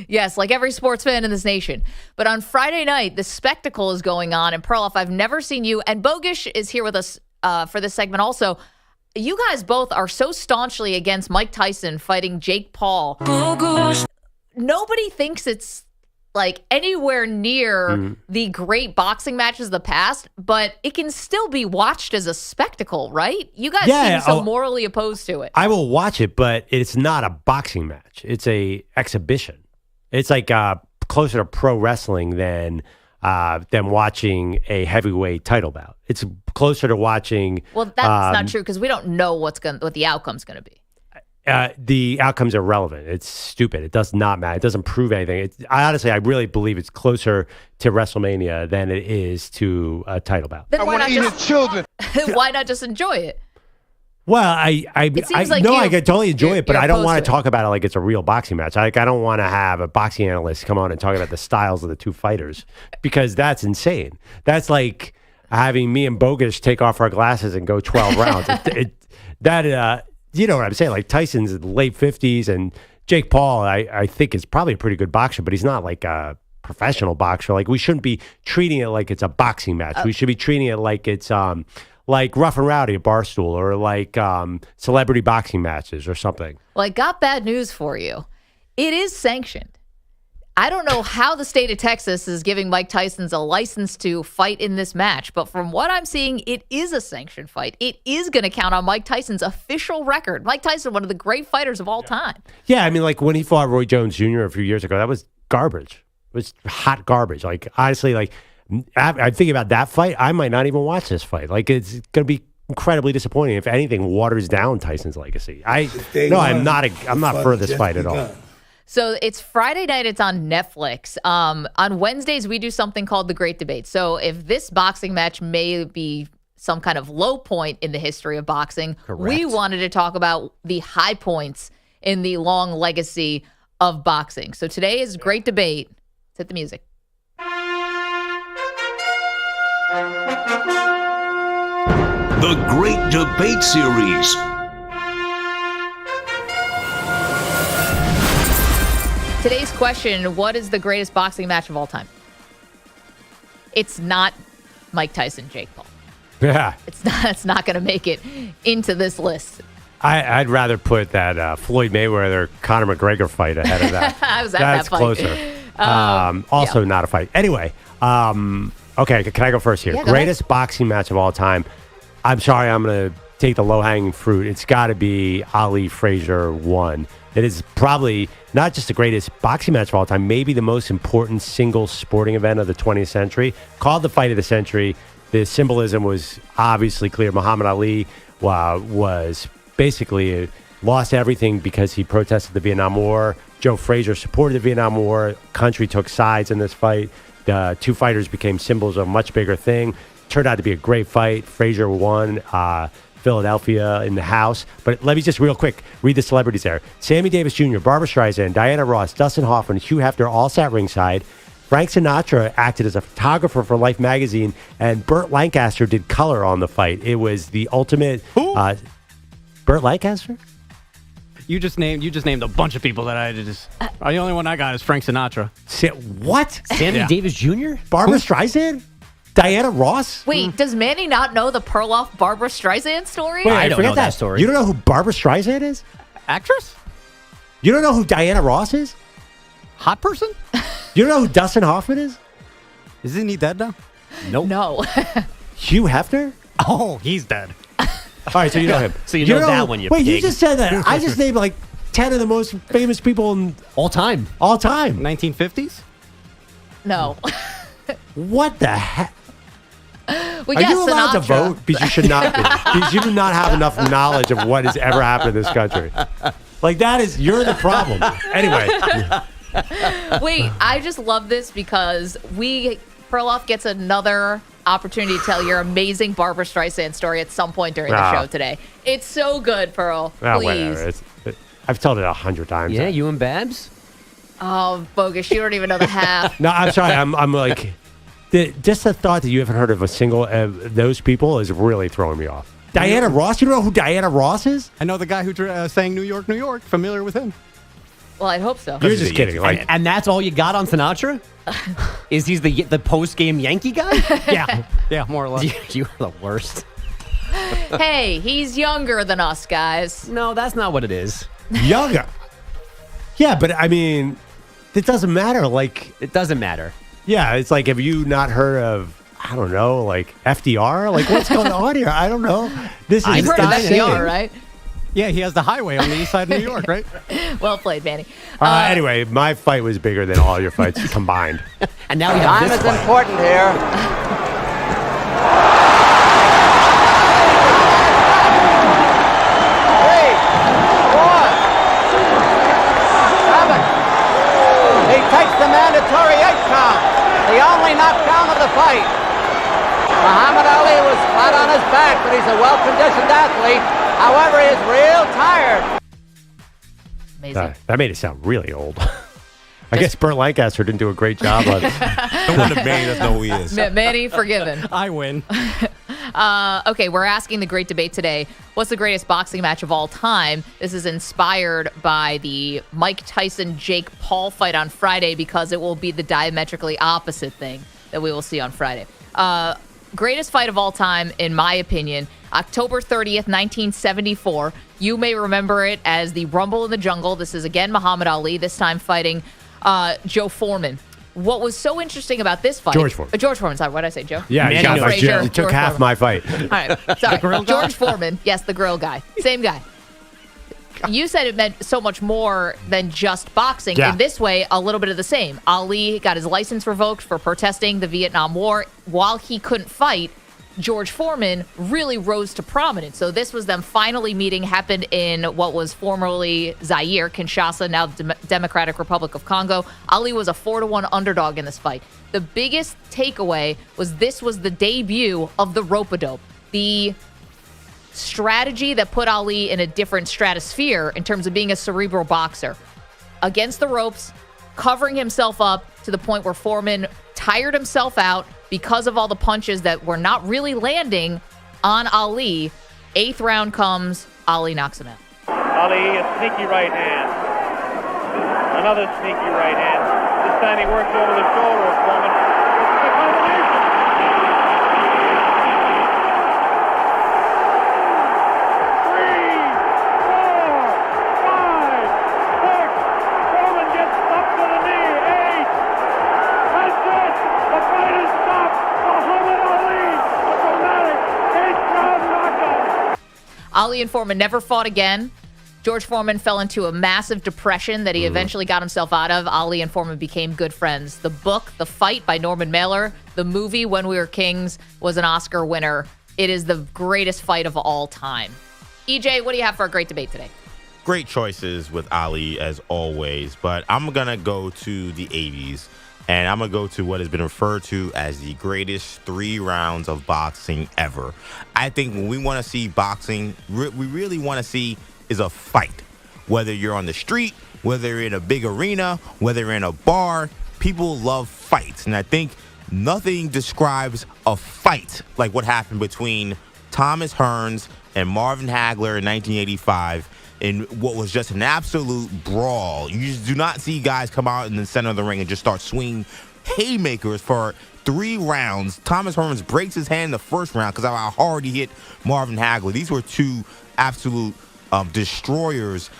Yes, like every sports fan in this nation. But on Friday night, the spectacle is going on. And Perloff, I've never seen you. And Bogish is here with us for this segment also. you guys both are so staunchly against Mike Tyson fighting Jake Paul. Nobody thinks it's like anywhere near the great boxing matches of the past, but it can still be watched as a spectacle, right? You guys seem so morally opposed to it. I will watch it, but it's not a boxing match. It's a exhibition. It's like closer to pro wrestling than watching a heavyweight title bout. It's closer to watching. Well, that's not true because we don't know what the outcome's going to be. The outcome's irrelevant. It's stupid. It does not matter. It doesn't prove anything. I really believe it's closer to WrestleMania than it is to a title bout. Then why not just children? Why not just enjoy it? Well, I can totally enjoy it, but I don't want to talk about it like it's a real boxing match. I don't want to have a boxing analyst come on and talk about the styles of the two fighters because that's insane. That's like having me and Bogus take off our glasses and go 12 rounds. You know what I'm saying? Like Tyson's in the late 50s and Jake Paul, I think is probably a pretty good boxer, but he's not like a professional boxer. Like we shouldn't be treating it like it's a boxing match. We should be treating it like it's like Rough and Rowdy at Barstool or like celebrity boxing matches or something. Well, I got bad news for you. It is sanctioned. I don't know how the state of Texas is giving Mike Tyson's a license to fight in this match, but from what I'm seeing, it is a sanctioned fight. It is going to count on Mike Tyson's official record. Mike Tyson, one of the great fighters of all time. Yeah, I mean, like when he fought Roy Jones Jr. a few years ago, that was garbage. It was hot garbage. Like, honestly, like I think about that fight, I might not even watch this fight. Like, it's going to be incredibly disappointing. If anything, waters down Tyson's legacy. I'm not for this fight at all. So it's Friday night. It's on Netflix. On Wednesdays, we do something called The Great Debate. So if this boxing match may be some kind of low point in the history of boxing, we wanted to talk about the high points in the long legacy of boxing. So today is Great Debate. Let's hit the music. The Great Debate Series. Today's question, what is the greatest boxing match of all time? It's not Mike Tyson, Jake Paul. Yeah. It's not going to make it into this list. I'd rather put that Floyd Mayweather Conor McGregor fight ahead of that. I was at That's that fight. Closer. Also not a fight. Anyway, okay, can I go first here? Yeah, Greatest boxing match of all time. I'm sorry, I'm going to take the low-hanging fruit. It's got to be Ali Frazier 1. It is probably not just the greatest boxing match of all time, maybe the most important single sporting event of the 20th century. Called the fight of the century. The symbolism was obviously clear. Muhammad Ali was basically lost everything because he protested the Vietnam War. Joe Frazier supported the Vietnam War. Country took sides in this fight. The two fighters became symbols of a much bigger thing. Turned out to be a great fight. Frazier won. Philadelphia in the house. But let me just real quick read the celebrities there. Sammy Davis Jr., Barbra Streisand, Diana Ross, Dustin Hoffman, Hugh Hefner all sat ringside. Frank Sinatra acted as a photographer for Life magazine, and Burt Lancaster did color on the fight. It was the ultimate. Burt Lancaster? You just named a bunch of people that I just. The only one I got is Frank Sinatra. What? Sammy Davis Jr.? Barbra Streisand? Diana Ross? Wait, does Manny not know the Perloff Barbra Streisand story? Wait, I don't know that story. You don't know who Barbra Streisand is? Actress? You don't know who Diana Ross is? Hot person? You don't know who Dustin Hoffman is? Isn't he dead now? Nope. No. Hugh Hefner? Oh, he's dead. All right, so you know him. So you know that one, you Wait, pig. you just said that. I just named like 10 of the most famous people in all time. All time. 1950s? No. What the heck? Well, Are you allowed to vote? Because you should not be. Because you do not have enough knowledge of what has ever happened in this country. Like you're the problem. Anyway. Wait, I just love this because Perloff gets another opportunity to tell your amazing Barbra Streisand story at some point during the show today. It's so good, Pearl. Please. Whatever. I've told it 100 times. Yeah, you and Babs? Oh, bogus. You don't even know the half. No, I'm sorry. I'm like... just the thought that you haven't heard of a single of those people is really throwing me off. Diana Ross? You don't know who Diana Ross is? I know the guy who sang New York, New York. Familiar with him? Well, I hope so. You're just kidding. Like, and that's all you got on Sinatra? Is he's the post-game Yankee guy? Yeah, more or less. You are the worst. Hey, he's younger than us, guys. No, that's not what it is. Younger. Yeah, but I mean, it doesn't matter. Like, it doesn't matter. Yeah, it's like, have you not heard of, I don't know, like FDR? Like, what's going on here? I don't know. This is You've heard of FDR, right? Yeah, he has the highway on the east side of New York, right? Well played, Manny. Anyway, my fight was bigger than all your fights combined. And now we have Time this is fight. important here. 3, 4, 7. He takes the mandatory 8 count. The only knockdown of the fight. Muhammad Ali was flat on his back, but he's a well-conditioned athlete. However, he is real tired. Amazing. That made it sound really old. I guess Burt Lancaster didn't do a great job on it. No wonder Manny doesn't know who he is. Manny, forgiven. I win. Okay, we're asking the great debate today. What's the greatest boxing match of all time? This is inspired by the Mike Tyson-Jake Paul fight on Friday because it will be the diametrically opposite thing that we will see on Friday. Greatest fight of all time, in my opinion, October 30th, 1974. You may remember it as the Rumble in the Jungle. This is, again, Muhammad Ali, this time fighting Joe Foreman. What was so interesting about this fight... George Foreman. George Foreman, sorry, what did I say, Joe? Yeah, Manny he got my Frazier, jail. He took George half Foreman. my fight. All right, sorry. George Foreman. Yes, the grill guy. Same guy. You said it meant so much more than just boxing. Yeah. In this way, a little bit of the same. Ali got his license revoked for protesting the Vietnam War. While he couldn't fight, George Foreman really rose to prominence. So this was them finally meeting, happened in what was formerly Zaire, Kinshasa, now Democratic Republic of Congo. Ali was a 4-1 underdog in this fight. The biggest takeaway was this was the debut of the rope-a-dope. The strategy that put Ali in a different stratosphere in terms of being a cerebral boxer. Against the ropes, covering himself up to the point where Foreman tired himself out because of all the punches that were not really landing on Ali. 8th round comes, Ali knocks him out. Ali, a sneaky right hand. Another sneaky right hand. This time he works over the shoulder of Foreman. It's a combination. Ali and Foreman never fought again. George Foreman fell into a massive depression that he eventually got himself out of. Ali and Foreman became good friends. The book, The Fight by Norman Mailer, the movie When We Were Kings was an Oscar winner. It is the greatest fight of all time. EJ, what do you have for a great debate today? Great choices with Ali, as always, but I'm going to go to the 80s, and I'm going to go to what has been referred to as the greatest 3 rounds of boxing ever. I think when we want to see boxing, we really want to see is a fight. Whether you're on the street, whether you're in a big arena, whether you're in a bar, people love fights. And I think nothing describes a fight like what happened between Thomas Hearns and Marvin Hagler in 1985 in what was just an absolute brawl. You just do not see guys come out in the center of the ring and just start swinging haymakers for 3 rounds. Thomas Hearns breaks his hand in the first round because of how hard he hit Marvin Hagler. These were 2 absolute destroyers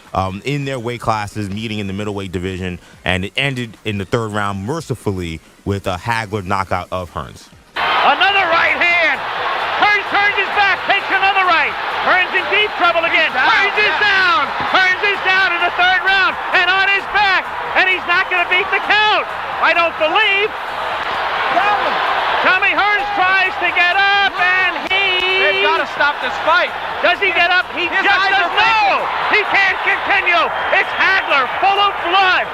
in their weight classes, meeting in the middleweight division, and it ended in the 3rd round mercifully with a Hagler knockout of Hearns. Another right hand. Hearns turns his back, takes another right. Hearns in deep trouble again. Hearns is down. Hearns is down in the 3rd round and on his back, and he's not going to beat the count. I don't believe. Tommy Hearns tries to get up, and they've got to stop this fight. Does he get up? He just doesn't know. He can't continue. It's Hagler, full of blood.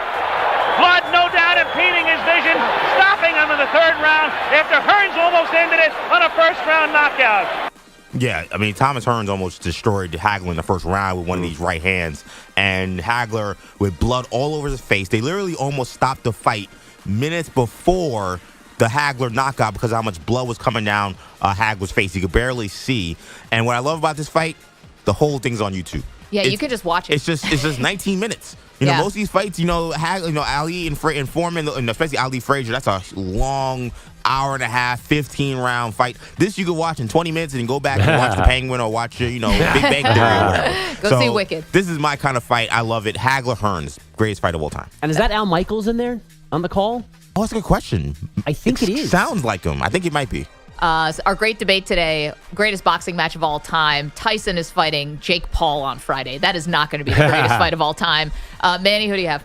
Blood, no doubt, impeding his vision, stopping him in the 3rd round after Hearns almost ended it on a 1st-round knockout. Yeah, I mean, Thomas Hearns almost destroyed Hagler in the 1st round with one of these right hands. And Hagler, with blood all over his face, they literally almost stopped the fight minutes before the Hagler knockout because of how much blood was coming down Hagler's face. You could barely see. And what I love about this fight, the whole thing's on YouTube. Yeah, you could just watch it. It's just 19 minutes. You know, most of these fights, Ali and Foreman, and especially Ali Frazier, that's a long hour and a half, 15-round fight. This you could watch in 20 minutes and go back and watch The Penguin or watch Big Bang Theory or whatever. Go see Wicked. This is my kind of fight. I love it. Hagler-Hearns, greatest fight of all time. And is that Al Michaels in there on the call? Oh, that's a good question. I think it is. Sounds like him. I think it might be. Our great debate today, greatest boxing match of all time. Tyson is fighting Jake Paul on Friday. That is not going to be the greatest fight of all time. Manny, who do you have?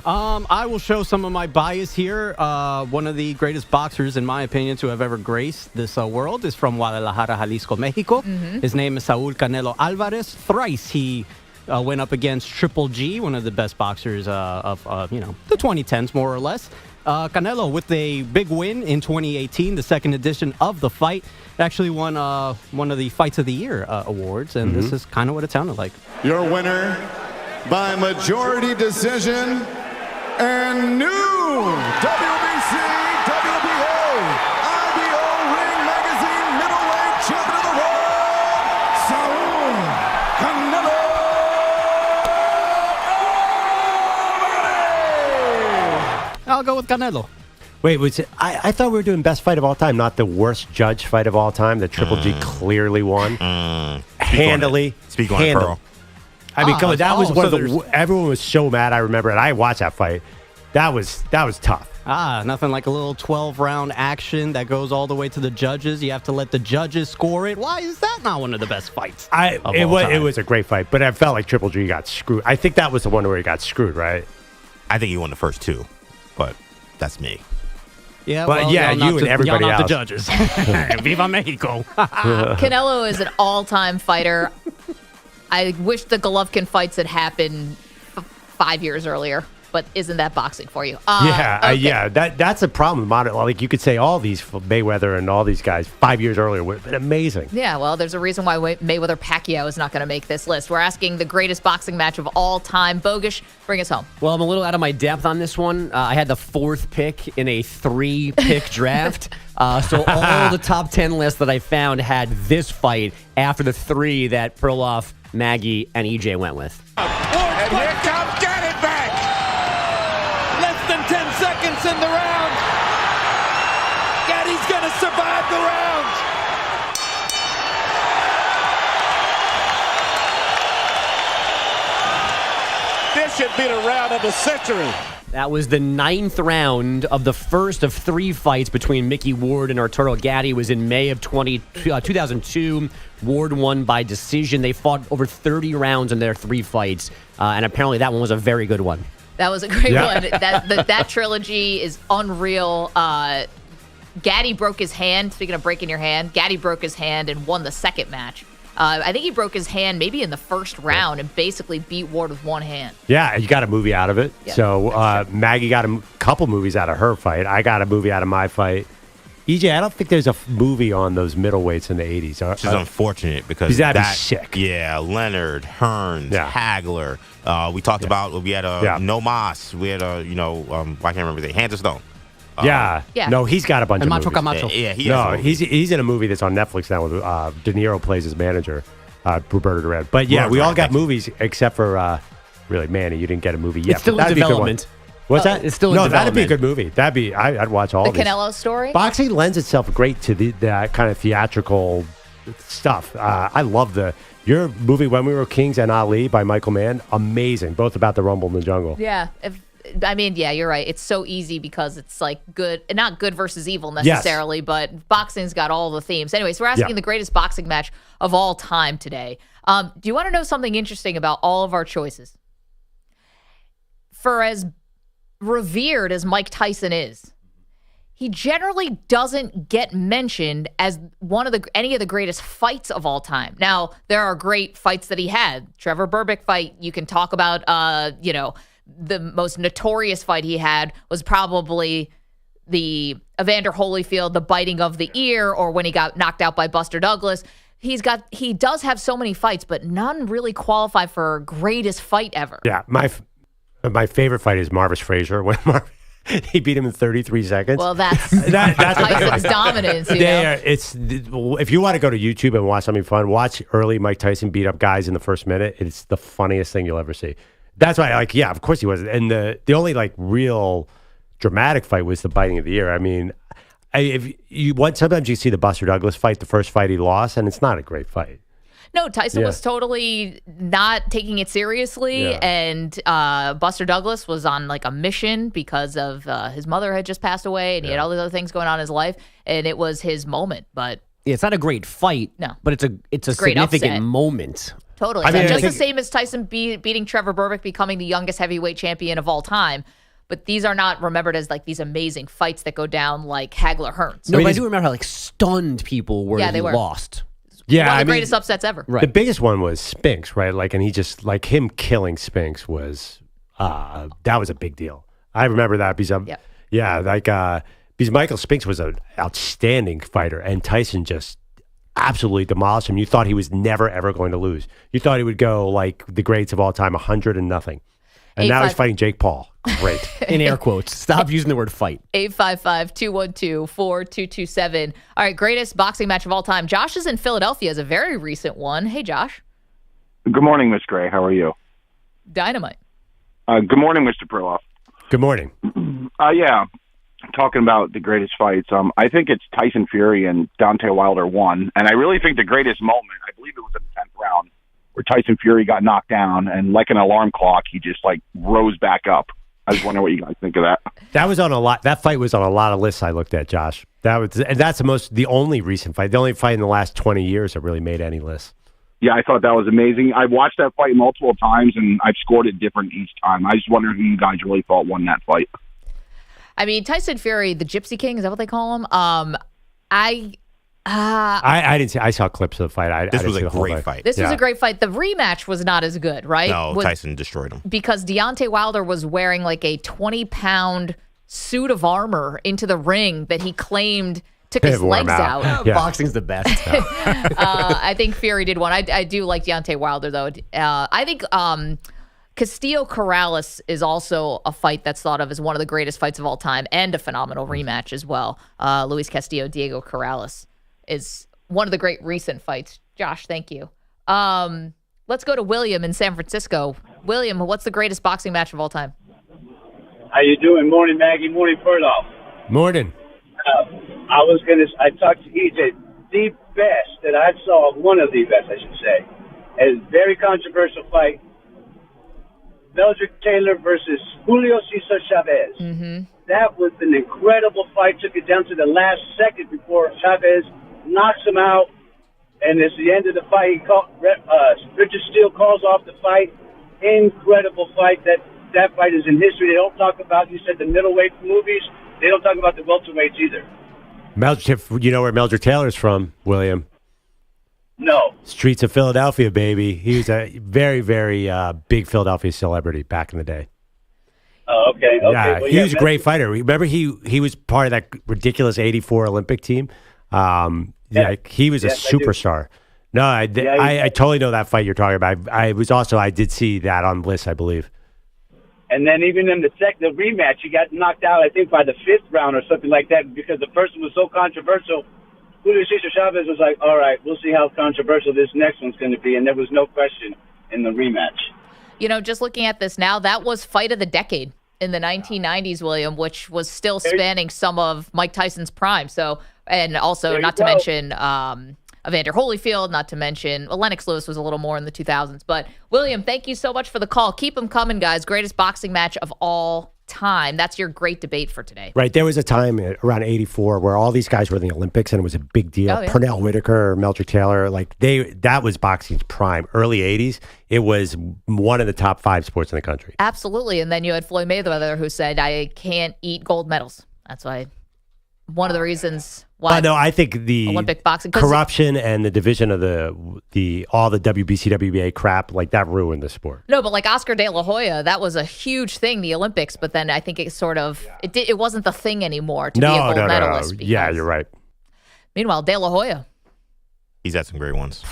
I will show some of my bias here. One of the greatest boxers, in my opinion, to have ever graced this world is from Guadalajara, Jalisco, Mexico. His name is Saul Canelo Alvarez. Thrice he went up against Triple G, one of the best boxers of the 2010s, more or less. Canelo with a big win in 2018, the second edition of the fight. Actually won one of the Fights of the Year awards, and this is kind of what it sounded like. Your winner by majority decision and new WBC, WBO, IBO Ring Magazine middleweight champion of the world, Saul Canelo Alvarez. I'll go with Canelo. Wait, I thought we were doing best fight of all time, not the worst judge fight of all time. The Triple G clearly won. Handily. Speak on it, Pearl. I mean, come on, that was one of the. Everyone was so mad. I remember it. I watched that fight. That was tough. Nothing like a little 12-round action that goes all the way to the judges. You have to let the judges score it. Why is that not one of the best fights? It was a great fight, but I felt like Triple G got screwed. I think that was the one where he got screwed, right? I think he won the first two, but that's me. Yeah, but you and everybody else. The judges. Viva Mexico. Canelo is an all-time fighter. I wish the Golovkin fights had happened 5 years earlier, but isn't that boxing for you? Yeah. That's a problem. Like you could say all these Mayweather and all these guys 5 years earlier would have been amazing. Yeah, well, there's a reason why Mayweather Pacquiao is not going to make this list. We're asking the greatest boxing match of all time. Bogish, bring us home. Well, I'm a little out of my depth on this one. I had the fourth pick in a 3-pick draft. So all the top 10 lists that I found had this fight after the 3 that Perloff, Maggie, and EJ went with. And here comes Gannon back. Less than 10 seconds in the round. Gaddy's going to survive the round. This should be the round of the century. That was the 9th round of the first of 3 fights between Mickey Ward and Arturo Gatti. It was in May of 2002. Ward won by decision. They fought over 30 rounds in their 3 fights, and apparently that one was a very good one. That was a great one. That trilogy is unreal. Gatti broke his hand. Speaking of breaking your hand, Gatti broke his hand and won the second match. I think he broke his hand maybe in the first round and basically beat Ward with one hand. Yeah, you got a movie out of it. Yeah, so Maggie got a couple movies out of her fight. I got a movie out of my fight. EJ, I don't think there's a movie on those middleweights in the 80s. Which is unfortunate because that'd be sick. Yeah, Leonard, Hearns, Hagler. We talked about, we had No Mas. We had I can't remember the Hands of Stone. Yeah. No, he's got a bunch of Macho movies. Camacho. Yeah, he's in a movie that's on Netflix now with De Niro plays his manager, Roberto Duran. But yeah, we all got movies except for really Manny. You didn't get a movie yet. It's still in development. What's that? It's still in that'd be a development. good movie. I'd watch all The these. Canelo story? Boxing lends itself great to that kind of theatrical stuff. I love your movie When We Were Kings and Ali by Michael Mann. Amazing, both about the Rumble in the Jungle. Yeah. You're right. It's so easy because it's like good, not good versus evil necessarily, but boxing's got all the themes. Anyways, we're asking the greatest boxing match of all time today. Do you want to know something interesting about all of our choices? For as revered as Mike Tyson is, he generally doesn't get mentioned as any of the greatest fights of all time. Now, there are great fights that he had. Trevor Berbick fight, you can talk about, the most notorious fight he had was probably the Evander Holyfield, the biting of the ear, or when he got knocked out by Buster Douglas. He does have so many fights, but none really qualify for greatest fight ever. Yeah, my favorite fight is Marvis Frazier. When He beat him in 33 seconds. Well, that's that's Tyson's dominance. You know? If you want to go to YouTube and watch something fun, watch early Mike Tyson beat up guys in the first minute. It's the funniest thing you'll ever see. That's why, of course he was. And the only real dramatic fight was the biting of the ear. I mean, sometimes you see the Buster Douglas fight, the first fight he lost, and it's not a great fight. No, Tyson was totally not taking it seriously, and Buster Douglas was on a mission because of his mother had just passed away, and he had all these other things going on in his life, and it was his moment. But it's not a great fight, but it's a significant upset. moment. Totally, just the same as Tyson beating Trevor Berbick, becoming the youngest heavyweight champion of all time. But these are not remembered as these amazing fights that go down like Hagler Hearns. No, but I do remember how stunned people were. They were lost. Yeah, one of the greatest upsets ever. Right. The biggest one was Spinks, right? And he just him killing Spinks was that was a big deal. I remember that because because Michael Spinks was an outstanding fighter, and Tyson just absolutely demolished him. You thought he was never ever going to lose. You thought he would go like the greats of all time, 100-0. And now he's fighting Jake Paul. Great. In air quotes. Stop using the word fight. 855-212-4227. All right, greatest boxing match of all time. Josh is in Philadelphia is a very recent one. Hey, Josh. Good morning, Miss Gray. How are you? Dynamite. Good morning, Mr. Perloff. Good morning. Talking about the greatest fights, I think it's Tyson Fury and Deontay Wilder 1. And I really think the greatest moment, I believe it was in the 10th round, where Tyson Fury got knocked down, and like an alarm clock, he just rose back up. I was wondering what you guys think of that. That was on a lot. That fight was on a lot of lists I looked at, Josh. That's the only recent fight, the only fight in the last 20 years that really made any list. Yeah, I thought that was amazing. I've watched that fight multiple times, and I've scored it different each time. I just wonder who you guys really thought won that fight. I mean, Tyson Fury, the Gypsy King, is that what they call him? I didn't see. I saw clips of the fight. This was a great fight. This was a great fight. The rematch was not as good, right? No, Tyson destroyed him. Because Deontay Wilder was wearing a 20-pound suit of armor into the ring that he claimed took his legs out. Boxing's the best. I think Fury did one. I do like Deontay Wilder, though. I think Castillo-Corrales is also a fight that's thought of as one of the greatest fights of all time and a phenomenal rematch as well. Luis Castillo, Diego Corrales is one of the great recent fights. Josh, thank you. Let's go to William in San Francisco. William, what's the greatest boxing match of all time? How you doing? Morning, Maggie. Morning, Perloff. Morning. I talked to EJ. The best that I saw, one of the best, I should say, a very controversial fight. Meldrick Taylor versus Julio Cesar Chavez. Mm-hmm. That was an incredible fight. Took it down to the last second before Chavez knocks him out, and it's the end of the fight. Richard Steele calls off the fight. Incredible fight. That fight is in history. They don't talk about, you said, the middleweight movies. They don't talk about the welterweights either. You know where Meldrick Taylor's from, William? No. Streets of Philadelphia, baby. He was a very, very big Philadelphia celebrity back in the day. Oh, okay. Yeah, well, he was a great fighter. Remember, he was part of that ridiculous '84 Olympic team. He was a superstar. No, I totally know that fight you're talking about. I did see that on Bliss, I believe. And then even in the rematch, he got knocked out, I think, by the 5th round or something like that because the person was so controversial. Julio Cesar Chavez was like, all right, we'll see how controversial this next one's going to be. And there was no question in the rematch. Just looking at this now, that was fight of the decade in the 1990s, William, which was still spanning some of Mike Tyson's prime. So, and also not to mention Evander Holyfield, not to mention Lennox Lewis was a little more in the 2000s. But William, thank you so much for the call. Keep them coming, guys. Greatest boxing match of all time. That's your great debate for today. Right. There was a time around '84 where all these guys were in the Olympics and it was a big deal. Oh, yeah. Pernell Whitaker, Meldrick Taylor, that was boxing's prime. Early '80s, it was one of the top 5 sports in the country. Absolutely. And then you had Floyd Mayweather who said, I can't eat gold medals. That's why one of the reasons why. No, I think the Olympic boxing corruption and the division of all the WBC, WBA crap, that ruined the sport. No, but like Oscar De La Hoya, that was a huge thing, the Olympics. But then I think it sort of it wasn't the thing anymore to be a gold medalist. No. Yeah, you're right. Meanwhile, De La Hoya, he's had some great ones.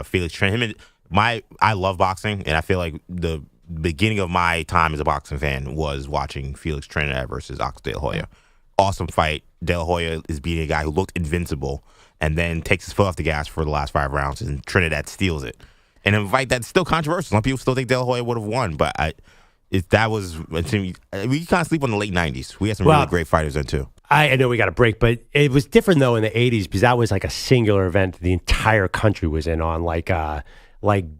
Felix Trent. I love boxing, and I feel like the beginning of my time as a boxing fan was watching Felix Trinidad versus Ox De La Hoya. Awesome fight. De La Hoya is beating a guy who looked invincible and then takes his foot off the gas for the last 5 rounds, and Trinidad steals it. And a fight that's still controversial. Some people still think De La Hoya would have won, but we kind of sleep on the late 90s. We had some really great fighters then, too. I know we got a break, but it was different, though, in the 80s because that was like a singular event the entire country was in on, like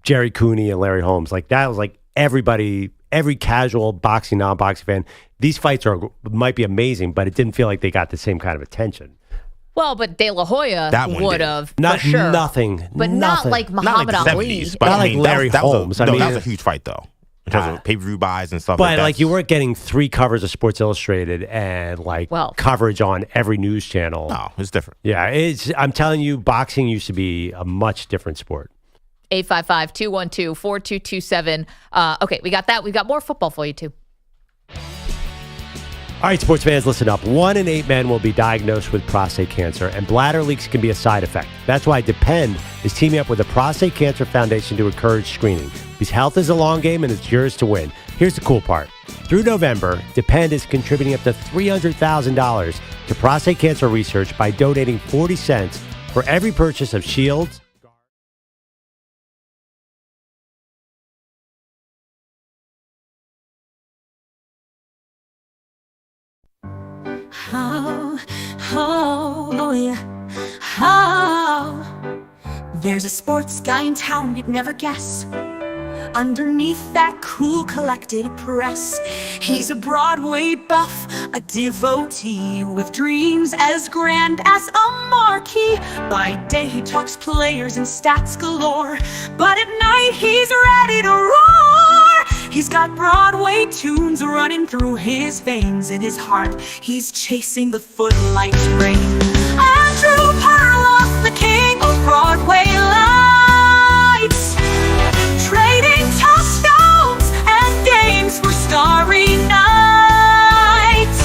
Jerry Cooney and Larry Holmes. Like, that was like everybody, every casual boxing, non-boxing fan. These fights might be amazing, but it didn't feel like they got the same kind of attention. Well, but De La Hoya would have, for Not sure. Nothing. But not like Muhammad Ali. Not like Larry Holmes. That was a huge fight, though, in terms of pay-per-view buys and stuff. But like you weren't getting 3 covers of Sports Illustrated and coverage on every news channel. No, it's different. Yeah, I'm telling you, boxing used to be a much different sport. 855-212-4227. Okay, we got that. We've got more football for you, too. All right, sports fans, listen up. 1 in 8 men will be diagnosed with prostate cancer, and bladder leaks can be a side effect. That's why Depend is teaming up with the Prostate Cancer Foundation to encourage screening. Because health is a long game, and it's yours to win. Here's the cool part. Through November, Depend is contributing up to $300,000 to prostate cancer research by donating 40 cents for every purchase of shields. Oh, yeah. Oh, there's a sports guy in town you'd never guess. Underneath that cool, collected press, he's a Broadway buff, a devotee with dreams as grand as a marquee. By day he talks players and stats galore, but at night he's ready to roar. He's got Broadway tunes running through his veins. In his heart, he's chasing the footlight train. Andrew Perloff, the king of Broadway lights, trading touchdowns and games for starry nights.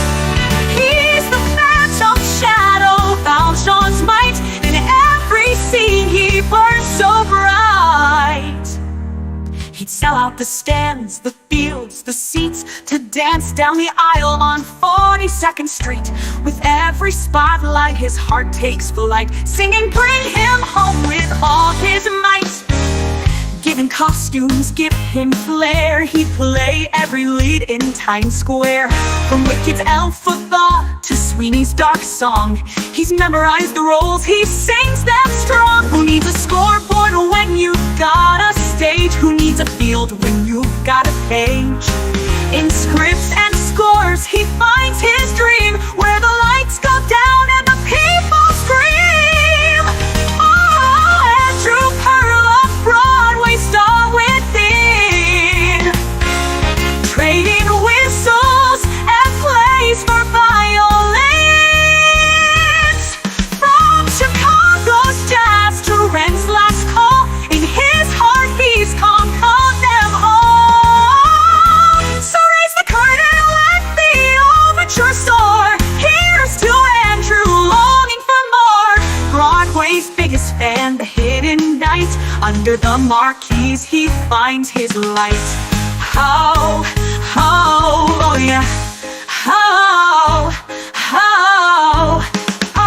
He's the phantom shadow, Valjean's might. In every scene he burns so bright. He'd sell out the stands, the fields, the seats to dance down the aisle on 42nd Street. With every spotlight, his heart takes flight, singing, bring him home with all his might. Giving costumes, give him flair. He'd play every lead in Times Square. From Wicked's Elphaba to Sweeney's Dark Song, he's memorized the roles, he sings them strong. Who needs a scoreboard when you've got a stage? Who needs a field when you've got a page? In scripts and scores, he finds his dream, where the lights go down and the people scream. Oh, Andrew Perloff, Broadway star within, trading whistles and plays for violins. From Chicago's jazz to Ren's last call, in his heart he's conquered them all. So raise the curtain, let the overture soar. Here's to Andrew, longing for more. Broadway's biggest fan, the hidden knight. Under the marquees he finds his light. Oh, oh, oh yeah. Oh, oh, oh.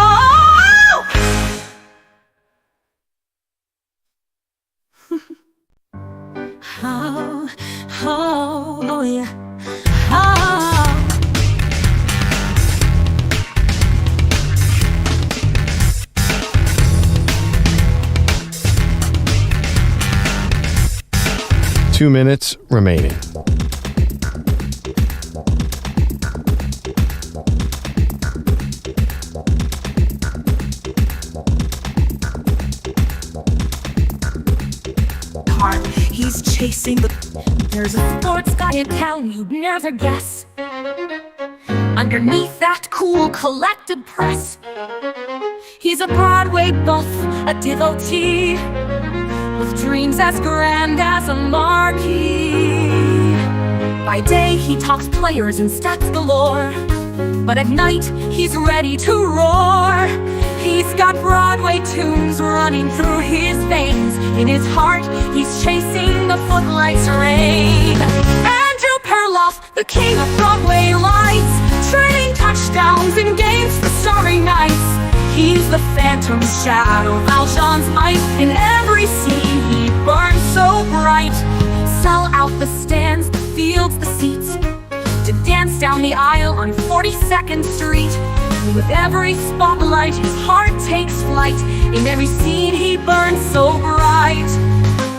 Oh, oh, oh yeah. Oh. 2 minutes remaining. Heart, he's chasing the. There's a sports guy in town you'd never guess. Underneath that cool collected press, he's a Broadway buff, a devotee, with dreams as grand as a marquee. By day he talks players and stats galore, but at night he's ready to roar. He's got Broadway tunes running through his veins. In his heart, he's chasing the footlights rain. Andrew Perloff, the king of Broadway lights, trading touchdowns in games for starry nights. He's the phantom shadow, Valjean's might. In every scene, he burns so bright. Sell out the stands, the fields, the seats, to dance down the aisle on 42nd Street. With every spotlight, his heart takes flight. In every scene, he burns so bright.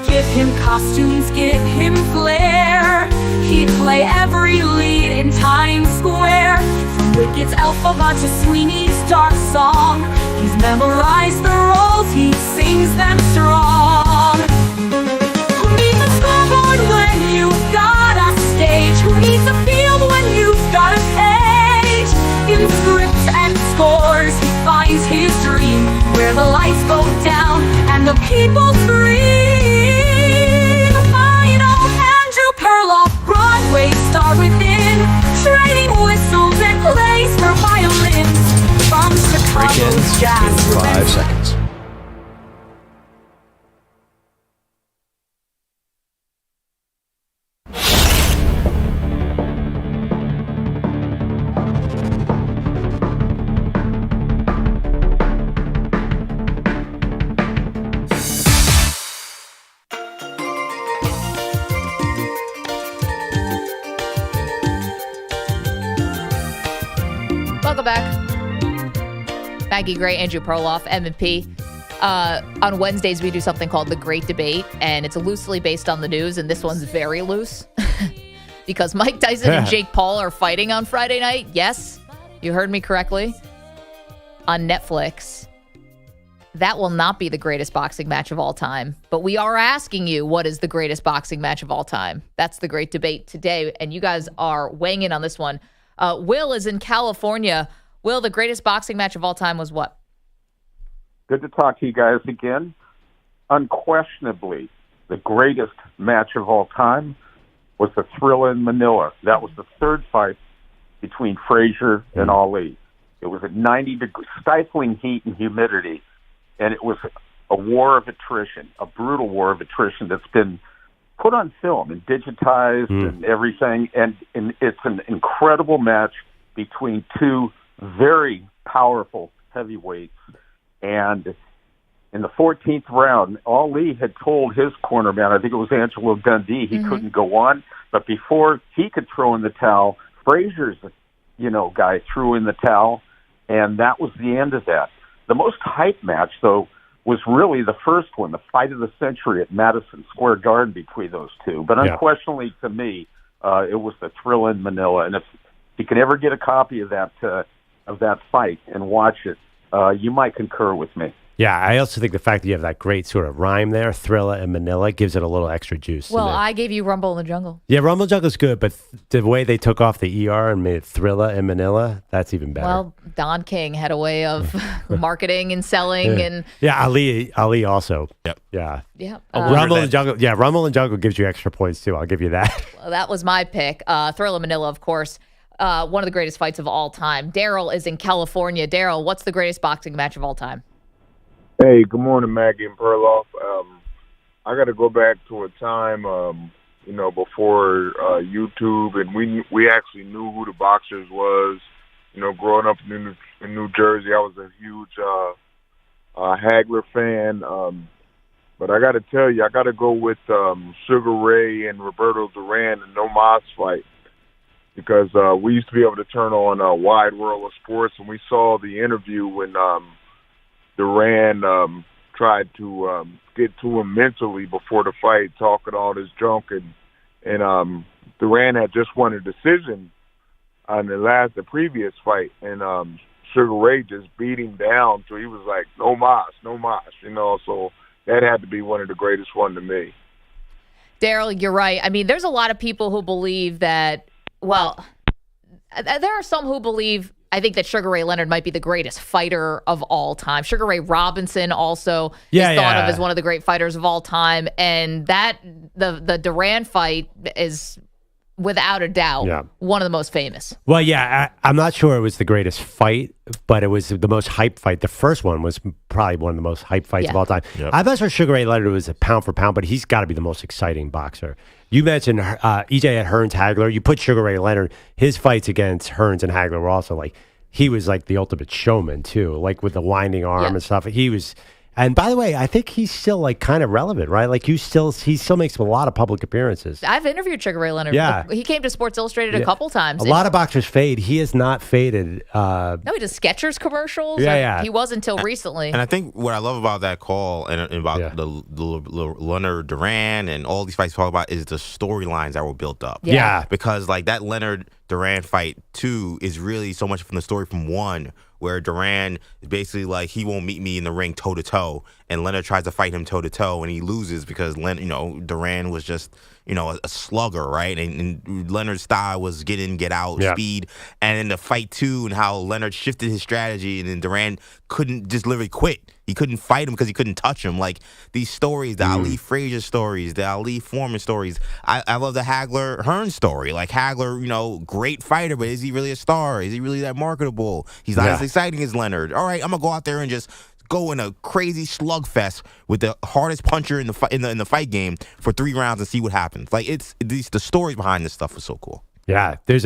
Give him costumes, give him flair. He'd play every lead in Times Square. From Wicked's Elphaba to Sweeney's dark song, he's memorized the roles, he sings them strong. Who needs a scoreboard when you've got a stage? Who needs a field when you've got a page? In scripts and scores, he finds his dream, where the lights go down and the people scream. Find old Andrew Perloff, Broadway star within, trading whistles and plays for violins. From Chicago's jazz in 5 revenge. seconds. Welcome back. Maggie Gray, Andrew Perloff, M&P. On Wednesdays, we do something called The Great Debate, and it's loosely based on the news, and this one's very loose because Mike Tyson and Jake Paul are fighting on Friday night. Yes, you heard me correctly. On Netflix. That will not be the greatest boxing match of all time, but we are asking you what is the greatest boxing match of all time. That's the great debate today, and you guys are weighing in on this one. Will is in California. Will, the greatest boxing match of all time was what? Good to talk to you guys again. Unquestionably, the greatest match of all time was the Thrilla in Manila. That was the third fight between Frazier and Ali. It was at 90-degree stifling heat and humidity, and it was a war of attrition, a brutal war of attrition that's been put on film and digitized and everything. And it's an incredible match between two very powerful heavyweights. And in the 14th round, Ali had told his cornerman, I think it was Angelo Dundee, he couldn't go on. But before he could throw in the towel, Frazier's, guy threw in the towel, and that was the end of that. The most hype match, though, was really the first one, the fight of the century at Madison Square Garden between those two. But unquestionably, to me, it was the Thrilla in Manila. And if you can ever get a copy of that fight and watch it, you might concur with me. Yeah, I also think the fact that you have that great sort of rhyme there, Thrilla and Manila, gives it a little extra juice. Well, I gave you Rumble in the Jungle. Yeah, Rumble in the Jungle is good, but the way they took off the ER and made it Thrilla and Manila, that's even better. Well, Don King had a way of marketing and selling. And Ali also. Yep. Yeah. Yeah. Rumble in the Jungle. Yeah, Rumble in the Jungle gives you extra points, too. I'll give you that. Well, that was my pick. Thrilla Manila, of course, one of the greatest fights of all time. Daryl is in California. Daryl, what's the greatest boxing match of all time? Hey, good morning, Maggie and Perloff. I got to go back to a time, before YouTube, and we actually knew who the boxers was. Growing up in New Jersey, I was a huge Hagler fan. But I got to tell you, I got to go with Sugar Ray and Roberto Duran and No Mas fight, because we used to be able to turn on Wide World of Sports, and we saw the interview when Duran tried to get to him mentally before the fight, talking all this junk, and Duran had just won a decision on the previous fight, and Sugar Ray just beat him down, so he was like, no mas, so that had to be one of the greatest one to me. Daryl, you're right. I mean, there's a lot of people who believe that, well, there are some who believe, I think that Sugar Ray Leonard might be the greatest fighter of all time. Sugar Ray Robinson also is thought of as one of the great fighters of all time. And that the Duran fight is without a doubt, Yeah. one of the most famous. Well, yeah, I'm not sure it was the greatest fight, but it was the most hype fight. The first one was probably one of the most hype fights of all time. Yep. I'm not sure Sugar Ray Leonard was a pound for pound, but he's got to be the most exciting boxer. You mentioned EJ at Hearns Hagler. You put Sugar Ray Leonard, his fights against Hearns and Hagler were also like, he was like the ultimate showman too, like with the winding arm and stuff. He was. And by the way, I think he's still like kind of relevant, right? Like he still makes a lot of public appearances. I've interviewed Sugar Ray Leonard. Yeah. He came to Sports Illustrated a couple times. A lot of boxers fade. He has not faded. No, he does Skechers commercials. Yeah. He was until recently. And I think what I love about that call and about the Leonard Duran and all these fights talk about is the storylines that were built up. Yeah. Because like that Leonard Duran fight 2 is really so much from the story from 1, where Duran is basically like, he won't meet me in the ring toe to toe, and Leonard tries to fight him toe to toe, and he loses because Duran was just a slugger, right? And Leonard's style was get in, get out, speed. And in the fight 2, and how Leonard shifted his strategy, and then Duran couldn't just literally quit. He couldn't fight him because he couldn't touch him. Like these stories, the Ali Frazier stories, the Ali Foreman stories. I love the Hagler Hearns story. Like Hagler, great fighter, but is he really a star? Is he really that marketable? He's not as exciting as Leonard. All right, I'm gonna go out there and just go in a crazy slugfest with the hardest puncher in the fight game for 3 rounds and see what happens. Like the stories behind this stuff was so cool. Yeah, it's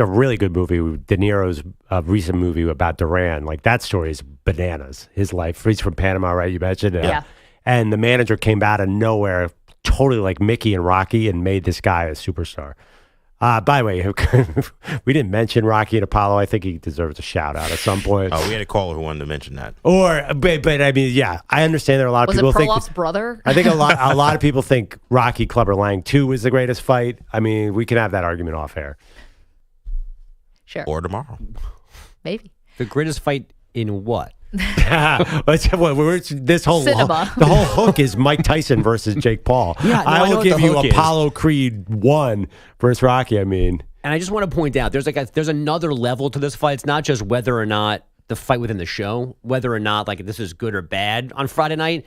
a really good movie. De Niro's recent movie about Duran. Like that story is bananas. His life. He's from Panama, right? You mentioned. Yeah. And the manager came out of nowhere, totally like Mickey and Rocky, and made this guy a superstar. By the way, we didn't mention Rocky and Apollo. I think he deserves a shout out at some point. Oh, we had a caller who wanted to mention that. But I mean, yeah, I understand there are a lot of people think. Was it Perloff's brother? I think a lot of people think Rocky Clubber Lang 2 was the greatest fight. I mean, we can have that argument off air. Sure. Or tomorrow. Maybe. The greatest fight in what? The whole hook is Mike Tyson versus Jake Paul. Yeah, no, I I know will what give the you hook is. Apollo Creed 1 versus Rocky. I mean, And I just want to point out, there's another level to this fight. It's not just whether or not the fight within the show, whether or not like this is good or bad on Friday night.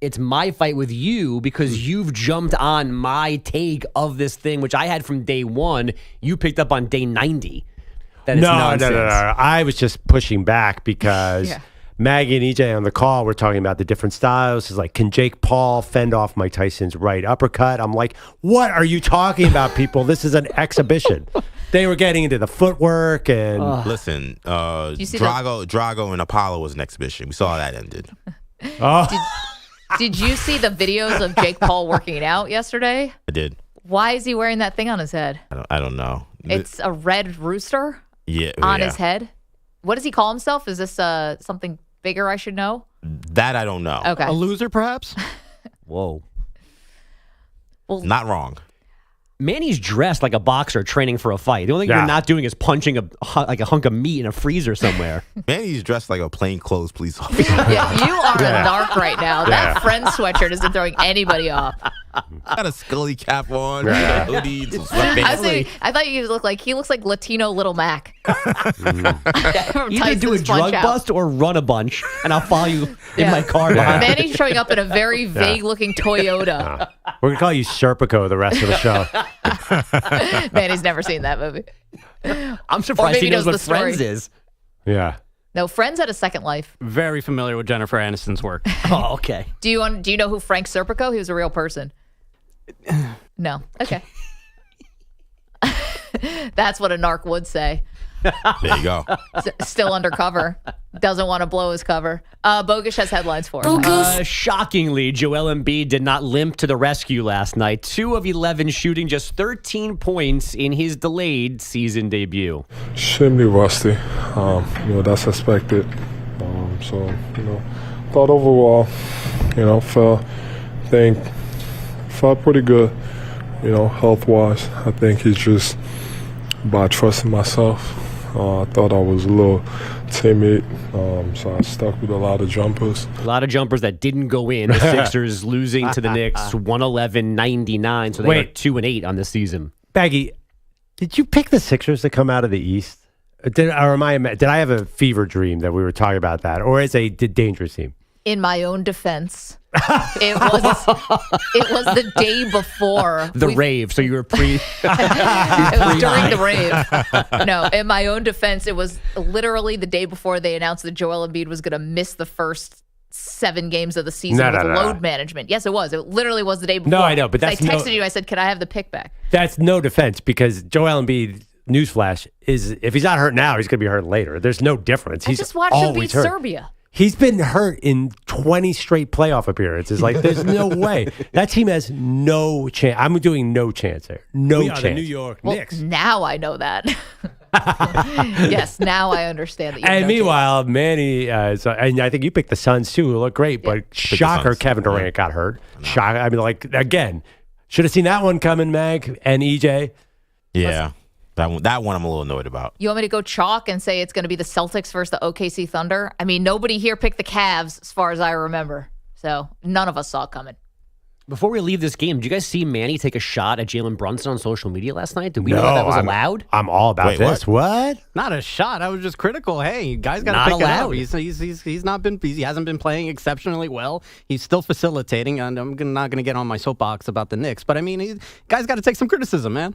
It's my fight with you because you've jumped on my take of this thing, which I had from day 1. You picked up on day 90. That it's nonsense. No. I was just pushing back because Maggie and EJ on the call were talking about the different styles. It's like, can Jake Paul fend off Mike Tyson's right uppercut? I'm like, what are you talking about, people? This is an exhibition. They were getting into the footwork and listen. Drago and Apollo was an exhibition. We saw how that ended. Did you see the videos of Jake Paul working out yesterday? I did. Why is he wearing that thing on his head? I don't know. It's a red rooster on his head. What does he call himself? Is this something bigger I should know? That I don't know. Okay. A loser, perhaps? Whoa. Well, not wrong. Manny's dressed like a boxer training for a fight. The only thing you're not doing is punching a hunk of meat in a freezer somewhere. Manny's dressed like a plainclothes police officer. Yeah, you are a narc right now. That Friends sweatshirt isn't throwing anybody off. Got a Scully cap on, Yeah. hoodie, some I thought you look like he looks like Latino Little Mac. Either do a drug bust or run a bunch, and I'll follow you in my car. behind. Manny's showing up in a very vague-looking Toyota. we're going to call you Serpico the rest of the show. Manny's never seen that movie. I'm surprised maybe he knows knows what the story. Friends is. Yeah. No, Friends had a second life. Very familiar with Jennifer Aniston's work. Oh, okay. Do you know who Frank Serpico? He was a real person. No. Okay. That's what a narc would say. There you go. Still undercover. Doesn't want to blow his cover. Bogish has headlines for us. Shockingly, Joel Embiid did not limp to the rescue last night. 2 of 11 shooting, just 13 points in his delayed season debut. Shouldn't be rusty. That's expected. Thought overall, felt pretty good, health-wise. I think it's just by trusting myself. I thought I was a little timid, so I stuck with a lot of jumpers. A lot of jumpers that didn't go in. The Sixers losing to the Knicks 111-99, so they are 2-8 on the season. Baggy, did you pick the Sixers to come out of the East? Did I have a fever dream that we were talking about that? Or is a dangerous team? In my own defense, It was the day before. The rave. So you were It was during the rave. No, in my own defense, it was literally the day before they announced that Joel Embiid was going to miss the first 7 games of the season with load management. Yes, it was. It literally was the day before. No, I know, but that's I texted you. I said, "Can I have the pick back?" That's no defense because Joel Embiid, newsflash, is if he's not hurt now, he's going to be hurt later. There's no difference. I He's just watched him always beat hurt. Serbia. He's been hurt in 20 straight playoff appearances. Like, there's no way. That team has no chance. I'm doing no chance there. No We are chance. the New York Knicks. Now I know that. Yes, now I understand that. And meanwhile, Manny, and I think you picked the Suns too, who look great, but shocker, Kevin Durant got hurt. Shocker. I mean, like, again, should have seen that one coming, Mag and EJ. Yeah. That one I'm a little annoyed about. You want me to go chalk and say it's going to be the Celtics versus the OKC Thunder? I mean, nobody here picked the Cavs as far as I remember. So none of us saw it coming. Before we leave this game, did you guys see Manny take a shot at Jalen Brunson on social media last night? Did we know that was allowed? I'm all about this. What? Not a shot. I was just critical. Hey, guys got to pick it up. He's not been. He hasn't been playing exceptionally well. He's still facilitating, and I'm not going to get on my soapbox about the Knicks. But I mean, guys got to take some criticism, man.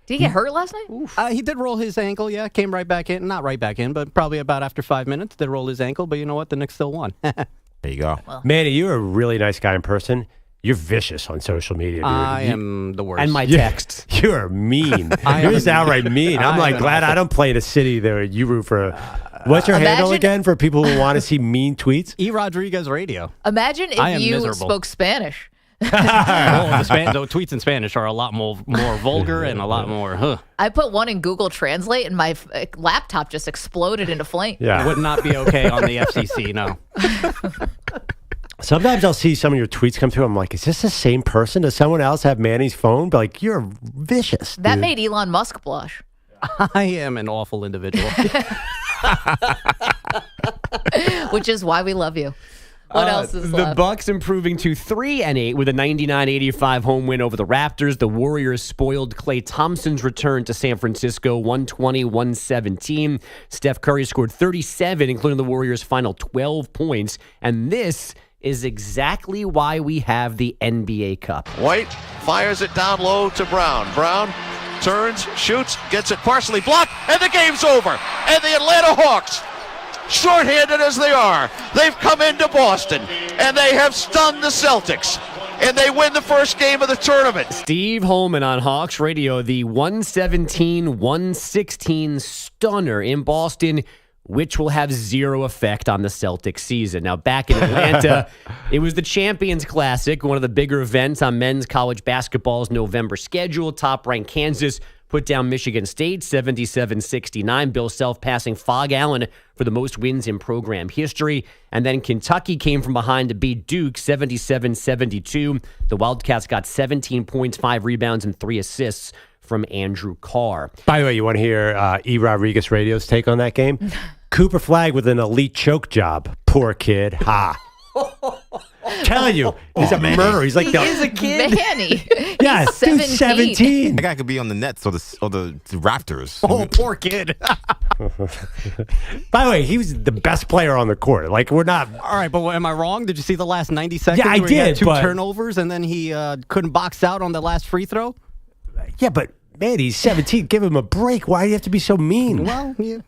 Did he get hurt last night? He did roll his ankle. Yeah, came right back in. Not right back in, but probably about after 5 minutes. Did roll his ankle, but you know what? The Knicks still won. There you go. Manny, you're a really nice guy in person. You're vicious on social media, dude. I am the worst. And my texts. You're mean. You're just outright mean. I'm like glad I don't play in a city there. You root for. What's your handle again for people who want to see mean tweets? E. Rodriguez Radio. Imagine if you spoke Spanish. The tweets in Spanish are a lot more vulgar and a lot more. I put one in Google Translate, and my laptop just exploded into flame. It would not be okay on the FCC. No. Sometimes I'll see some of your tweets come through. I'm like, is this the same person? Does someone else have Manny's phone? But like, you're vicious. That dude. made Elon Musk blush. I am an awful individual. Which is why we love you. What else is the left? Bucks improving to 3-8 with a 99-85 home win over the Raptors. The Warriors spoiled Klay Thompson's return to San Francisco, 120-117. Steph Curry scored 37, including the Warriors' final 12 points. And this is exactly why we have the NBA Cup. White fires it down low to Brown. Brown turns, shoots, gets it partially blocked, and the game's over. And the Atlanta Hawks, short-handed as they are, they've come into Boston, and they have stunned the Celtics, and they win the first game of the tournament. Steve Holman on Hawks Radio, the 117-116 stunner in Boston, which will have zero effect on the Celtics season. Now, back in Atlanta, it was the Champions Classic, one of the bigger events on men's college basketball's November schedule. Top-ranked Kansas put down Michigan State 77-69. Bill Self passing Fog Allen for the most wins in program history. And then Kentucky came from behind to beat Duke 77-72. The Wildcats got 17 points, 5 rebounds, and 3 assists from Andrew Carr. By the way, you want to hear E. Rodriguez Radio's take on that game? Cooper Flagg with an elite choke job. Poor kid. Ha. Telling you, he's a murderer. He's like he is a kid. Manny. Yeah, He's dude's 17. That guy could be on the Nets or the Raptors. Oh, poor kid. By the way, he was the best player on the court. Like, we're not. All right, but am I wrong? Did you see the last 90 seconds? Yeah, I where he had did, 2 but- turnovers and then he couldn't box out on the last free throw? Yeah, but man, he's 17. Give him a break. Why do you have to be so mean? Well, he'll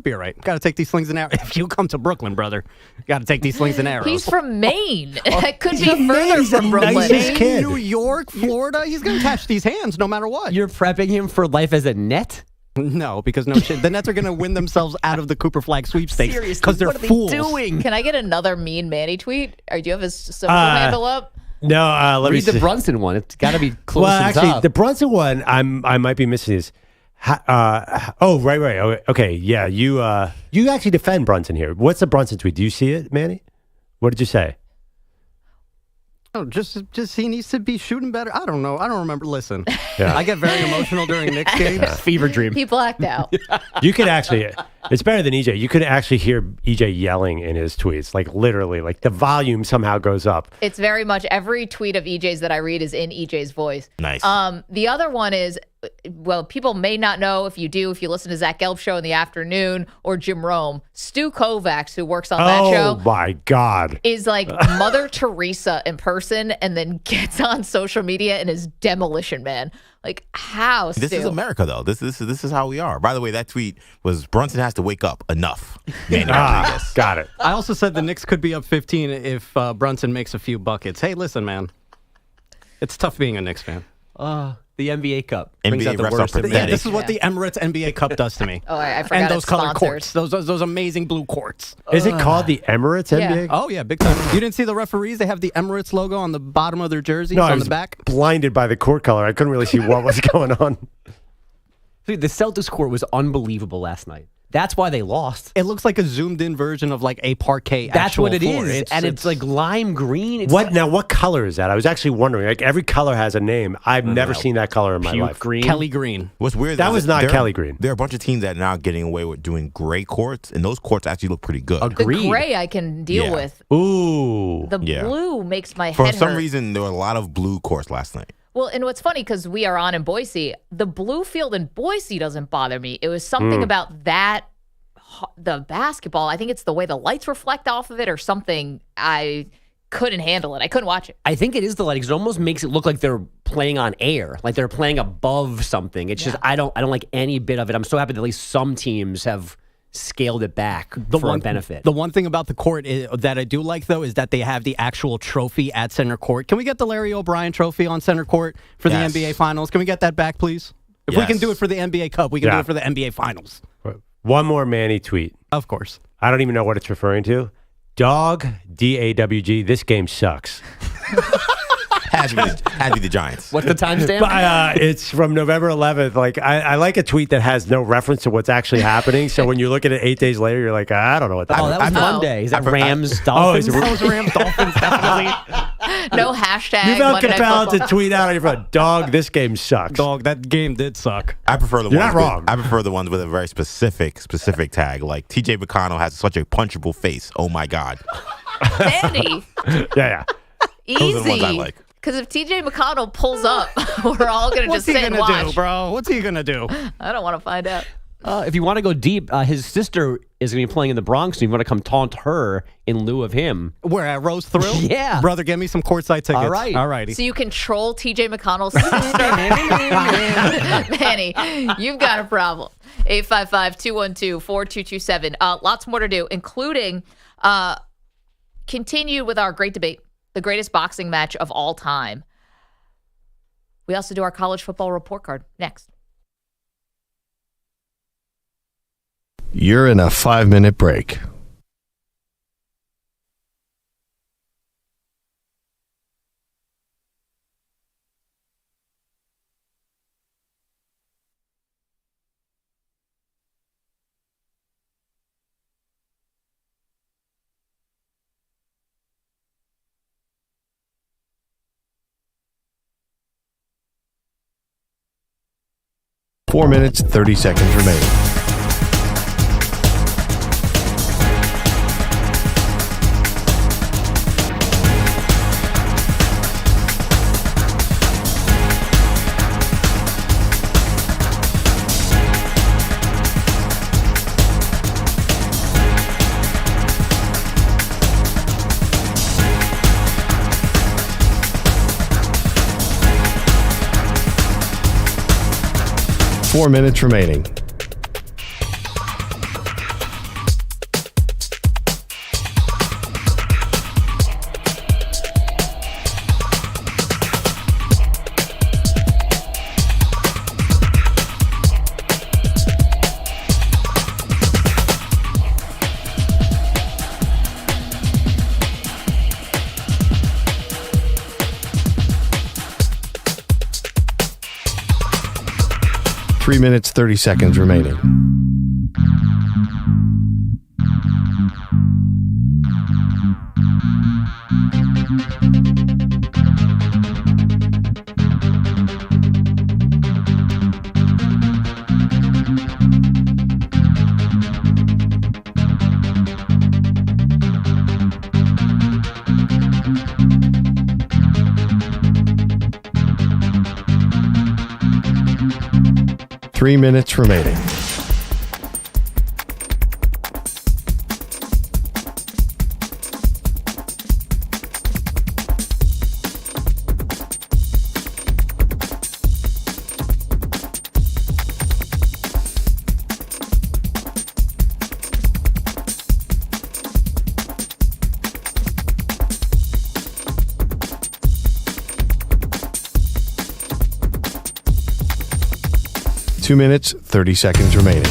be all right. Got to take these slings and arrows. If you come to Brooklyn, brother, got to take these slings and arrows. He's from Maine. That could he's be from Maine. further He's the from Brooklyn. nicest kid. New York, Florida, he's going to catch these hands no matter what. You're prepping him for life as a net? No, because no shit. The Nets are going to win themselves out of the Cooper Flagg sweepstakes because they're what are they fools. doing? Can I get another mean Manny tweet? Or do you have his social handle up? No, let me Read the see. Brunson one. It's got to be close Well, and actually, top. the Brunson one, I might be missing this. Right. Okay, yeah, you actually defend Brunson here. What's the Brunson tweet? Do you see it, Manny? What did you say? Oh, just he needs to be shooting better. I don't know. I don't remember. Listen, Yeah. I get very emotional during Knicks games. Fever dream. He blacked out. You could actually, it's better than EJ. You could actually hear EJ yelling in his tweets, like literally, like the volume somehow goes up. It's very much every tweet of EJ's that I read is in EJ's voice. Nice. The other one is well, people may not know. If you do, if you listen to Zach Gelb's show in the afternoon or Jim Rome, Stu Kovacs, who works on that show. Oh, my God. Is like Mother Teresa in person and then gets on social media and is demolition man. Like, how, Stu? This is America, though. This is how we are. By the way, that tweet was Brunson has to wake up enough. Got it. I also said the Knicks could be up 15 if Brunson makes a few buckets. Hey, listen, man. It's tough being a Knicks fan. The NBA Cup. NBA out the refs worst are in me. pathetic. This is what the Emirates NBA Cup does to me. Oh, I forgot and those it's colored sponsored. courts, those amazing blue courts. Is it called the Emirates NBA? Oh yeah, big time. You didn't see the referees? They have the Emirates logo on the bottom of their jerseys No, I on was the back. blinded by the court color. I couldn't really see what was going on. Dude, the Celtics court was unbelievable last night. That's why they lost. It looks like a zoomed in version of like a parquet. That's what it floor. is. It's like lime green. It's What color is that? I was actually wondering. Like, every color has a name. I've never seen that color in my puke life. green. Kelly green. What's weird? That is was not there- Kelly Green. There are a bunch of teams that are now getting away with doing gray courts, and those courts actually look pretty good. The Agreed. gray I can deal Yeah. with. Ooh. The Yeah. blue makes my For head some hurt. reason, there were a lot of blue courts last night. Well, and what's funny, because we are on in Boise, the blue field in Boise doesn't bother me. It was something about the basketball. I think it's the way the lights reflect off of it or something. I couldn't handle it. I couldn't watch it. I think it is the lighting. It almost makes it look like they're playing on air, like they're playing above something. It's just I don't like any bit of it. I'm so happy that at least some teams have scaled it back for our benefit. The one thing about the court that I do like, though, is that they have the actual trophy at center court. Can we get the Larry O'Brien trophy on center court for the NBA Finals? Can we get that back, please? If we can do it for the NBA Cup, we can do it for the NBA Finals. One more Manny tweet. Of course. I don't even know what it's referring to. Dog, DAWG, this game sucks. Had to be the Giants. What's the timestamp? It's from November 11th. Like, I like a tweet that has no reference to what's actually happening. So when you look at it 8 days later, you're like, I don't know what that that was Monday. Is that Rams, Dolphins? That was Rams, Dolphins, definitely. No hashtag. You felt Monday Night compelled to Football. tweet out on your phone, dog, this game sucks. Dog, that game did suck. I prefer the You're ones not wrong. I prefer the ones with a very specific tag. Like TJ McConnell has such a punchable face. Oh my God. Manny. Yeah. Easy. Those are the ones I like. Because if TJ McConnell pulls up, we're all going to just sit and watch. What's he gonna do, bro? What's he gonna do? I don't want to find out. If you want to go deep, his sister is going to be playing in the Bronx, and you want to come taunt her in lieu of him. Where at Rose Thrill? Yeah. Brother, get me some courtside tickets. All right. All righty. So you can troll TJ McConnell's sister. Manny, you've got a problem. 855-212-4227. Lots more to do, including continue with our great debate, the greatest boxing match of all time. We also do our college football report card next. You're in a 5-minute break. Four minutes, 30 seconds remaining. Four minutes remaining. Three minutes, 30 seconds remaining. 3 minutes remaining. Two minutes, 30 seconds remaining.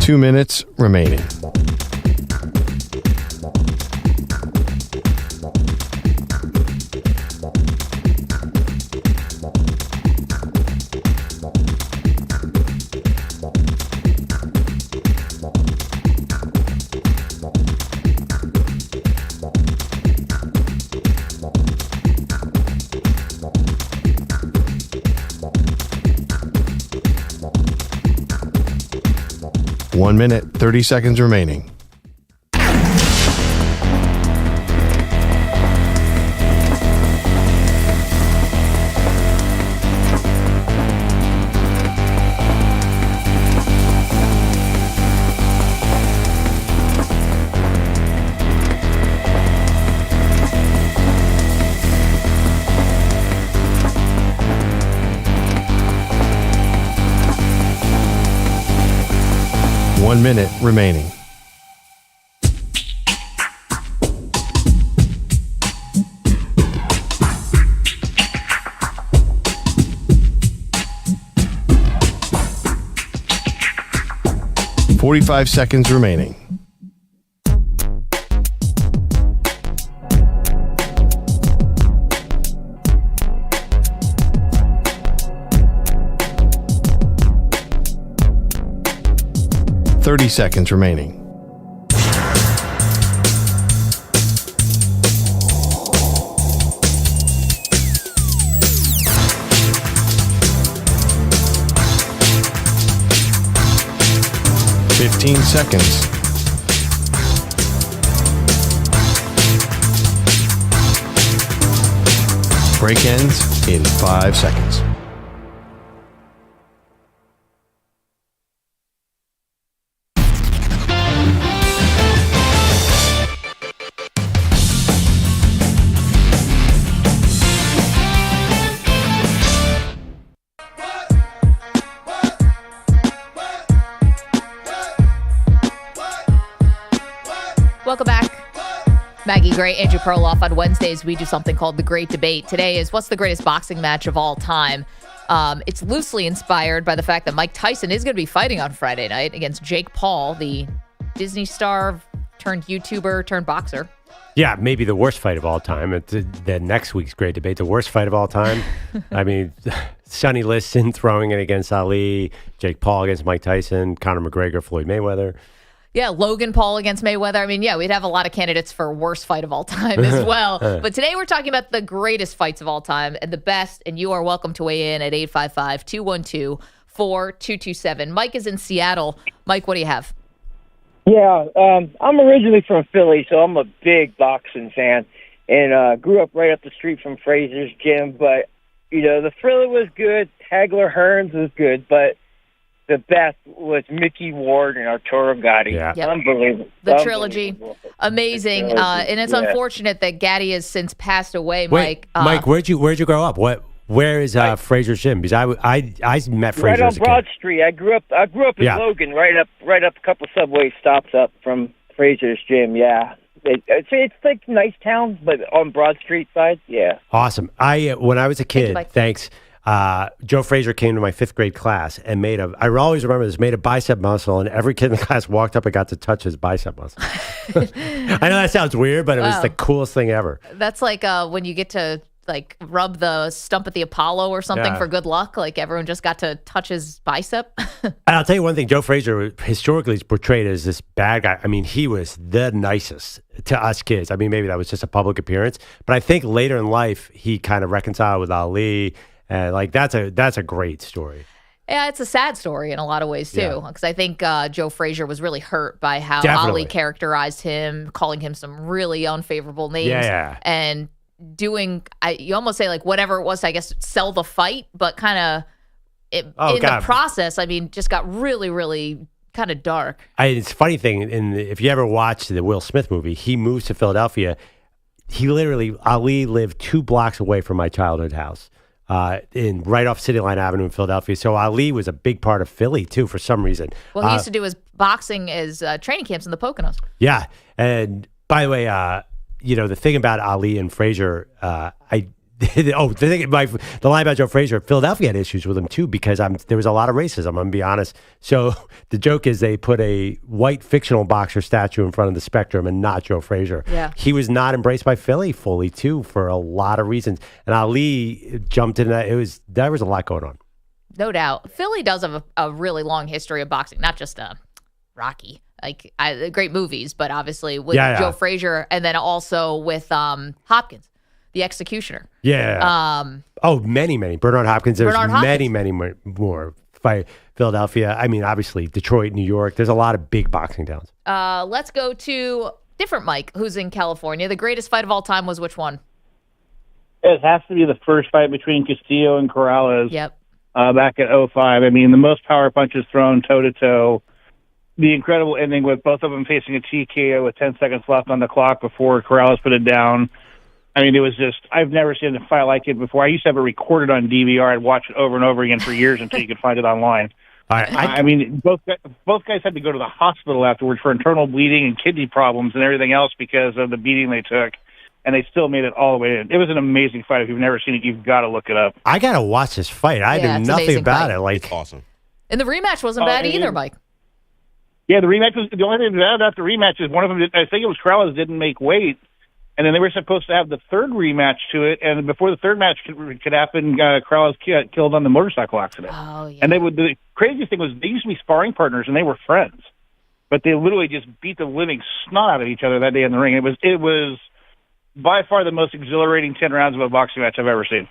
Two minutes remaining. One minute, 30 seconds remaining. One minute remaining. Forty-five seconds remaining. Thirty seconds remaining. Fifteen seconds. Break ends in 5 seconds. Welcome back. Maggie Gray, Andrew Perloff. On Wednesdays, we do something called The Great Debate. Today is what's the greatest boxing match of all time? It's loosely inspired by the fact that Mike Tyson is going to be fighting on Friday night against Jake Paul, the Disney star turned YouTuber turned boxer. Yeah, maybe the worst fight of all time. It's the next week's Great Debate, the worst fight of all time. I mean, Sonny Liston throwing it against Ali, Jake Paul against Mike Tyson, Conor McGregor, Floyd Mayweather. Yeah, Logan Paul against Mayweather. I mean, yeah, we'd have a lot of candidates for worst fight of all time as well. But today we're talking about the greatest fights of all time and the best, and you are welcome to weigh in at 855-212-4227. Mike is in Seattle. Mike, what do you have? Yeah, I'm originally from Philly, so I'm a big boxing fan, and grew up right up the street from Fraser's gym. But, you know, the Thriller was good, Hagler Hearns was good, but the best was Mickey Ward and Arturo Gatti. Yeah. Unbelievable. The trilogy. Amazing. And it's unfortunate that Gatti has since passed away, Mike. Mike, where'd you grow up? Where is Fraser's gym? Because I met Fraser right on as a Broad kid. Street. I grew up in Logan, right up a couple subway stops up from Fraser's gym. Yeah. It's like Nice Town, but on Broad Street side. Yeah. Awesome. When I was a kid, thanks. Joe Frazier came to my 5th grade class and I always remember this, made a bicep muscle, and every kid in the class walked up and got to touch his bicep muscle. I know that sounds weird, but it was the coolest thing ever. That's like when you get to like rub the stump at the Apollo or something Yeah. for good luck. Like everyone just got to touch his bicep. And I'll tell you one thing, Joe Frazier historically is portrayed as this bad guy. I mean, he was the nicest to us kids. I mean, maybe that was just a public appearance, but I think later in life he kind of reconciled with Ali, and like that's a great story. Yeah, it's a sad story in a lot of ways too, Yeah. because I think Joe Frazier was really hurt by how Definitely. Ali characterized him, calling him some really unfavorable names, Yeah. and doing. You almost say like whatever it was to, I guess, sell the fight, but kind of in God. the process, I mean, just got really, really kind of dark. It's a funny thing, if you ever watched the Will Smith movie, he moves to Philadelphia. Ali lived 2 blocks away from my childhood house. Right off City Line Avenue in Philadelphia. So Ali was a big part of Philly too, for some reason. Well, he used to do his boxing as training camps in the Poconos. Yeah, and by the way, the thing about Ali and Frazier, the line about Joe Frazier, Philadelphia had issues with him too because there was a lot of racism. I'm gonna be honest. So the joke is they put a white fictional boxer statue in front of the Spectrum and not Joe Frazier. Yeah. He was not embraced by Philly fully too for a lot of reasons. And Ali jumped in that. There was a lot going on. No doubt. Philly does have a really long history of boxing, not just Rocky. Great movies, but obviously with Joe Frazier, and then also with Hopkins, the executioner. Yeah. Many. Bernard Hopkins. There's many more. By Philadelphia. I mean, obviously Detroit, New York. There's a lot of big boxing towns. Let's go to different Mike, who's in California. The greatest fight of all time was which one? It has to be the first fight between Castillo and Corrales. Yep. Back at 2005. I mean, the most power punches thrown toe-to-toe. The incredible ending with both of them facing a TKO with 10 seconds left on the clock before Corrales put it down. I mean, it was just, I've never seen a fight like it before. I used to have it recorded on DVR. I'd watch it over and over again for years until you could find it online. I mean, both guys had to go to the hospital afterwards for internal bleeding and kidney problems and everything else because of the beating they took. And they still made it all the way in. It was an amazing fight. If you've never seen it, you've got to look it up. I got to watch this fight. I knew nothing about it. Like, awesome. And the rematch wasn't bad either, Mike. Yeah, the rematch was, the only thing bad about the rematch is one of them, I think it was Corrales, didn't make weight. And then they were supposed to have the third rematch to it, and before the third match could happen, Corrales got killed on the motorcycle accident. Oh, yeah. And the craziest thing was they used to be sparring partners, and they were friends, but they literally just beat the living snot out of each other that day in the ring. It was by far the most exhilarating 10 rounds of a boxing match I've ever seen.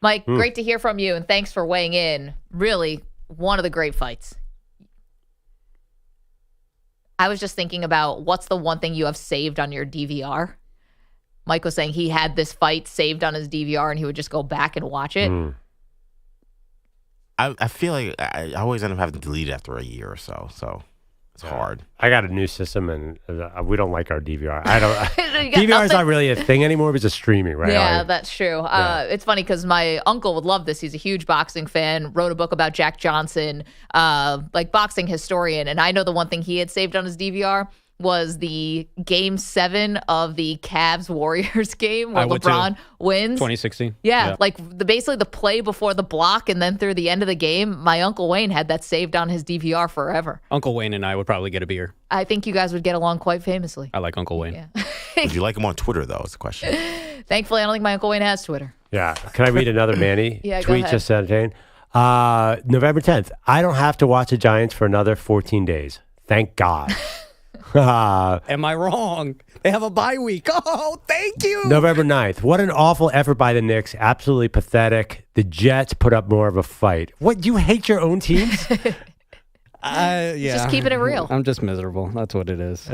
Mike, great to hear from you, and thanks for weighing in. Really, one of the great fights. I was just thinking about what's the one thing you have saved on your DVR. Mike was saying he had this fight saved on his DVR and he would just go back and watch it. I feel like I always end up having to delete it after a year or so. So it's hard. I got a new system and we don't like our DVR. I don't. You got DVR is nothing. not really a thing anymore. It's just streaming, right? Yeah, that's true. It's funny because my uncle would love this. He's a huge boxing fan, wrote a book about Jack Johnson, like boxing historian. And I know the one thing he had saved on his DVR was the Game 7 of the Cavs-Warriors game where I would LeBron too. wins. 2016. Yeah, like basically the play before the block and then through the end of the game. My Uncle Wayne had that saved on his DVR forever. Uncle Wayne and I would probably get a beer. I think you guys would get along quite famously. I like Uncle Wayne. Would you like him on Twitter, though, is the question. Thankfully, I don't think my Uncle Wayne has Twitter. Yeah. Can I read another Manny Yeah, go tweet ahead. just to entertain? November 10th. I don't have to watch the Giants for another 14 days. Thank God. Am I wrong? They have a bye week. Oh, thank you. November 9th. What an awful effort by the Knicks. Absolutely pathetic. The Jets put up more of a fight. What, you hate your own teams? Yeah. Just keeping it real. I'm just miserable. That's what it is.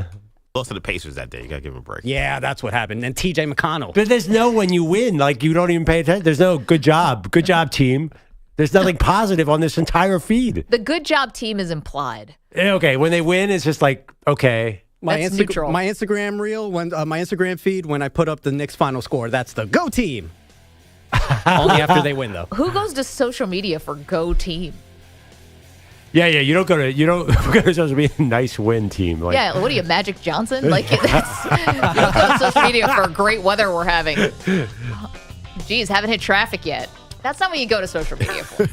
Lost to the Pacers that day. You got to give him a break. Yeah, that's what happened. And TJ McConnell. But there's no when you win, like you don't even pay attention. There's no good job team. There's nothing positive on this entire feed. The good job team is implied. Okay, when they win, it's just like, okay. My That's neutral. My Instagram reel, when my Instagram feed, when I put up the Knicks final score, that's the go team. Only after they win, though. Who goes to social media for go team? Yeah, you don't go to social media, nice win team. Like, Yeah, what are you, Magic Johnson? Like, that's, you don't go to social media for great weather we're having. Geez, haven't hit traffic yet. That's not what you go to social media for.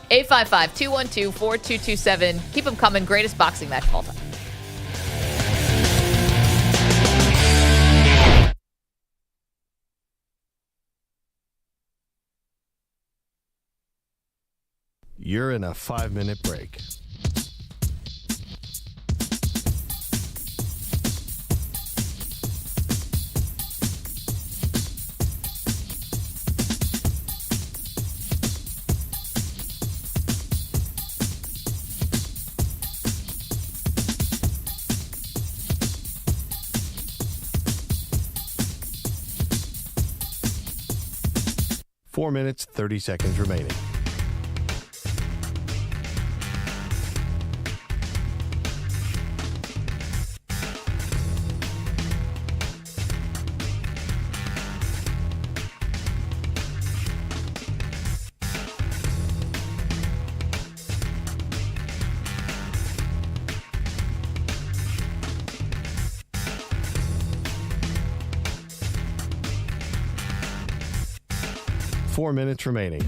855-212-4227. Keep them coming. Greatest boxing match of all time. You're in a 5-minute break. Four minutes, 30 seconds remaining. Four minutes remaining.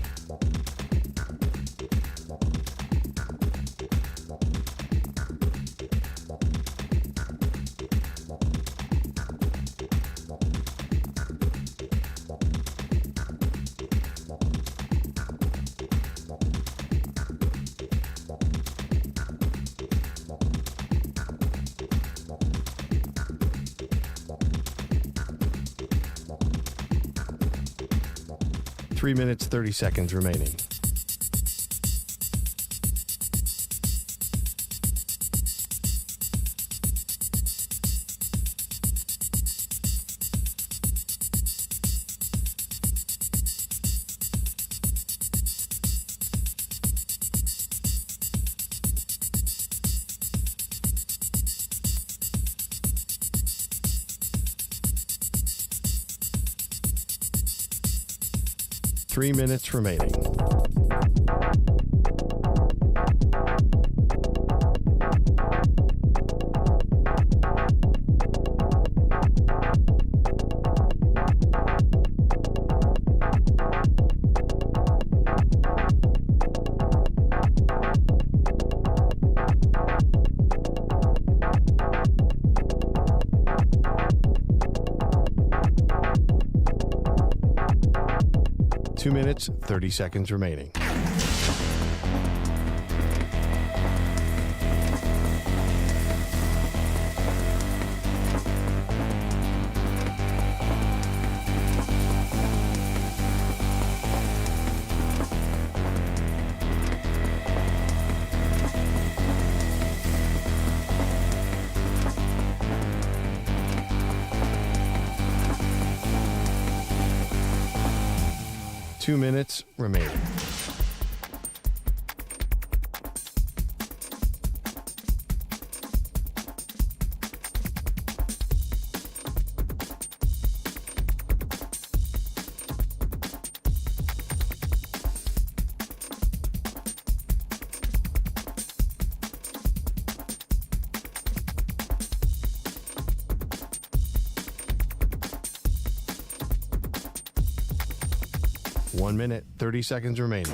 Three minutes, 30 seconds remaining. Three minutes remaining. Two minutes, 30 seconds remaining. Two minutes remaining. One minute, 30 seconds remaining.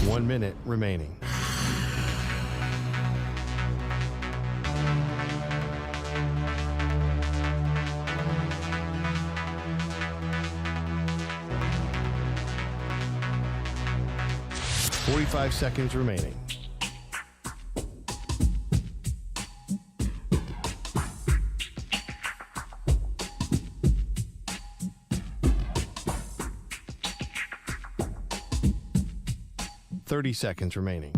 One minute remaining. Forty-five seconds remaining. Thirty seconds remaining.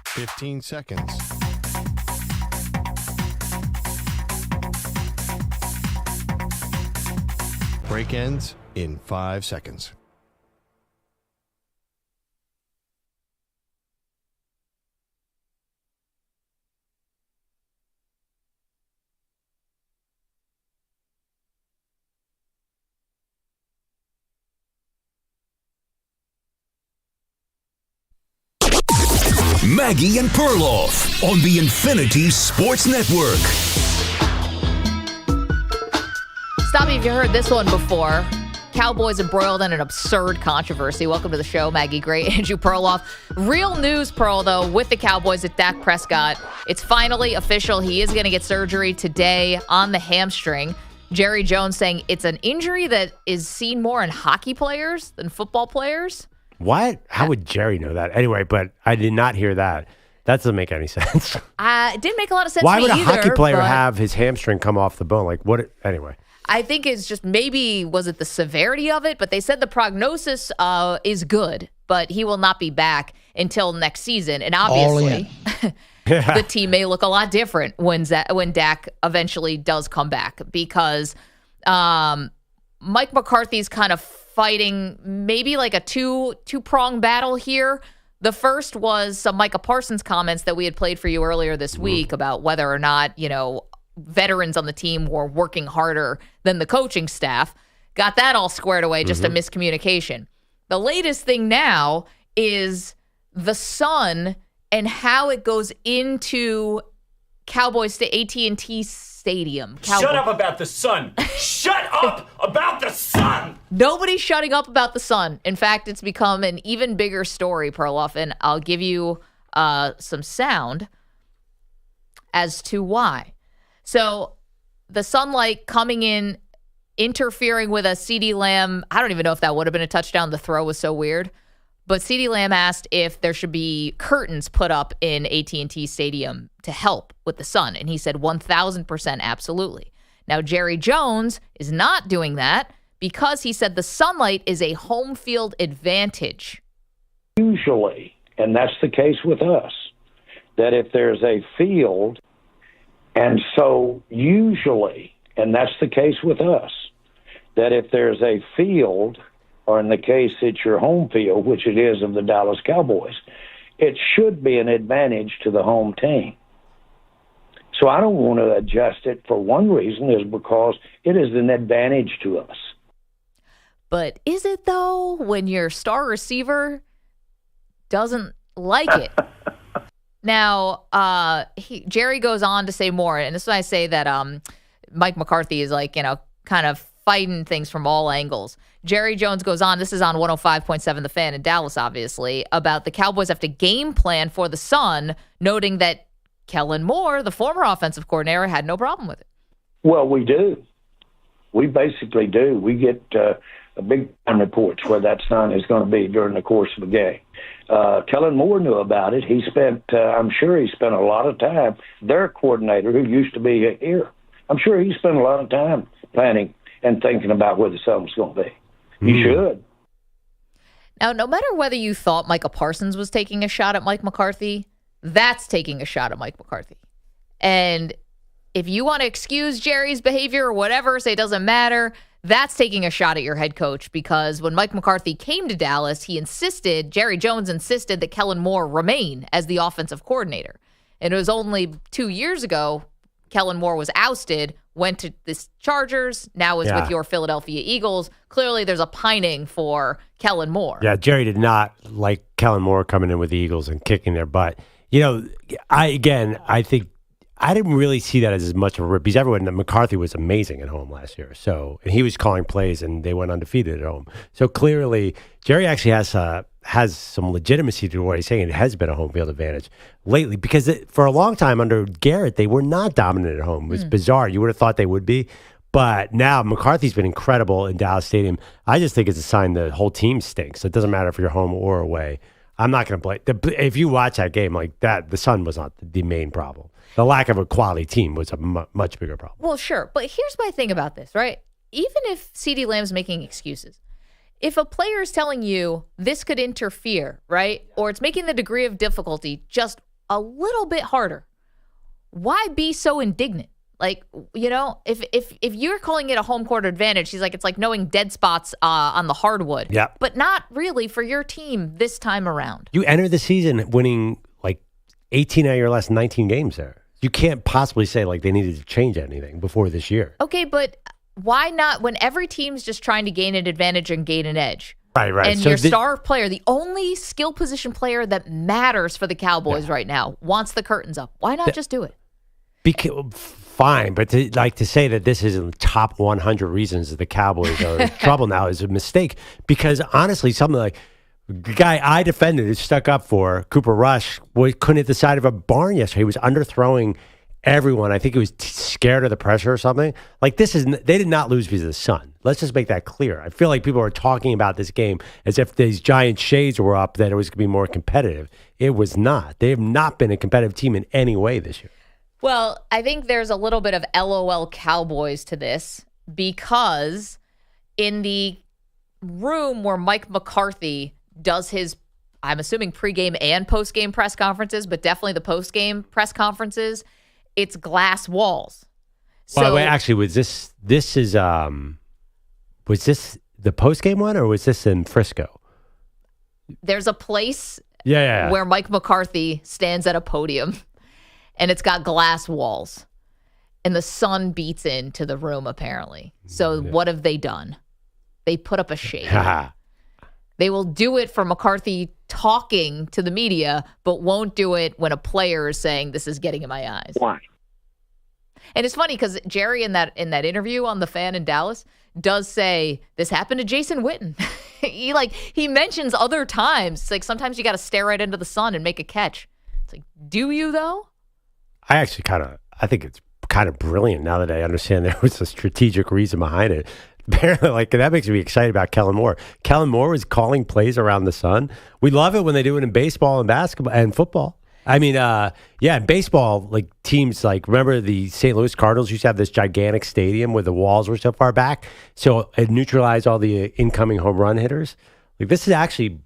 Fifteen seconds. Break ends in 5 seconds. Maggie and Perloff on the Infinity Sports Network. Stop me if you heard this one before. Cowboys embroiled in an absurd controversy. Welcome to the show, Maggie Gray, Andrew Perloff. Real news, Pearl, though, with the Cowboys at Dak Prescott. It's finally official. He is going to get surgery today on the hamstring. Jerry Jones saying it's an injury that is seen more in hockey players than football players. What? How would Jerry know that? Anyway, but I did not hear that. That doesn't make any sense. It didn't make a lot of sense Why to me would a either, hockey player but have his hamstring come off the bone? Like, what? Anyway. I think it's just maybe, was it the severity of it? But they said the prognosis is good, but he will not be back until next season. And obviously, the team may look a lot different when Dak eventually does come back, because Mike McCarthy's kind of fighting maybe like a two-prong battle here. The first was some Micah Parsons comments that we had played for you earlier this week about whether or not, veterans on the team were working harder than the coaching staff. Got that all squared away, just a miscommunication. The latest thing now is the sun and how it goes into Cowboys to AT&T Stadium. Shut up about the sun. Shut up about the sun. Nobody's shutting up about the sun. In fact, it's become an even bigger story, Perloff, and I'll give you some sound as to why. So the sunlight coming in, interfering with a CeeDee Lamb. I don't even know if that would have been a touchdown. The throw was so weird. But CeeDee Lamb asked if there should be curtains put up in AT&T Stadium to help with the sun. And he said 1,000% absolutely. Now, Jerry Jones is not doing that because he said the sunlight is a home field advantage. Usually, and that's the case with us, that if there's a field, and so usually, and that's the case with us, that if there's a field, or in the case it's your home field, which it is of the Dallas Cowboys, it should be an advantage to the home team. So I don't want to adjust it for one reason, is because it is an advantage to us. But is it, though, when your star receiver doesn't like it? Now, Jerry goes on to say more, and this is why I say that Mike McCarthy is kind of fighting things from all angles. Jerry Jones goes on, this is on 105.7 The Fan in Dallas, obviously, about the Cowboys have to game plan for the sun, noting that Kellen Moore, the former offensive coordinator, had no problem with it. Well, we do. We basically do. We get a big time reports where that sun is going to be during the course of a game. Kellen Moore knew about it. He spent, I'm sure he spent a lot of time, their coordinator who used to be here, I'm sure he spent a lot of time planning and thinking about where the sun was going to be. He should. Now, no matter whether you thought Micah Parsons was taking a shot at Mike McCarthy, that's taking a shot at Mike McCarthy. And if you want to excuse Jerry's behavior or whatever, say it doesn't matter, that's taking a shot at your head coach, because when Mike McCarthy came to Dallas, Jerry Jones insisted that Kellen Moore remain as the offensive coordinator. And it was only 2 years ago, Kellen Moore was ousted, went to the Chargers, now is with your Philadelphia Eagles. Clearly, there's a pining for Kellen Moore. Yeah, Jerry did not like Kellen Moore coming in with the Eagles and kicking their butt. I think I didn't really see that as much of a rip, because everyone, McCarthy was amazing at home last year. So, and he was calling plays, and they went undefeated at home. So clearly, Jerry actually has some legitimacy to what he's saying. It has been a home field advantage lately, because for a long time under Garrett, they were not dominant at home. It was bizarre. You would have thought they would be. But now McCarthy's been incredible in Dallas Stadium. I just think it's a sign the whole team stinks. It doesn't matter if you're home or away. I'm not going to blame. If you watch that game like that, the sun was not the main problem. The lack of a quality team was a much bigger problem. Well, sure. But here's my thing about this, right? Even if CeeDee Lamb's making excuses, if a player is telling you this could interfere, right, or it's making the degree of difficulty just a little bit harder, why be so indignant? Like, if you're calling it a home court advantage, he's like, it's like knowing dead spots on the hardwood. Yeah. But not really for your team this time around. You enter the season winning like 18 out of your last 19 games there. You can't possibly say like they needed to change anything before this year. Okay, but why not, when every team's just trying to gain an advantage and gain an edge, Right. And So your star player, the only skill position player that matters for the Cowboys right now, wants the curtains up. Why not just do it? Fine, but to say that this is in the top 100 reasons that the Cowboys are in trouble now is a mistake. Because honestly, something like the guy I defended is stuck up for, Cooper Rush, couldn't hit the side of a barn yesterday. He was underthrowing everyone. I think he was scared of the pressure or something. Like they did not lose because of the sun. Let's just make that clear. I feel like people are talking about this game as if these giant shades were up, that it was going to be more competitive. It was not. They have not been a competitive team in any way this year. Well, I think there's a little bit of LOL Cowboys to this, because in the room where Mike McCarthy does his, I'm assuming pregame and postgame press conferences, but definitely the postgame press conferences, it's glass walls. Well, wait, actually, was this the postgame one, or was this in Frisco? There's a place Yeah. where Mike McCarthy stands at a podium, and it's got glass walls, and the sun beats into the room, apparently. So what have they done? They put up a shade. They will do it for McCarthy talking to the media, but won't do it when a player is saying, this is getting in my eyes. Why? And it's funny because Jerry in that interview on The Fan in Dallas does say this happened to Jason Witten. he mentions other times. It's like sometimes you got to stare right into the sun and make a catch. It's like, do you though? I think it's kind of brilliant now that I understand there was a strategic reason behind it. Apparently, that makes me excited about Kellen Moore. Kellen Moore was calling plays around the sun. We love it when they do it in baseball and basketball and football. I mean, in baseball, teams remember the St. Louis Cardinals used to have this gigantic stadium where the walls were so far back, so it neutralized all the incoming home run hitters. This is actually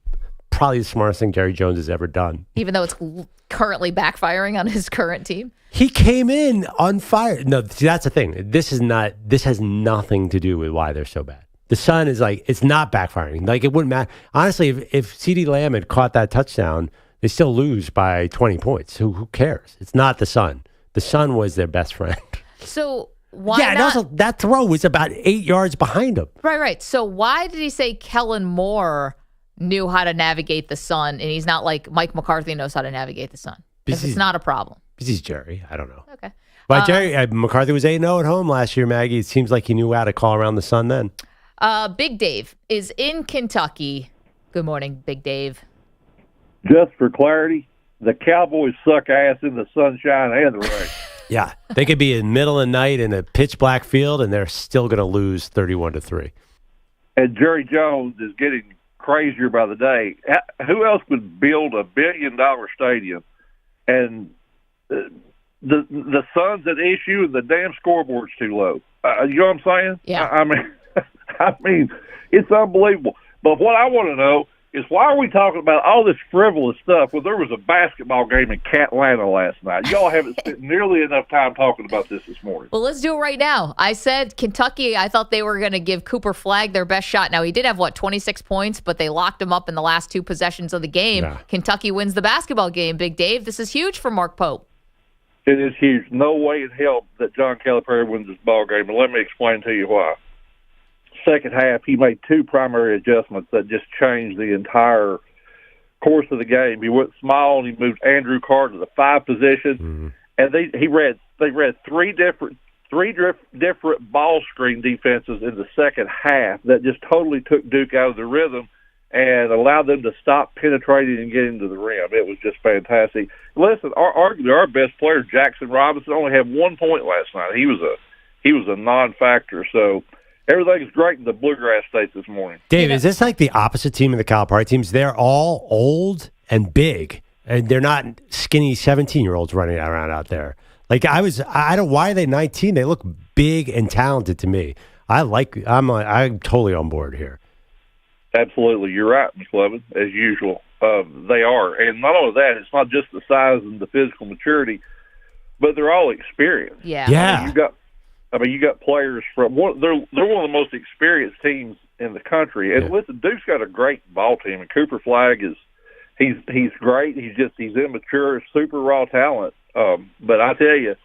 probably the smartest thing Jerry Jones has ever done. Even though it's currently backfiring on his current team. He came in on fire. No, see, that's the thing. This has nothing to do with why they're so bad. The sun is it's not backfiring. It wouldn't matter. Honestly, if CeeDee Lamb had caught that touchdown, they still lose by 20 points. Who cares? It's not the sun. The sun was their best friend. So why not? Also, that throw was about 8 yards behind him. Right. So why did he say Kellen Moore knew how to navigate the sun, and he's not like Mike McCarthy knows how to navigate the sun? Because it's not a problem. Because he's Jerry. I don't know. Okay. But Jerry, McCarthy was 8-0 at home last year, Maggie. It seems like he knew how to call around the sun then. Big Dave is in Kentucky. Good morning, Big Dave. Just for clarity, the Cowboys suck ass in the sunshine and the rain. Yeah. They could be in the middle of the night in a pitch black field, and they're still going to lose 31-3. And Jerry Jones is getting crazier by the day. Who else would build $1 billion stadium and the sun's at issue and the damn scoreboard's too low? You know what I'm saying? Yeah. I mean, it's unbelievable. But what I want to know is, why are we talking about all this frivolous stuff when there was a basketball game in Catlanta last night? Y'all haven't spent nearly enough time talking about this morning. Well, let's do it right now. I said Kentucky, I thought they were going to give Cooper Flagg their best shot. Now, he did have, 26 points, but they locked him up in the last 2 possessions of the game. Yeah. Kentucky wins the basketball game, Big Dave. This is huge for Mark Pope. It is huge. No way in hell that John Calipari wins this ball game, and let me explain to you why. Second half, he made 2 primary adjustments that just changed the entire course of the game. He went small and he moved Andrew Carr to the 5 position, and they read 3 different ball screen defenses in the second half that just totally took Duke out of the rhythm and allowed them to stop penetrating and getting to the rim. It was just fantastic. Listen, arguably our best player, Jackson Robinson, only had 1 point last night. He was a non-factor. So everything's great in the Bluegrass States this morning. Dave, is this like the opposite team of the Calipari teams? They're all old and big, and they're not skinny 17-year-olds running around out there. Why are they 19? They look big and talented to me. I'm totally on board here. Absolutely. You're right, McLevin, as usual. They are. And not only that, it's not just the size and the physical maturity, but they're all experienced. Yeah. You got players from they're one of the most experienced teams in the country. And listen, Duke's got a great ball team, and Cooper Flagg he's great. He's immature, super raw talent. But I tell you,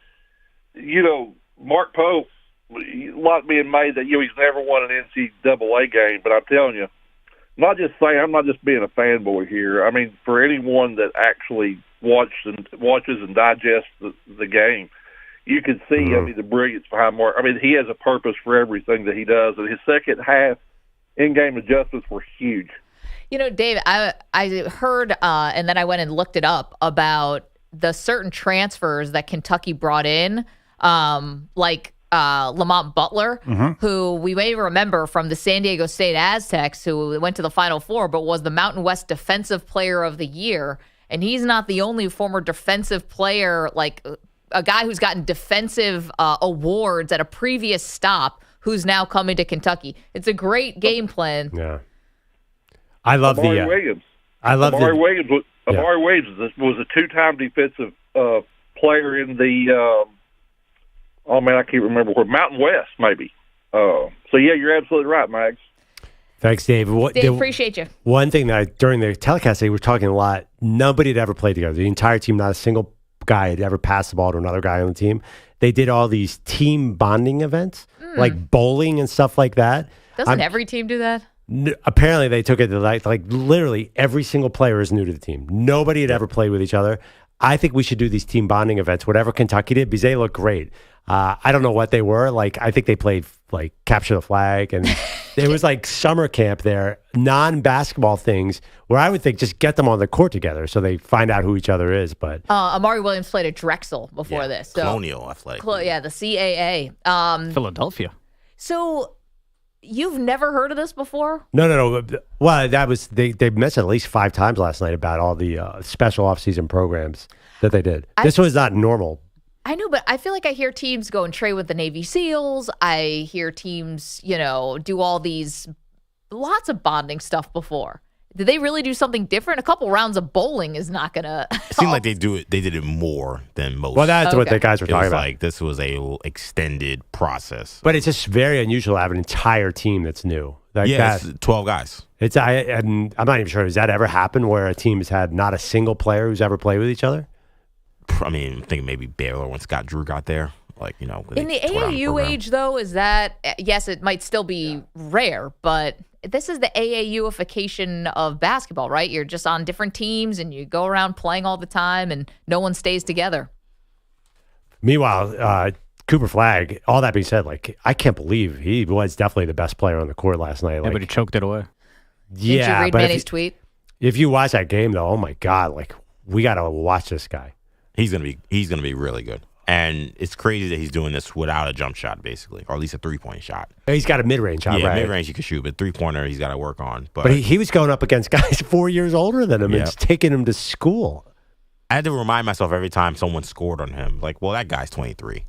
Mark Pope, a lot being made that he's never won an NCAA game. But I'm telling you, not just saying, I'm not just being a fanboy here. I mean, for anyone that actually watches and digests the game, you can see, I mean, the brilliance behind Mark. I mean, he has a purpose for everything that he does, and his second half in-game adjustments were huge. You know, Dave, I heard, and then I went and looked it up about the certain transfers that Kentucky brought in, like Lamont Butler, who we may remember from the San Diego State Aztecs, who went to the Final Four, but was the Mountain West Defensive Player of the Year. And he's not the only former defensive player, like a guy who's gotten defensive awards at a previous stop, who's now coming to Kentucky. It's a great game plan. Yeah. I love Amari Williams. Amari Williams was a two-time defensive player in the I can't remember where, Mountain West maybe. So yeah, you're absolutely right, Mags. Thanks, Dave. Dave, appreciate you. One thing that during the telecast, they were talking a lot. Nobody had ever played together. The entire team, not a single guy had ever passed the ball to another guy on the team. They did all these team bonding events, like bowling and stuff like that. Doesn't every team do that? Apparently, they took it to like literally every single player is new to the team. Nobody had ever played with each other. I think we should do these team bonding events, whatever Kentucky did, because they look great. I don't know what they were. Like, I think they played like capture the flag, and it was like summer camp there, non-basketball things where I would think just get them on the court together so they find out who each other is. But Amari Williams played at Drexel before this. So, Colonial Athletic. Yeah, the CAA. Philadelphia. So you've never heard of this before? No. Well, that was they mentioned at least 5 times last night about all the special off-season programs that they did. This was not normal. I know, but I feel like I hear teams go and trade with the Navy SEALs. I hear teams, do all these lots of bonding stuff before. Did they really do something different? A couple rounds of bowling is not going to. It seemed like they did it more than most. Well, that's what the guys were talking about. Like this was a extended process. But it's just very unusual to have an entire team that's new. Like it's 12 guys. And I'm not even sure, has that ever happened where a team has had not a single player who's ever played with each other? I mean, I'm thinking maybe Baylor when Scott Drew got there. In the AAU age, though, is that, yes, it might still be rare, but this is the AAU-ification of basketball, right? You're just on different teams and you go around playing all the time and no one stays together. Meanwhile, Cooper Flagg, all that being said, I can't believe he was definitely the best player on the court last night. But he choked it away. Did you read Manny's tweet? If you watch that game, though, oh my God, we got to watch this guy. He's gonna be really good, and it's crazy that he's doing this without a jump shot, basically, or at least a 3-point shot. He's got a mid-range shot, right? Mid-range he can shoot, but 3-pointer he's got to work on. But he was going up against guys 4 years older than him and just taking him to school. I had to remind myself every time someone scored on him, that guy's 23.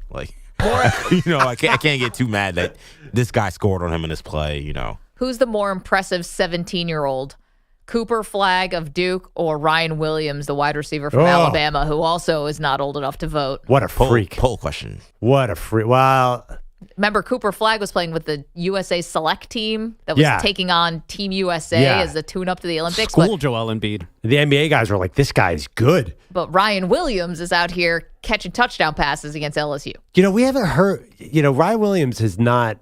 I can't get too mad that this guy scored on him in this play. Who's the more impressive 17-year-old? Cooper Flagg of Duke or Ryan Williams, the wide receiver from Alabama, who also is not old enough to vote? What a freak. Poll question. What a freak. Well, remember, Cooper Flagg was playing with the USA Select team that was taking on Team USA as the tune-up to the Olympics. School Joel Embiid. The NBA guys were like, this guy's good. But Ryan Williams is out here catching touchdown passes against LSU. We haven't heard, Ryan Williams has not,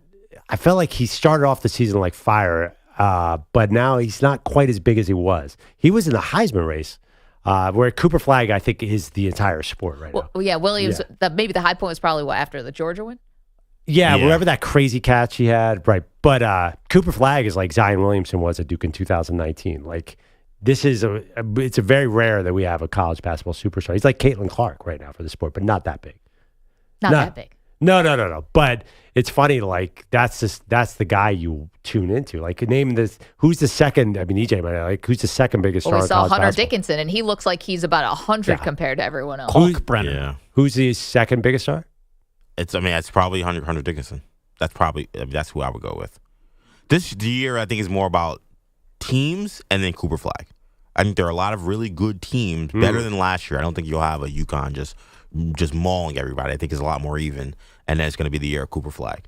I felt like he started off the season like fire. But now he's not quite as big as he was. He was in the Heisman race, where Cooper Flagg, I think, is the entire sport right now. Well, yeah, Williams, maybe the high point was probably after the Georgia win? Yeah, wherever that crazy catch he had, right. But Cooper Flagg is like Zion Williamson was at Duke in 2019. It's a very rare that we have a college basketball superstar. He's like Caitlin Clark right now for the sport, but not that big. Not that big. No. But it's funny, that's the guy you tune into. Name this. Who's the second? I mean, EJ might who's the second biggest star? We saw Hunter basketball? Dickinson, and he looks like he's about 100 compared to everyone else. Brennan. Yeah. Who's the second biggest star? It's probably Hunter Dickinson. That's who I would go with. This year, I think is more about teams and then Cooper Flagg. I think there are a lot of really good teams, better than last year. I don't think you'll have a UConn just mauling everybody. I think it's a lot more even, and then it's going to be the year of Cooper Flagg.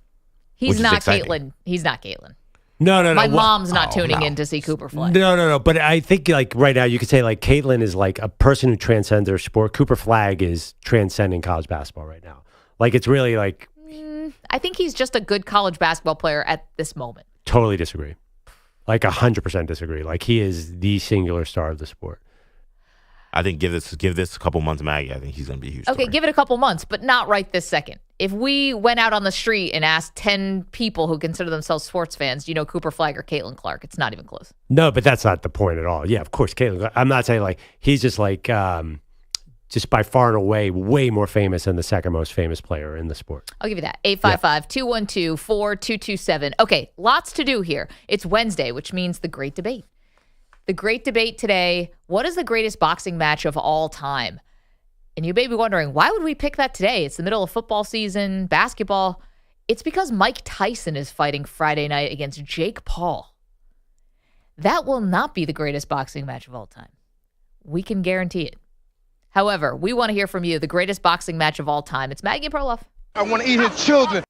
He's not Caitlin. He's not Caitlin. No. My mom's not tuning in to see Cooper Flagg. No. But I think right now you could say Caitlin is like a person who transcends their sport. Cooper Flagg is transcending college basketball right now. It's really I think he's just a good college basketball player at this moment. Totally disagree. Like 100% disagree. Like he is the singular star of the sport. I think give this a couple months, Maggie. I think he's going to be a huge. Okay, story. give it a couple months, but not right this second. If we went out on the street and asked 10 people who consider themselves sports fans, do you know Cooper Flagg or Caitlin Clark? It's not even close. No, but that's not the point at all. Yeah, of course, Caitlin. I'm not saying like he's just like just by far and away way more famous than the second most famous player in the sport. I'll give you that. 855-212-4227. Okay, lots to do here. It's Wednesday, which means the great debate. The great debate today, what is the greatest boxing match of all time? And you may be wondering, why would we pick that today? It's the middle of football season, basketball. It's because Mike Tyson is fighting Friday night against Jake Paul. That will not be the greatest boxing match of all time. We can guarantee it. However, we want to hear from you, the greatest boxing match of all time. It's Maggie and Perloff. I want to eat his children.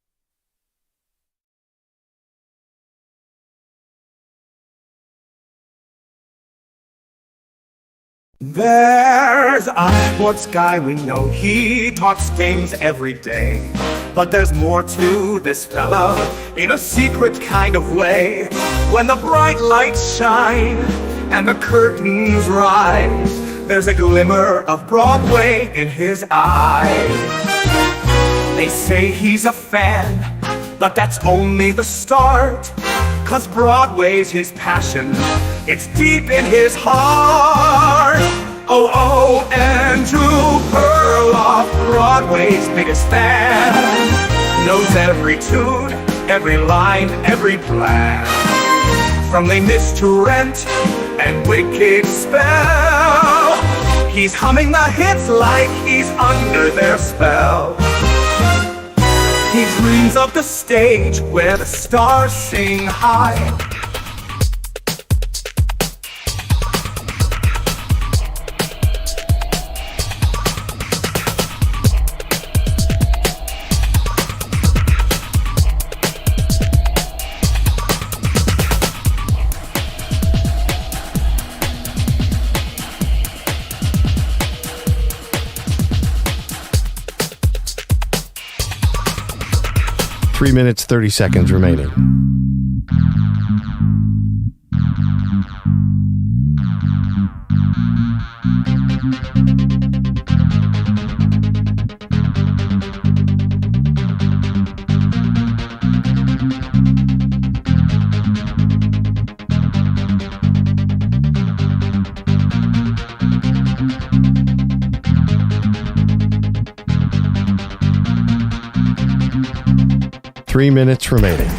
There's a sports guy we know, he talks games every day. But there's more to this fella, in a secret kind of way. When the bright lights shine and the curtains rise, there's a glimmer of Broadway in his eyes. They say he's a fan, but that's only the start. 'Cause Broadway's his passion, it's deep in his heart. Oh, Andrew Perloff, Broadway's biggest fan. Knows every tune, every line, every plan. From Les Mis to Rent and Wicked Spell, he's humming the hits like he's under their spell. He dreams of the stage where the stars sing high. Three minutes, 30 seconds remaining. Three minutes remaining.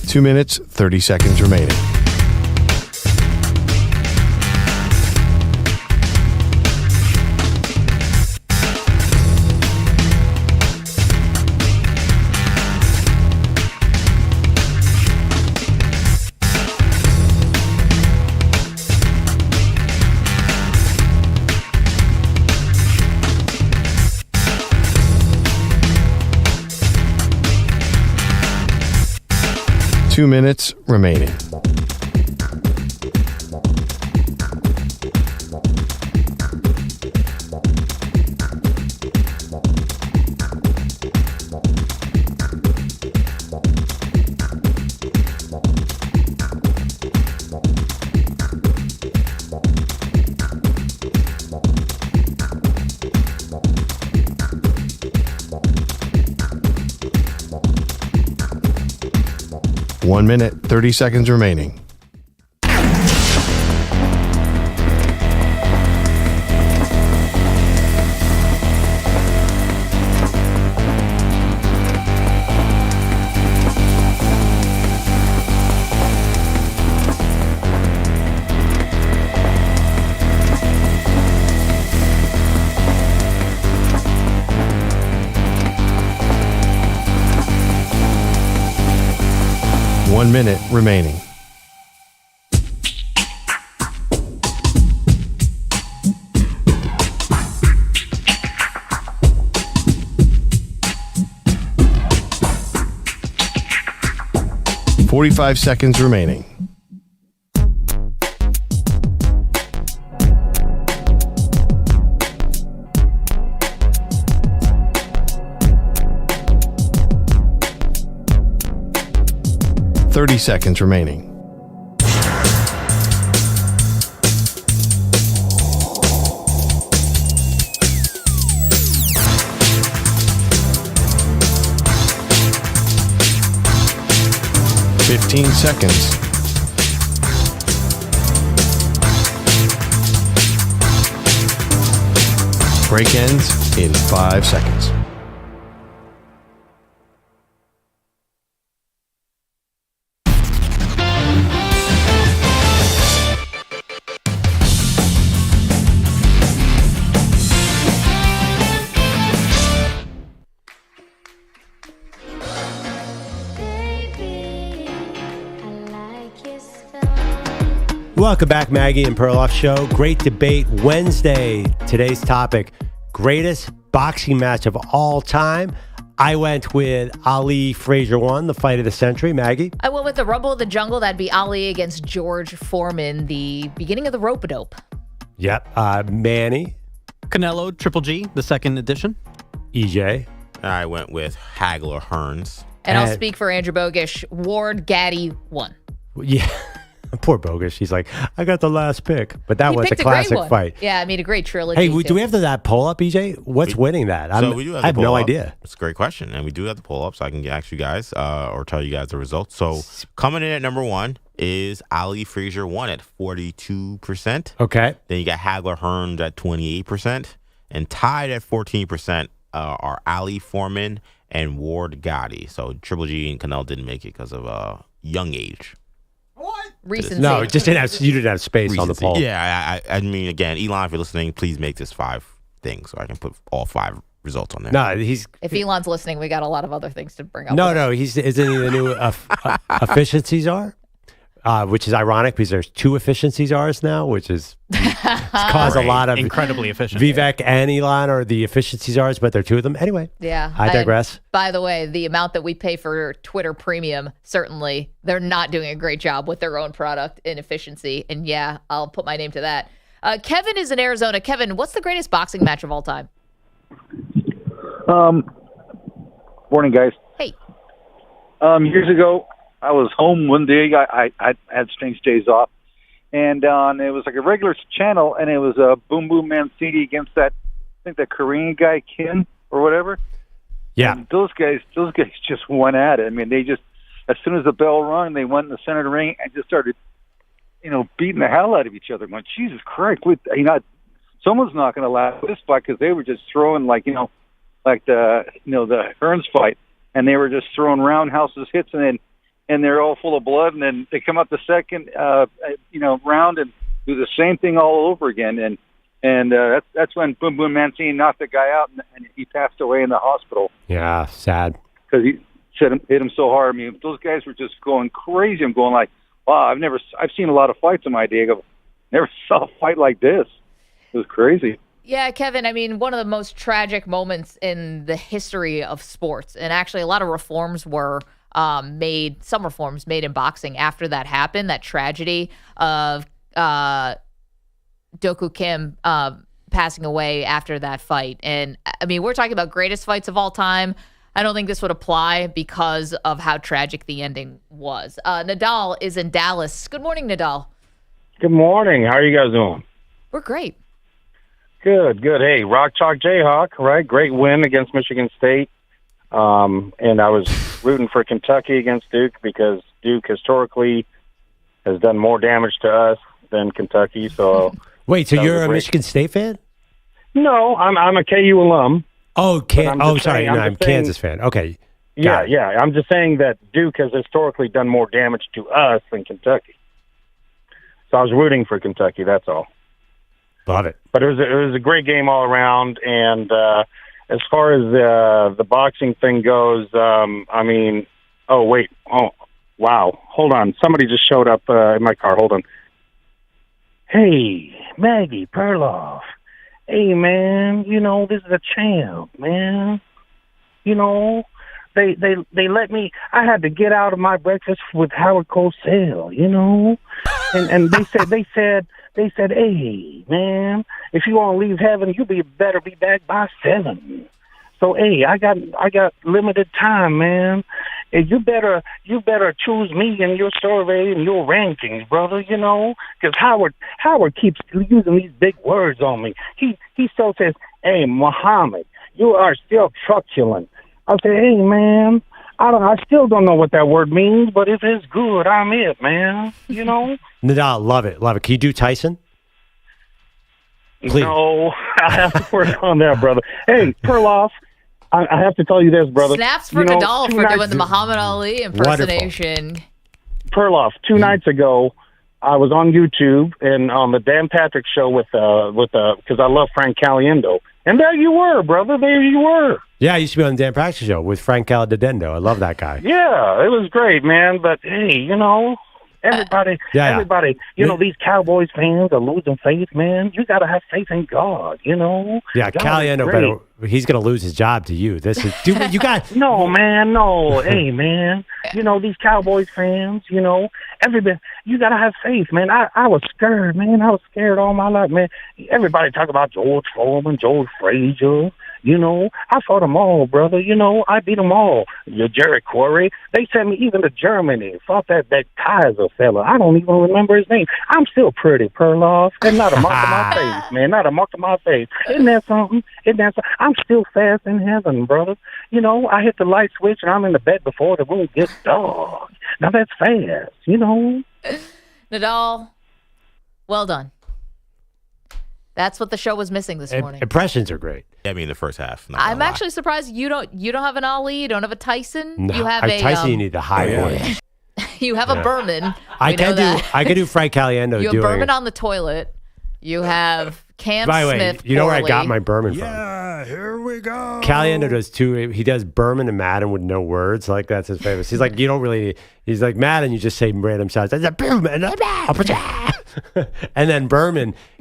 Two minutes, 30 seconds remaining. Two minutes remaining. One minute, 30 seconds remaining. One minute remaining. 45 seconds remaining. Thirty seconds remaining. 15 seconds. Break ends in 5 seconds. Welcome back, Maggie and Perloff Show. Great debate Wednesday. Today's topic, greatest boxing match of all time. I went with Ali Frazier 1, the fight of the century. Maggie? I went with the Rumble of the Jungle. That'd be Ali against George Foreman, the beginning of the rope-a-dope. Yep. Manny? Canelo, Triple G, the second edition. EJ? I went with Hagler Hearns. And I'll speak for Andrew Bogish. Ward Gaddy 1. Yeah. Poor Bogish. He's like, I got the last pick. But that was a classic fight. Yeah, I mean, a great trilogy. Hey, do we have that poll up, EJ? What's winning that? We do have I have the no poll up. idea. It's a great question. And we do have the poll up, so I can ask you guys or tell you guys the results. So coming in at number 1 is Ali Frazier 1 at 42%. Okay. Then you got Hagler Hearns at 28%. And tied at 14% are Ali Foreman and Ward Gotti. So Triple G and Canelo didn't make it because of young age. Recency. No, it just you didn't have space on the poll. Yeah, I mean, again, Elon, if you're listening, please make this 5 things so I can put all 5 results on there. No, If Elon's listening, we got a lot of other things to bring up. No, isn't he the new efficiency czar? Which is ironic because there's 2 efficiency czars now, which is caused a lot of incredibly efficient. Vivek and Elon are the efficiency czars, but they're 2 of them anyway. Yeah. I digress. By the way, the amount that we pay for Twitter Premium, certainly they're not doing a great job with their own product in efficiency. And yeah, I'll put my name to that. Kevin is in Arizona. Kevin, what's the greatest boxing match of all time? Morning, guys. Hey. Years ago, I was home one day. I had strange days off, and it was like a regular channel, and it was Boom Boom Mancini against that, I think that Korean guy Kim or whatever. Yeah, and those guys just went at it. I mean, they just as soon as the bell rung, they went in the center of the ring and just started, beating the hell out of each other. I'm like, Jesus Christ! Someone's not going to laugh at this fight because they were just throwing like the Hearns fight, and they were just throwing roundhouses hits and they're all full of blood, and then they come up the second, round and do the same thing all over again, and that's when Boom Boom Mancini knocked the guy out, and he passed away in the hospital. Yeah, sad. Because he hit him so hard. I mean, those guys were just going crazy. I'm going like, wow, I've seen a lot of fights in my day. I never saw a fight like this. It was crazy. Yeah, Kevin, I mean, one of the most tragic moments in the history of sports, and actually a lot of reforms were made in boxing after that happened, that tragedy of Doku Kim passing away after that fight. And I mean, we're talking about greatest fights of all time. I don't think this would apply because of how tragic the ending was. Nadal is in Dallas. Good morning, Nadal. Good morning. How are you guys doing? We're great. Good. Hey, Rock Chalk Jayhawk, right? Great win against Michigan State. And I was rooting for Kentucky against Duke because Duke historically has done more damage to us than Kentucky. So wait, so you're a Michigan State fan? No, I'm a KU alum. Oh, sorry, I'm a Kansas fan. Okay, yeah. I'm just saying that Duke has historically done more damage to us than Kentucky. So I was rooting for Kentucky. That's all. Love it. But it was a great game all around, and as far as the boxing thing goes, wow, hold on, somebody just showed up in my car. Hold on. Hey, Maggie, Perloff. Hey, man, this is a champ, man. they let me. I had to get out of my breakfast with Howard Cosell, you know, and they said, hey man, if you want to leave heaven, better be back by 7. So hey, I got limited time, man. And you better choose me in your survey and your rankings, brother. You know, because Howard keeps using these big words on me. He still says, hey Muhammad, you are still truculent. I say, hey man, I still don't know what that word means, but if it's good, I'm it, man. You know. Nadal, love it. Can you do Tyson? Please. No, I have to work on that, brother. Hey, Perloff, I have to tell you this, brother. Snaps for Nadal for doing the Muhammad Ali impersonation. Wonderful. Perloff, 2 nights ago, I was on YouTube and on the Dan Patrick show with because I love Frank Caliendo, and there you were, brother. There you were. Yeah, I used to be on the Dan Patrick show with Frank Caliendo. I love that guy. Yeah, it was great, man. But hey, you know. Everybody, you know, these Cowboys fans are losing faith, man. You got to have faith in God, you know. Yeah, Caliendo, he's going to lose his job to you. This is, dude, you got no, man, no. Hey, man, you know these Cowboys fans, you know, everybody. You got to have faith, man. I was scared, man. I was scared all my life, man. Everybody talk about George Foreman, George Frazier. You know, I fought them all, brother. You know, I beat them all. Jerry Quarry. They sent me even to Germany. Fought that Kaiser fella. I don't even remember his name. I'm still pretty, Perloff. And not a mark on my face, man. Not a mark on my face. Isn't that something? I'm still fast in heaven, brother. You know, I hit the light switch and I'm in the bed before the room gets dark. Now that's fast, you know. Nadal, well done. That's what the show was missing this morning. Impressions are great. I mean, the first half. I'm actually surprised you don't have an Ali, you don't have a Tyson. No, you have a Tyson. You need the high voice. You have a Berman. I can do Frank Caliendo. You have Berman on the toilet. You have Cam By the way, Smith. you know where I got my Berman from? Yeah, here we go. Caliendo does too. He does Berman and Madden with no words. Like that's his famous. He's like, you don't really. He's like Madden. You just say random sounds. And then Berman,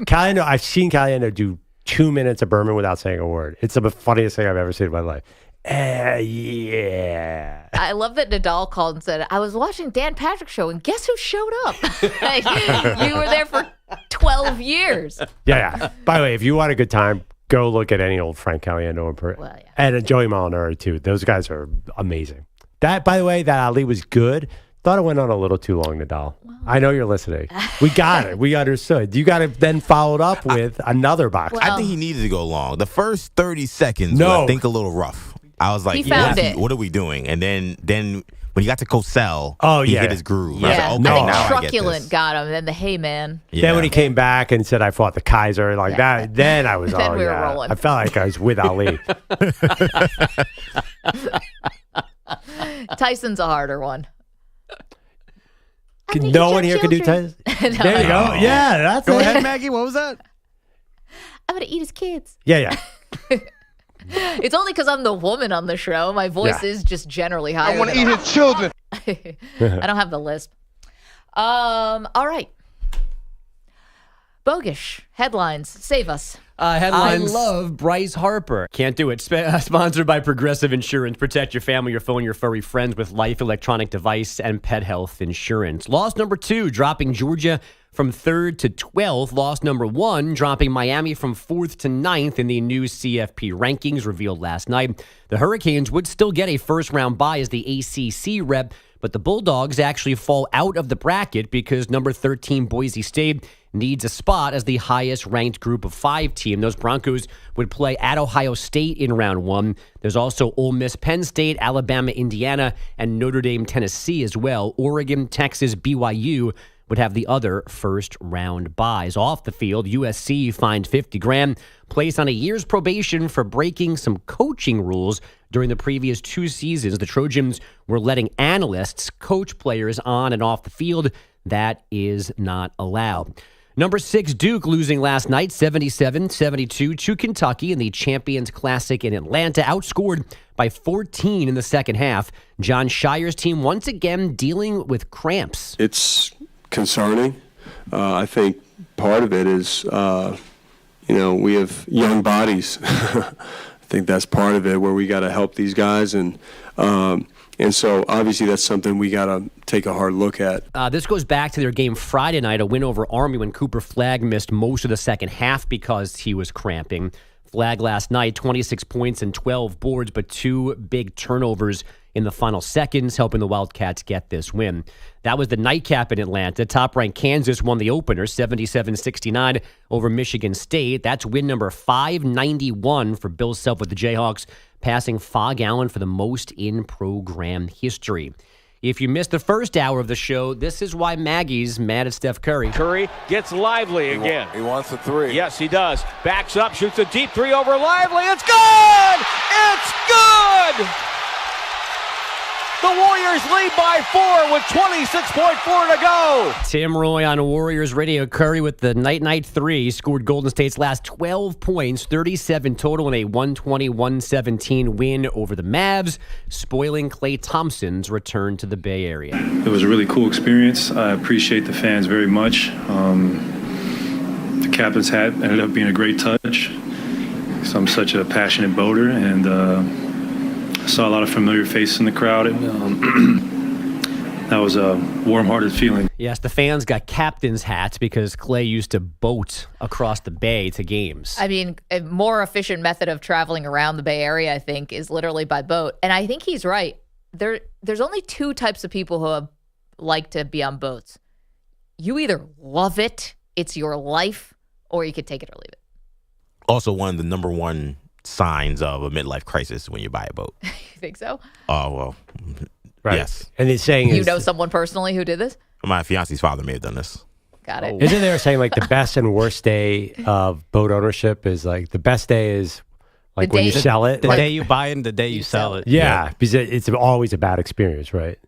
Caliendo. I've seen Caliendo do 2 minutes of Berman without saying a word. It's the funniest thing I've ever seen in my life. Yeah. I love that Nadal called and said, I was watching Dan Patrick show, and guess who showed up? You were there for 12 years. Yeah. By the way, if you want a good time, go look at any old Frank Caliendo and Joey Molinari, too. Those guys are amazing. That, by the way, that Ali was good. Thought it went on a little too long, Nadal. I know you're listening. We got it. We understood. You got to then follow it up with another box. I think he needed to go long. The first 30 seconds were, I think, a little rough. I was like, what are we doing? And then when he got to Cosell, he hit his groove. Yeah. I was like, okay, now Truculent I get this. got him. Then the hey man. Yeah. Then when he came back and said, I fought the Kaiser, like that, then I was Then we were rolling. I felt like I was with Ali. Tyson's a harder one. No one here can do Tyson? There you go. Yeah, that's Go it. ahead, Maggie. What was that? I'm going to eat his kids. Yeah. It's only because I'm the woman on the show. My voice is just generally higher. I want to eat his children. I don't have the lisp. All right. Bogish. Headlines. Save us. Headlines. I love Bryce Harper. Can't do it. Sponsored by Progressive Insurance. Protect your family, your phone, your furry friends with life, electronic device, and pet health insurance. Loss number 2, dropping Georgia from 3rd to 12th. Loss number 1, dropping Miami from 4th to 9th in the new CFP rankings revealed last night. The Hurricanes would still get a first-round bye as the ACC rep, but the Bulldogs actually fall out of the bracket because number 13 Boise State needs a spot as the highest-ranked Group of 5 team. Those Broncos would play at Ohio State in round 1. There's also Ole Miss, Penn State, Alabama, Indiana, and Notre Dame, Tennessee as well. Oregon, Texas, BYU would have the other first-round buys. Off the field, USC fined $50,000, placed on a year's probation for breaking some coaching rules. During the previous 2 seasons, the Trojans were letting analysts coach players on and off the field. That is not allowed. Number 6, Duke losing last night, 77-72 to Kentucky in the Champions Classic in Atlanta, outscored by 14 in the second half. John Shire's team once again dealing with cramps. It's concerning. I think part of it is, we have young bodies. I think that's part of it, where we got to help these guys, and so obviously that's something we got to take a hard look at. This goes back to their game Friday night, a win over Army when Cooper Flagg missed most of the second half because he was cramping. Flagg last night, 26 points and 12 boards, but 2 big turnovers in the final seconds, helping the Wildcats get this win. That was the nightcap in Atlanta. Top-ranked Kansas won the opener, 77-69 over Michigan State. That's win number 591 for Bill Self with the Jayhawks, passing Fog Allen for the most in program history. If you missed the first hour of the show, this is why Maggie's mad at Steph Curry. Curry gets Lively again. He wants a three. Yes, he does. Backs up, shoots a deep three over Lively. It's good! It's good! The Warriors lead by 4 with 26.4 to go. Tim Roy on Warriors Radio. Curry with the night three scored Golden State's last 12 points, 37 total in a 120-117 win over the Mavs, spoiling Klay Thompson's return to the Bay Area. It was a really cool experience. I appreciate the fans very much. The captain's hat ended up being a great touch. So I'm such a passionate boater, and I saw a lot of familiar faces in the crowd. That was a warm-hearted feeling. Yes, the fans got captain's hats because Klay used to boat across the bay to games. I mean, a more efficient method of traveling around the Bay Area, I think, is literally by boat. And I think he's right. There's only 2 types of people who like to be on boats. You either love it, it's your life, or you could take it or leave it. Also, one of the number one signs of a midlife crisis when you buy a boat. You think so? Oh, well, Right. yes. And the saying You is, know someone personally who did this? My fiance's father may have done this. Got it. Isn't there a saying like the best and worst day of boat ownership is like the best day is like when you sell it? The Like- day you buy it and the day you sell it. Yeah, because it's always a bad experience, right?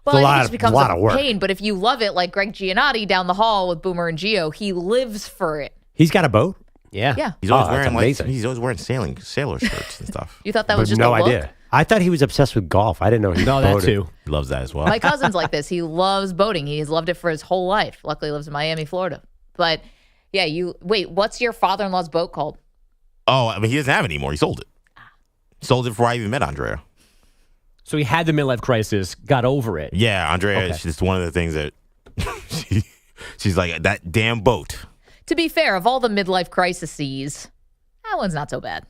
Well, It's I think it becomes lot a of work. pain, but if you love it, like Greg Giannotti down the hall with Boomer and Gio, he lives for it. He's got a boat? Yeah. Yeah. He's always Oh, that's wearing amazing. he's always wearing sailor shirts and stuff. You thought that was But just no a look? idea. I thought he was obsessed with golf. I didn't know he No, that boated. too. He loves that as well. My cousin's like this. He loves boating. He's loved it for his whole life. Luckily, he lives in Miami, Florida. But yeah, what's your father-in-law's boat called? Oh, I mean, he doesn't have it anymore. He sold it. Sold it before I even met Andrea. So he had the midlife crisis, got over it. Yeah, Andrea, Okay. it's just one of the things that she's like, that damn boat. To be fair, of all the midlife crises, that one's not so bad.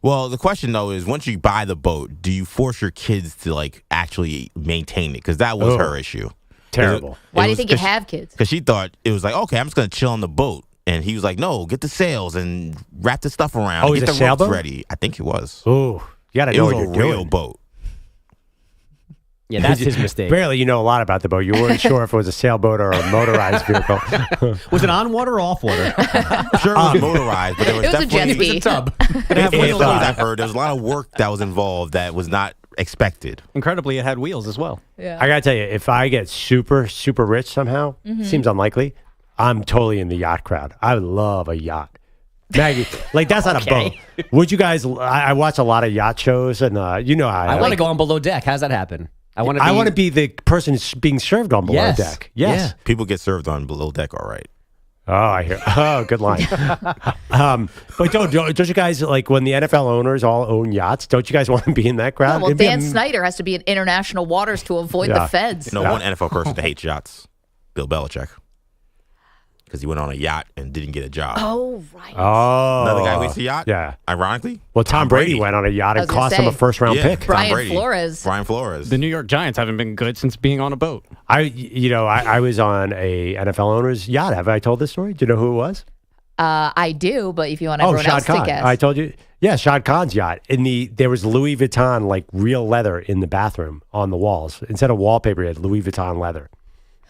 Well, the question, though, is once you buy the boat, do you force your kids to, like, actually maintain it? Because that was her issue. Terrible. Why do you think you have kids? Because she thought it was like, okay, I'm just going to chill on the boat. And he was like, no, get the sails and wrap the stuff around. Oh, get it's the a sailboat? ropes ready. I think it was. Oh, you got to It know was what a you're real doing. boat. Yeah, that's his mistake. Barely you know a lot about the boat. You weren't sure if it was a sailboat or a motorized vehicle. Was it on water or off water? I'm sure it was motorized, but there was It was a jet definitely ski. Tub. I've heard there was a lot of work that was involved that was not expected. Incredibly, it had wheels as well. Yeah. I got to tell you, if I get super, super rich somehow, seems unlikely, I'm totally in the yacht crowd. I would love a yacht. Maggie, like that's not a boat. Would you guys, I watch a lot of yacht shows and you know how I want to go on below deck. How's that happen? I want to be the person being served on below Yes. deck. Yes. Yeah. People get served on below deck, all right. Oh, I hear. Oh, good line. But don't you guys, like when the NFL owners all own yachts, don't you guys want to be in that crowd? Well, It'd be Dan Snyder has to be in international waters to avoid the feds. You know, one NFL person that hates yachts, Bill Belichick. Because he went on a yacht and didn't get a job. Oh, right. Oh. Another guy who hates a yacht? Yeah. Ironically? Well, Tom Brady went on a yacht I and was gonna cost him a say. first-round Yeah, pick. Tom Brian Brady. Flores. Brian Flores. The New York Giants haven't been good since being on a boat. I was on a NFL owner's yacht. Have I told this story? Do you know who it was? I do, but if you want everyone else Shad to Khan. guess. I told you. Yeah, Shad Khan's yacht. There was Louis Vuitton, like real leather in the bathroom on the walls. Instead of wallpaper, it had Louis Vuitton leather.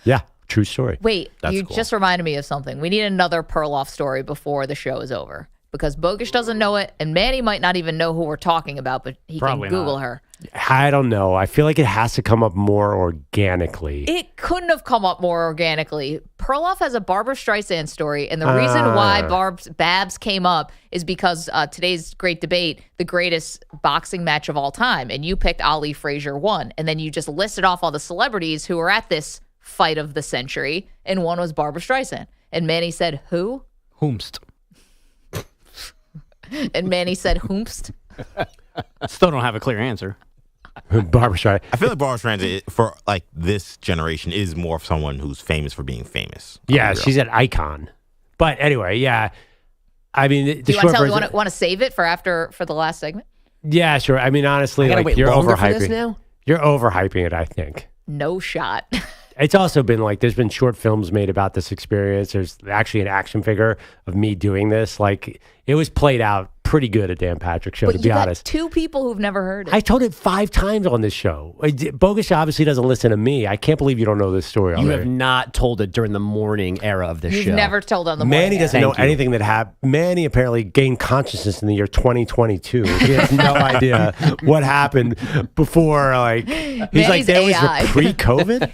Yeah, true story. Wait, That's you cool. just reminded me of something. We need another Perloff story before the show is over. Because Bogish doesn't know it, and Manny might not even know who we're talking about, but he Probably can Google not. her. I don't know. I feel like it has to come up more organically. It couldn't have come up more organically. Perloff has a Barbra Streisand story, and the reason why Babs came up is because today's great debate, the greatest boxing match of all time, and you picked Ali Frazier won, and then you just listed off all the celebrities who were at this fight of the century, and one was Barbra Streisand. And Manny said, who? Whomst. And Manny said, whomst? Still don't have a clear answer. Barbra Streisand. I feel like Barbra Streisand, for like this generation, is more of someone who's famous for being famous. Yeah, she's an icon. But anyway, yeah. I mean, the Do you short version. want to save it for the last segment? Yeah, sure. I mean, honestly, I gotta like wait you're longer for overhyping. this now? You're overhyping it, I think. No shot. It's also been like there's been short films made about this experience. There's actually an action figure of me doing this. Like it was played out pretty good at Dan Patrick's show, But to you be got honest. 2 people who've never heard it. I told it 5 times on this show. Bogus obviously doesn't listen to me. I can't believe you don't know this story You already. have not told it during the morning era of this You've show. never told on the morning. Manny doesn't know anything that happened. Manny apparently gained consciousness in the year 2022. He has no idea what happened before. Like he's Manny's like, there was AI. a pre-COVID?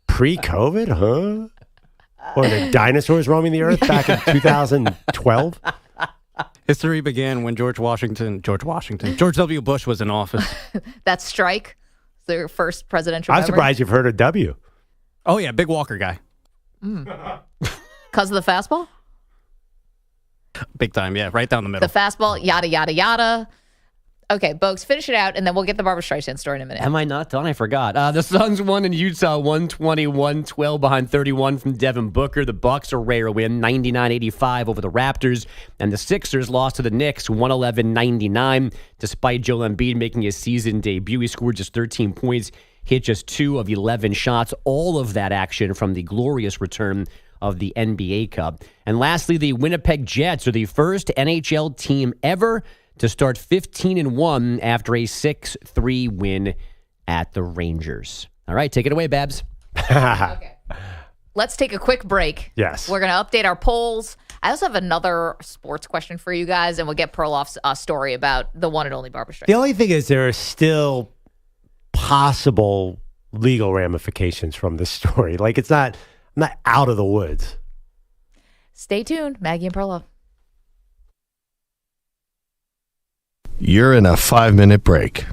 Pre-COVID, huh? Or the dinosaurs roaming the earth back in 2012? History began when George W. Bush was in office. That strike, their first presidential. I'm memory. surprised you've heard of W. Oh, yeah, big Walker guy. Because of the fastball? Big time, yeah, right down the middle. The fastball, yada, yada, yada. Okay, Bogues, finish it out, and then we'll get the Barbra Streisand story in a minute. Am I not done? I forgot. The Suns won in Utah 121-12 behind 31 from Devin Booker. The Bucks, a rare win, 99-85 over the Raptors. And the Sixers lost to the Knicks 111-99. Despite Joel Embiid making his season debut, he scored just 13 points, hit just 2 of 11 shots. All of that action from the glorious return of the NBA Cup. And lastly, the Winnipeg Jets are the first NHL team ever to start 15-1 after a 6-3 win at the Rangers. All right, take it away, Babs. Okay. Let's take a quick break. Yes. We're going to update our polls. I also have another sports question for you guys, and we'll get Perloff's story about the one and only Barbra Streisand. The only thing is there are still possible legal ramifications from this story. Like I'm not out of the woods. Stay tuned. Maggie and Perloff. You're in a 5-minute break.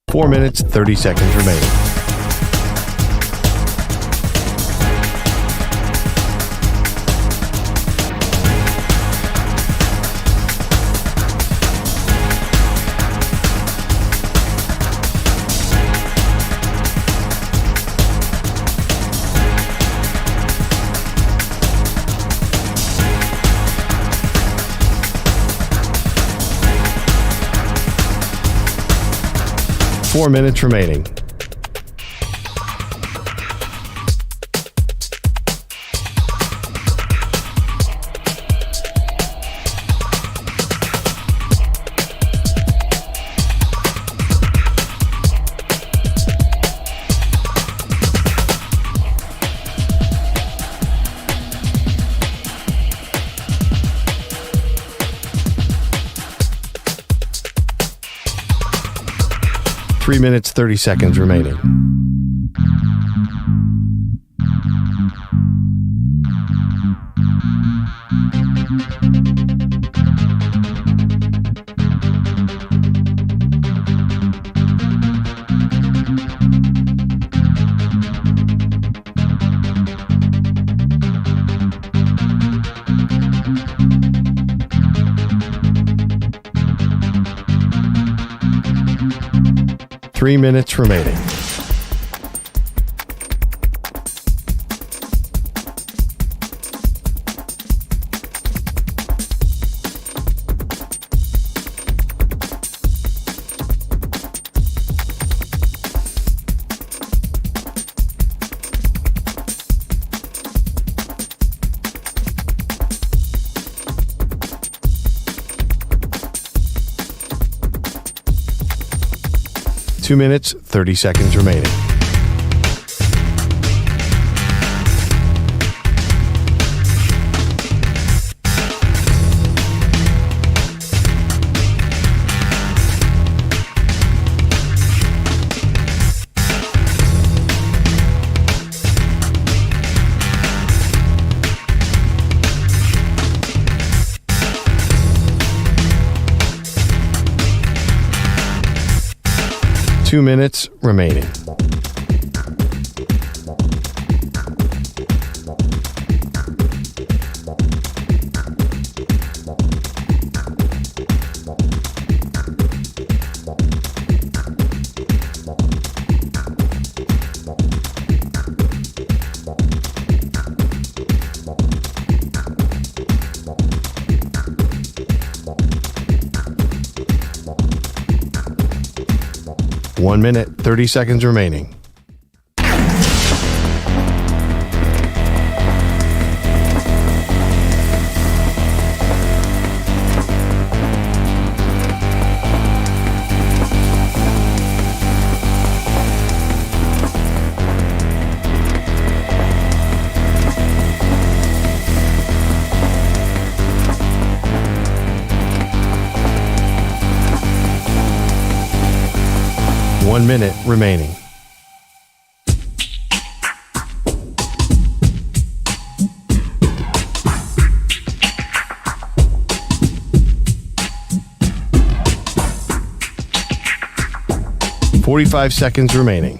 Four minutes, 30 seconds remaining. Four minutes remaining. Three minutes, 30 seconds remaining. Three minutes remaining. Two minutes, 30 seconds remaining. 2 minutes remaining. One minute, 30 seconds remaining. One minute remaining. .45 seconds remaining.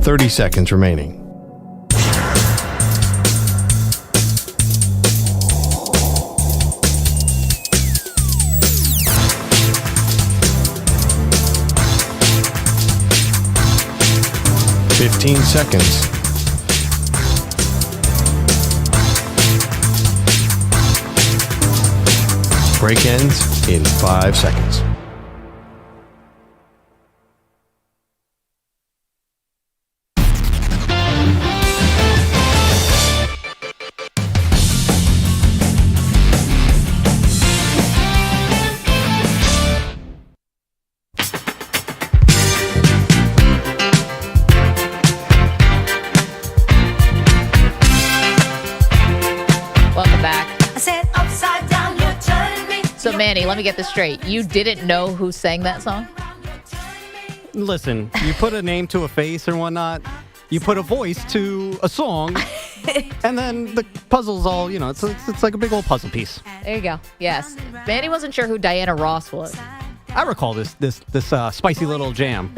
.30 seconds remaining. .15 seconds. Break ends in 5 seconds. So, Manny, let me get this straight. You didn't know who sang that song? Listen, you put a name to a face or whatnot. You put a voice to a song. And then the puzzle's all, it's like a big old puzzle piece. There you go. Yes. Manny wasn't sure who Diana Ross was. I recall this spicy little jam.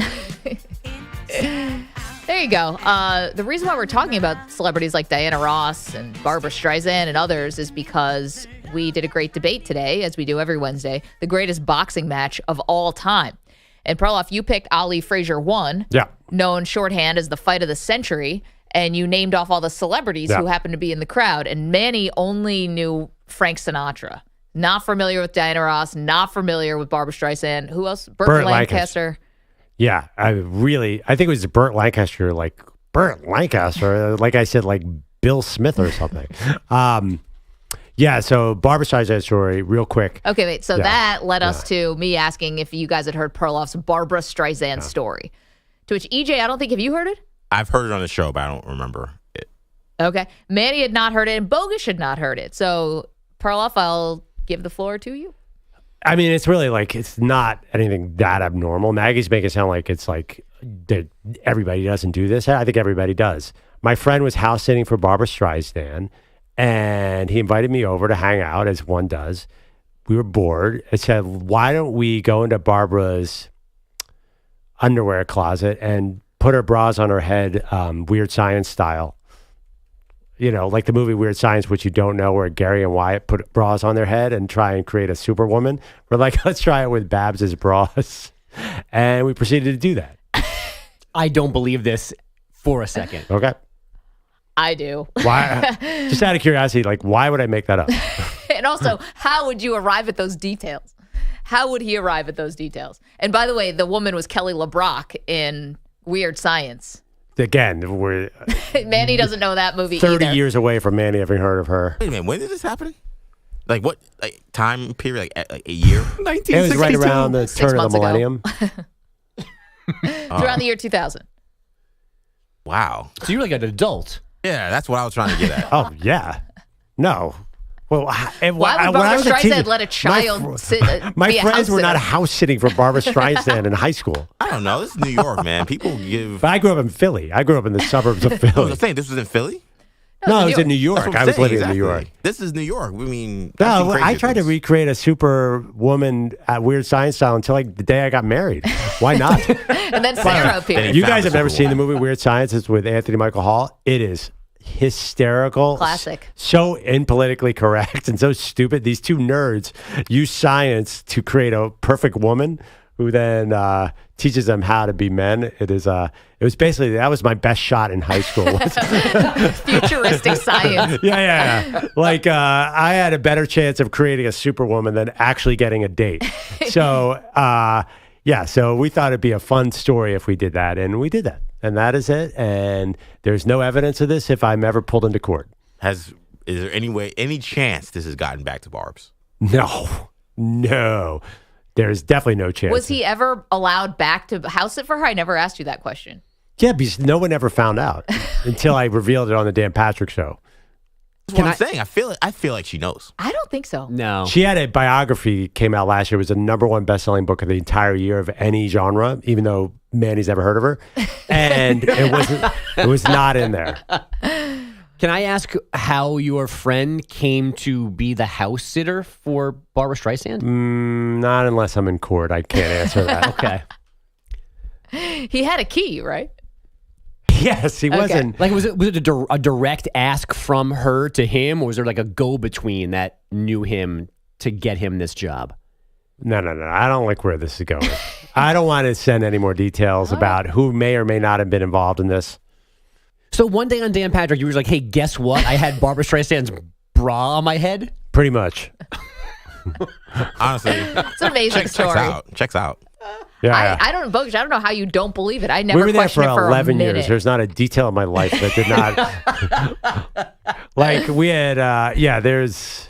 There you go. The reason why we're talking about celebrities like Diana Ross and Barbara Streisand and others is because we did a great debate today, as we do every Wednesday, the greatest boxing match of all time. And Perloff, you picked Ali Frazier 1, known shorthand as the fight of the century, and you named off all the celebrities who happened to be in the crowd. And Manny only knew Frank Sinatra. Not familiar with Diana Ross, not familiar with Barbara Streisand. Who else? Burt Lancaster. Yeah, I think it was Burt Lancaster, like I said, like Bill Smith or something. Yeah, so Barbara Streisand story, real quick. Okay, wait. So that led us to me asking if you guys had heard Perloff's Barbara Streisand story. To which, EJ, I don't think, have you heard it? I've heard it on the show, but I don't remember it. Okay. Manny had not heard it, and Bogus had not heard it. So, Perloff, I'll give the floor to you. I mean, it's really like, it's not anything that abnormal. Maggie's making it sound like it's like that everybody doesn't do this. I think everybody does. My friend was house sitting for Barbara Streisand, and he invited me over to hang out, as one does. We were bored. I said, why don't we go into Barbara's underwear closet and put her bras on her head, Weird Science style. You know, like the movie Weird Science, which you don't know, where Gary and Wyatt put bras on their head and try and create a superwoman. We're like, let's try it with Babs's bras. And we proceeded to do that. I don't believe this for a second. Okay. I do. Why? Just out of curiosity, like, why would I make that up? And also, how would you arrive at those details? How would he arrive at those details? And by the way, the woman was Kelly LeBrock in Weird Science. Again, we're Manny doesn't know that movie 30 either. years away from Manny having heard of her. Wait a minute, when did this happen? Like what time period? Like a year? 1962. It was right around the 6 turn of months the ago. millennium. It's around the year 2000. Wow. So you're like an adult. Yeah, that's what I was trying to get at. Oh, yeah. No. Well, Why would Barbara Streisand let a child sit? My be a friends house were not sitter? house sitting for Barbara Streisand in high school. I don't know. This is New York, man. People give. But I grew up in Philly. I grew up in the suburbs of I was Philly. saying this was in Philly. No, I was in New That's York. what I I'm was saying, living in New exactly. York. This is New York. I mean, I've seen No, crazier I tried to things. recreate a Superwoman at Weird Science style until like the day I got married. Why not? And then Sarah appeared. You guys have never seen the movie Weird Science? It's with Anthony Michael Hall. It is hysterical. Classic. So impolitically correct and so stupid. These two nerds use science to create a perfect woman who then teaches them how to be men. It was basically, that was my best shot in high school. Futuristic science. Yeah. Like I had a better chance of creating a superwoman than actually getting a date. So, so we thought it'd be a fun story if we did that, and we did that. And that is it. And there's no evidence of this if I'm ever pulled into court. Is there any chance this has gotten back to Barb's? No. There's definitely no chance. Was he ever allowed back to house sit for her? I never asked you that question. Yeah, because no one ever found out until I revealed it on the Dan Patrick Show. That's what I'm saying. I feel like she knows. I don't think so. No. She had a biography came out last year. It was the #1 best-selling book of the entire year of any genre, even though Manny's never heard of her. And it was not in there. Can I ask how your friend came to be the house sitter for Barbara Streisand? Not unless I'm in court. I can't answer that. Okay. He had a key, right? Yes, he wasn't. Like, was it a direct ask from her to him, or was there like a go-between that knew him to get him this job? No. I don't like where this is going. I don't want to send any more details about who may or may not have been involved in this. So one day on Dan Patrick, you were like, hey, guess what? I had Barbara Streisand's bra on my head? Pretty much. Honestly. It's an amazing story. Checks out. Yeah. I don't, Bogus, I don't know how you don't believe it. I never We were there for questioned it for 11 a minute. years. There's not a detail of my life that did not. Like we had, there's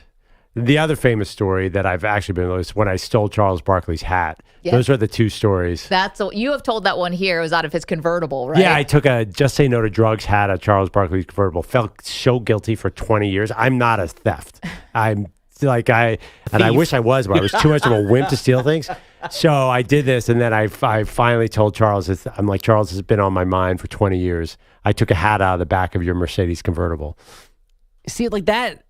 the other famous story that I've actually been was when I stole Charles Barkley's hat. Yeah. Those are the two stories. You have told that one here. It was out of his convertible, right? Yeah, I took a Just Say No to Drugs hat at Charles Barkley's convertible. Felt so guilty for 20 years. I'm not a theft. I'm like I wish I was, but I was too much of a wimp to steal things. So I did this, and then I finally told Charles, I'm like, Charles, has been on my mind for 20 years. I took a hat out of the back of your Mercedes convertible. See, like that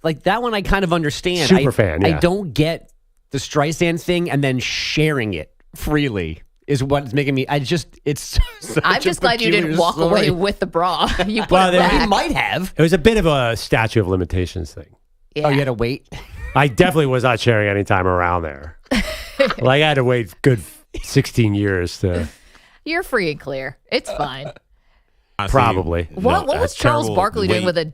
one I kind of understand. Super fan, yeah. I don't get the Streisand thing and then sharing it freely is what's making me, it's such I'm just glad you didn't walk away with the bra. You put it back. You might have. It was a bit of a statute of limitations thing. Yeah. Oh, you had to wait? I definitely was not sharing any time around there. Like I had to wait good 16 years to. You're free and clear. It's fine. Probably. What was Charles Barkley doing with a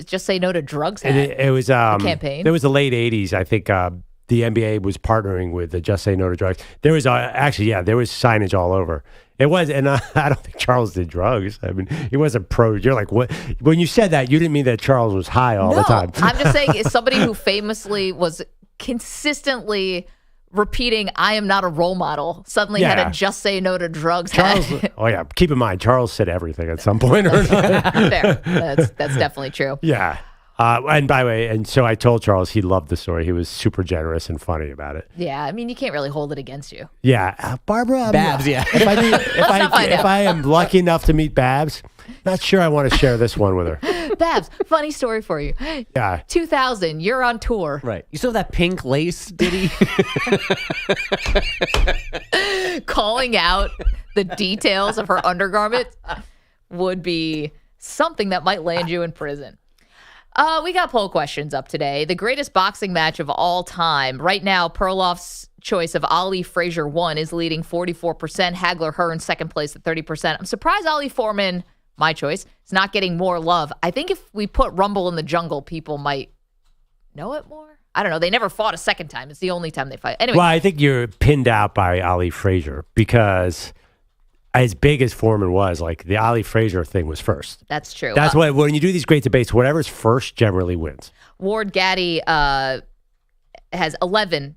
just say no to drugs hat? It was campaign. It was the late 80s. I think the NBA was partnering with the Just Say No to Drugs. There was there was signage all over. It was, and I don't think Charles did drugs. I mean, he wasn't pro. You're like, what? When you said that, you didn't mean that Charles was high all the time. I'm just saying, as somebody who famously was consistently repeating, I am not a role model, suddenly had a Just Say No to Drugs Charles, hat. oh yeah, keep in mind, Charles said everything at some point or another. Fair. That's definitely true. Yeah. And by the way, and so I told Charles he loved the story. He was super generous and funny about it. Yeah, I mean, you can't really hold it against you. Yeah. Barbara. Babs, yeah. If I am lucky enough to meet Babs, not sure I want to share this one with her. Babs, funny story for you. Yeah. 2000, you're on tour. Right. You still have that pink lace ditty? Calling out the details of her undergarments would be something that might land you in prison. We got poll questions up today. The greatest boxing match of all time. Right now, Perloff's choice of Ali Frazier 1 is leading 44%. Hagler Hearn second place at 30%. I'm surprised Ali Foreman, my choice, is not getting more love. I think if we put Rumble in the Jungle, people might know it more. I don't know. They never fought a second time. It's the only time they fight. Anyway. Well, I think you're pinned out by Ali Frazier because as big as Foreman was, like the Ali Frazier thing was first. That's true. That's why when you do these great debates, whatever's first generally wins. Ward Gaddy has 11%.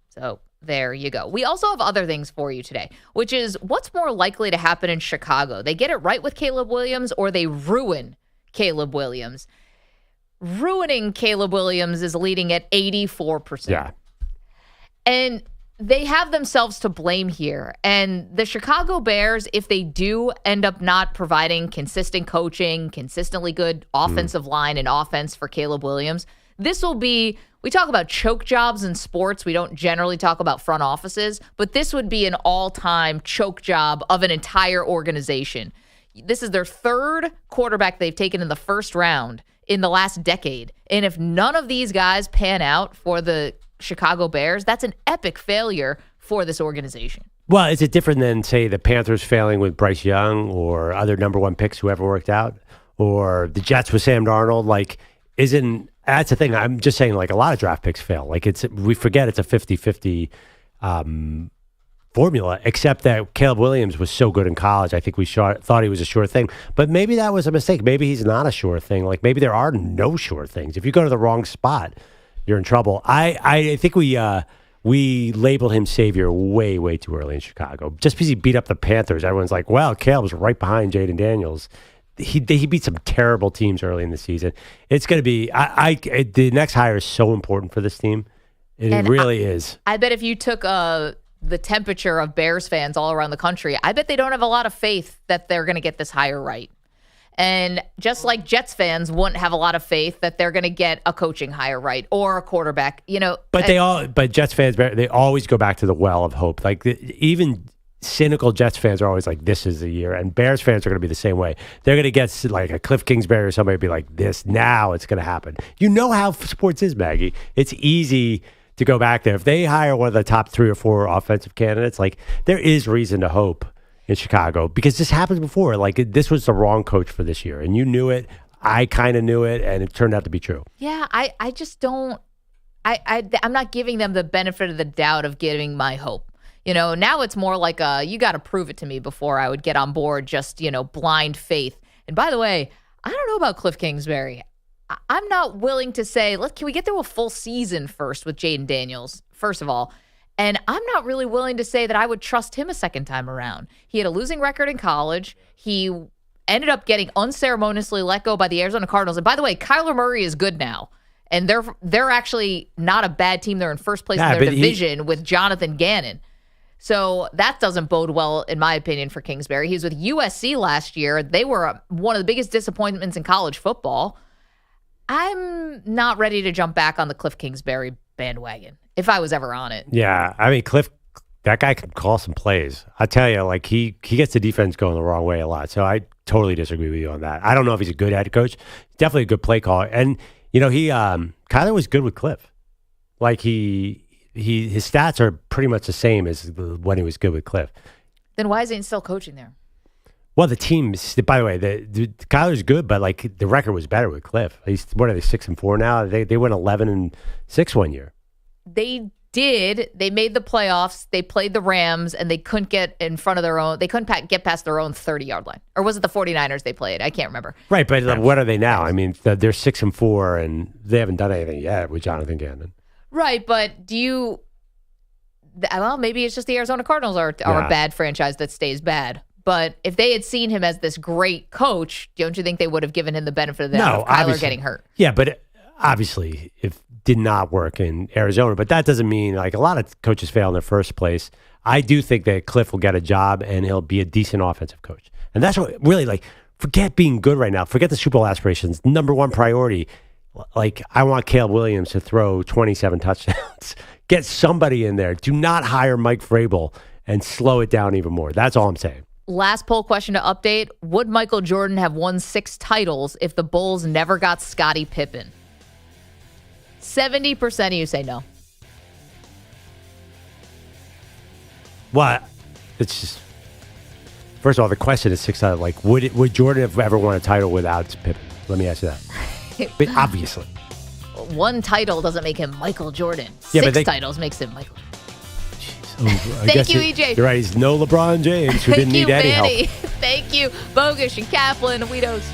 So there you go. We also have other things for you today, which is what's more likely to happen in Chicago? They get it right with Caleb Williams or they ruin Caleb Williams? ruining Caleb Williams is leading at 84%. Yeah. And they have themselves to blame here. And the Chicago Bears, if they do end up not providing consistent coaching, consistently good offensive line and offense for Caleb Williams, this will be, we talk about choke jobs in sports. We don't generally talk about front offices, but this would be an all-time choke job of an entire organization. This is their third quarterback they've taken in the first round in the last decade. And if none of these guys pan out for the Chicago Bears, that's an epic failure for this organization. Well, is it different than, say, the Panthers failing with Bryce Young or other number one picks who ever worked out, or the Jets with Sam Darnold? Like, that's the thing. I'm just saying, like, a lot of draft picks fail. Like, we forget it's a 50-50 formula, except that Caleb Williams was so good in college. I think we thought he was a sure thing. But maybe that was a mistake. Maybe he's not a sure thing. Like, maybe there are no sure things. If you go to the wrong spot, you're in trouble. I think we labeled him savior way, way too early in Chicago. Just because he beat up the Panthers, everyone's like, well, Caleb's right behind Jaden Daniels. He beat some terrible teams early in the season. It's going to be the next hire is so important for this team. It really is. I bet if you took the temperature of Bears fans all around the country, I bet they don't have a lot of faith that they're going to get this hire right. And just like Jets fans wouldn't have a lot of faith that they're going to get a coaching hire right or a quarterback, But Jets fans, they always go back to the well of hope. Like even cynical Jets fans are always like, "This is the year," and Bears fans are going to be the same way. They're going to get like a Cliff Kingsbury or somebody be like, "This now it's going to happen." You know how sports is, Maggie. It's easy to go back there. If they hire one of the top 3 or 4 offensive candidates, like there is reason to hope in Chicago, because this happened before. Like this was the wrong coach for this year, and you knew it. I kind of knew it, and it turned out to be true. Yeah, I just don't. I'm not giving them the benefit of the doubt of giving my hope. Now it's more like you got to prove it to me before I would get on board. Just blind faith. And by the way, I don't know about Cliff Kingsbury. I'm not willing to say, can we get through a full season first with Jaden Daniels? First of all. And I'm not really willing to say that I would trust him a second time around. He had a losing record in college. He ended up getting unceremoniously let go by the Arizona Cardinals. And by the way, Kyler Murray is good now. And they're actually not a bad team. They're in first place in their division with Jonathan Gannon. So that doesn't bode well, in my opinion, for Kingsbury. He was with USC last year. They were one of the biggest disappointments in college football. I'm not ready to jump back on the Cliff Kingsbury bandwagon, if I was ever on it. Yeah, I mean, Cliff, that guy can call some plays. I tell you, like he gets the defense going the wrong way a lot. So I totally disagree with you on that. I don't know if he's a good head coach. Definitely a good play caller. And Kyler was good with Cliff. Like his stats are pretty much the same as when he was good with Cliff. Then why isn't he still coaching there? Well, the team, by the way, Kyler's good, but like the record was better with Cliff. What are they, 6-4 now? They went 11-6 one year. They did. They made the playoffs. They played the Rams, and they couldn't get in front of their own. They couldn't get past their own 30-yard line. Or was it the 49ers they played? I can't remember. Right, but what are they now? I mean, they're 6-4, and they haven't done anything yet with Jonathan Gannon. Right, but maybe it's just the Arizona Cardinals are a bad franchise that stays bad. But if they had seen him as this great coach, don't you think they would have given him the benefit of the doubt of Kyler getting hurt? Yeah, but obviously it did not work in Arizona. But that doesn't mean, like, a lot of coaches fail in their first place. I do think that Cliff will get a job and he'll be a decent offensive coach. And that's what really, like, forget being good right now. Forget the Super Bowl aspirations. Number one priority, like, I want Caleb Williams to throw 27 touchdowns. Get somebody in there. Do not hire Mike Vrabel and slow it down even more. That's all I'm saying. Last poll question to update. Would Michael Jordan have won 6 titles if the Bulls never got Scottie Pippen? 70% of you say no. Well, it's just, first of all, the question is 6 titles. Like, would Jordan have ever won a title without Pippen? Let me ask you that. But obviously. 1 title doesn't make him Michael Jordan. 6 titles makes him Michael Jordan. Thank you, EJ. You're right. He's no LeBron James, who didn't need any help. Thank you, Bogusch and Kaplan and Weedos.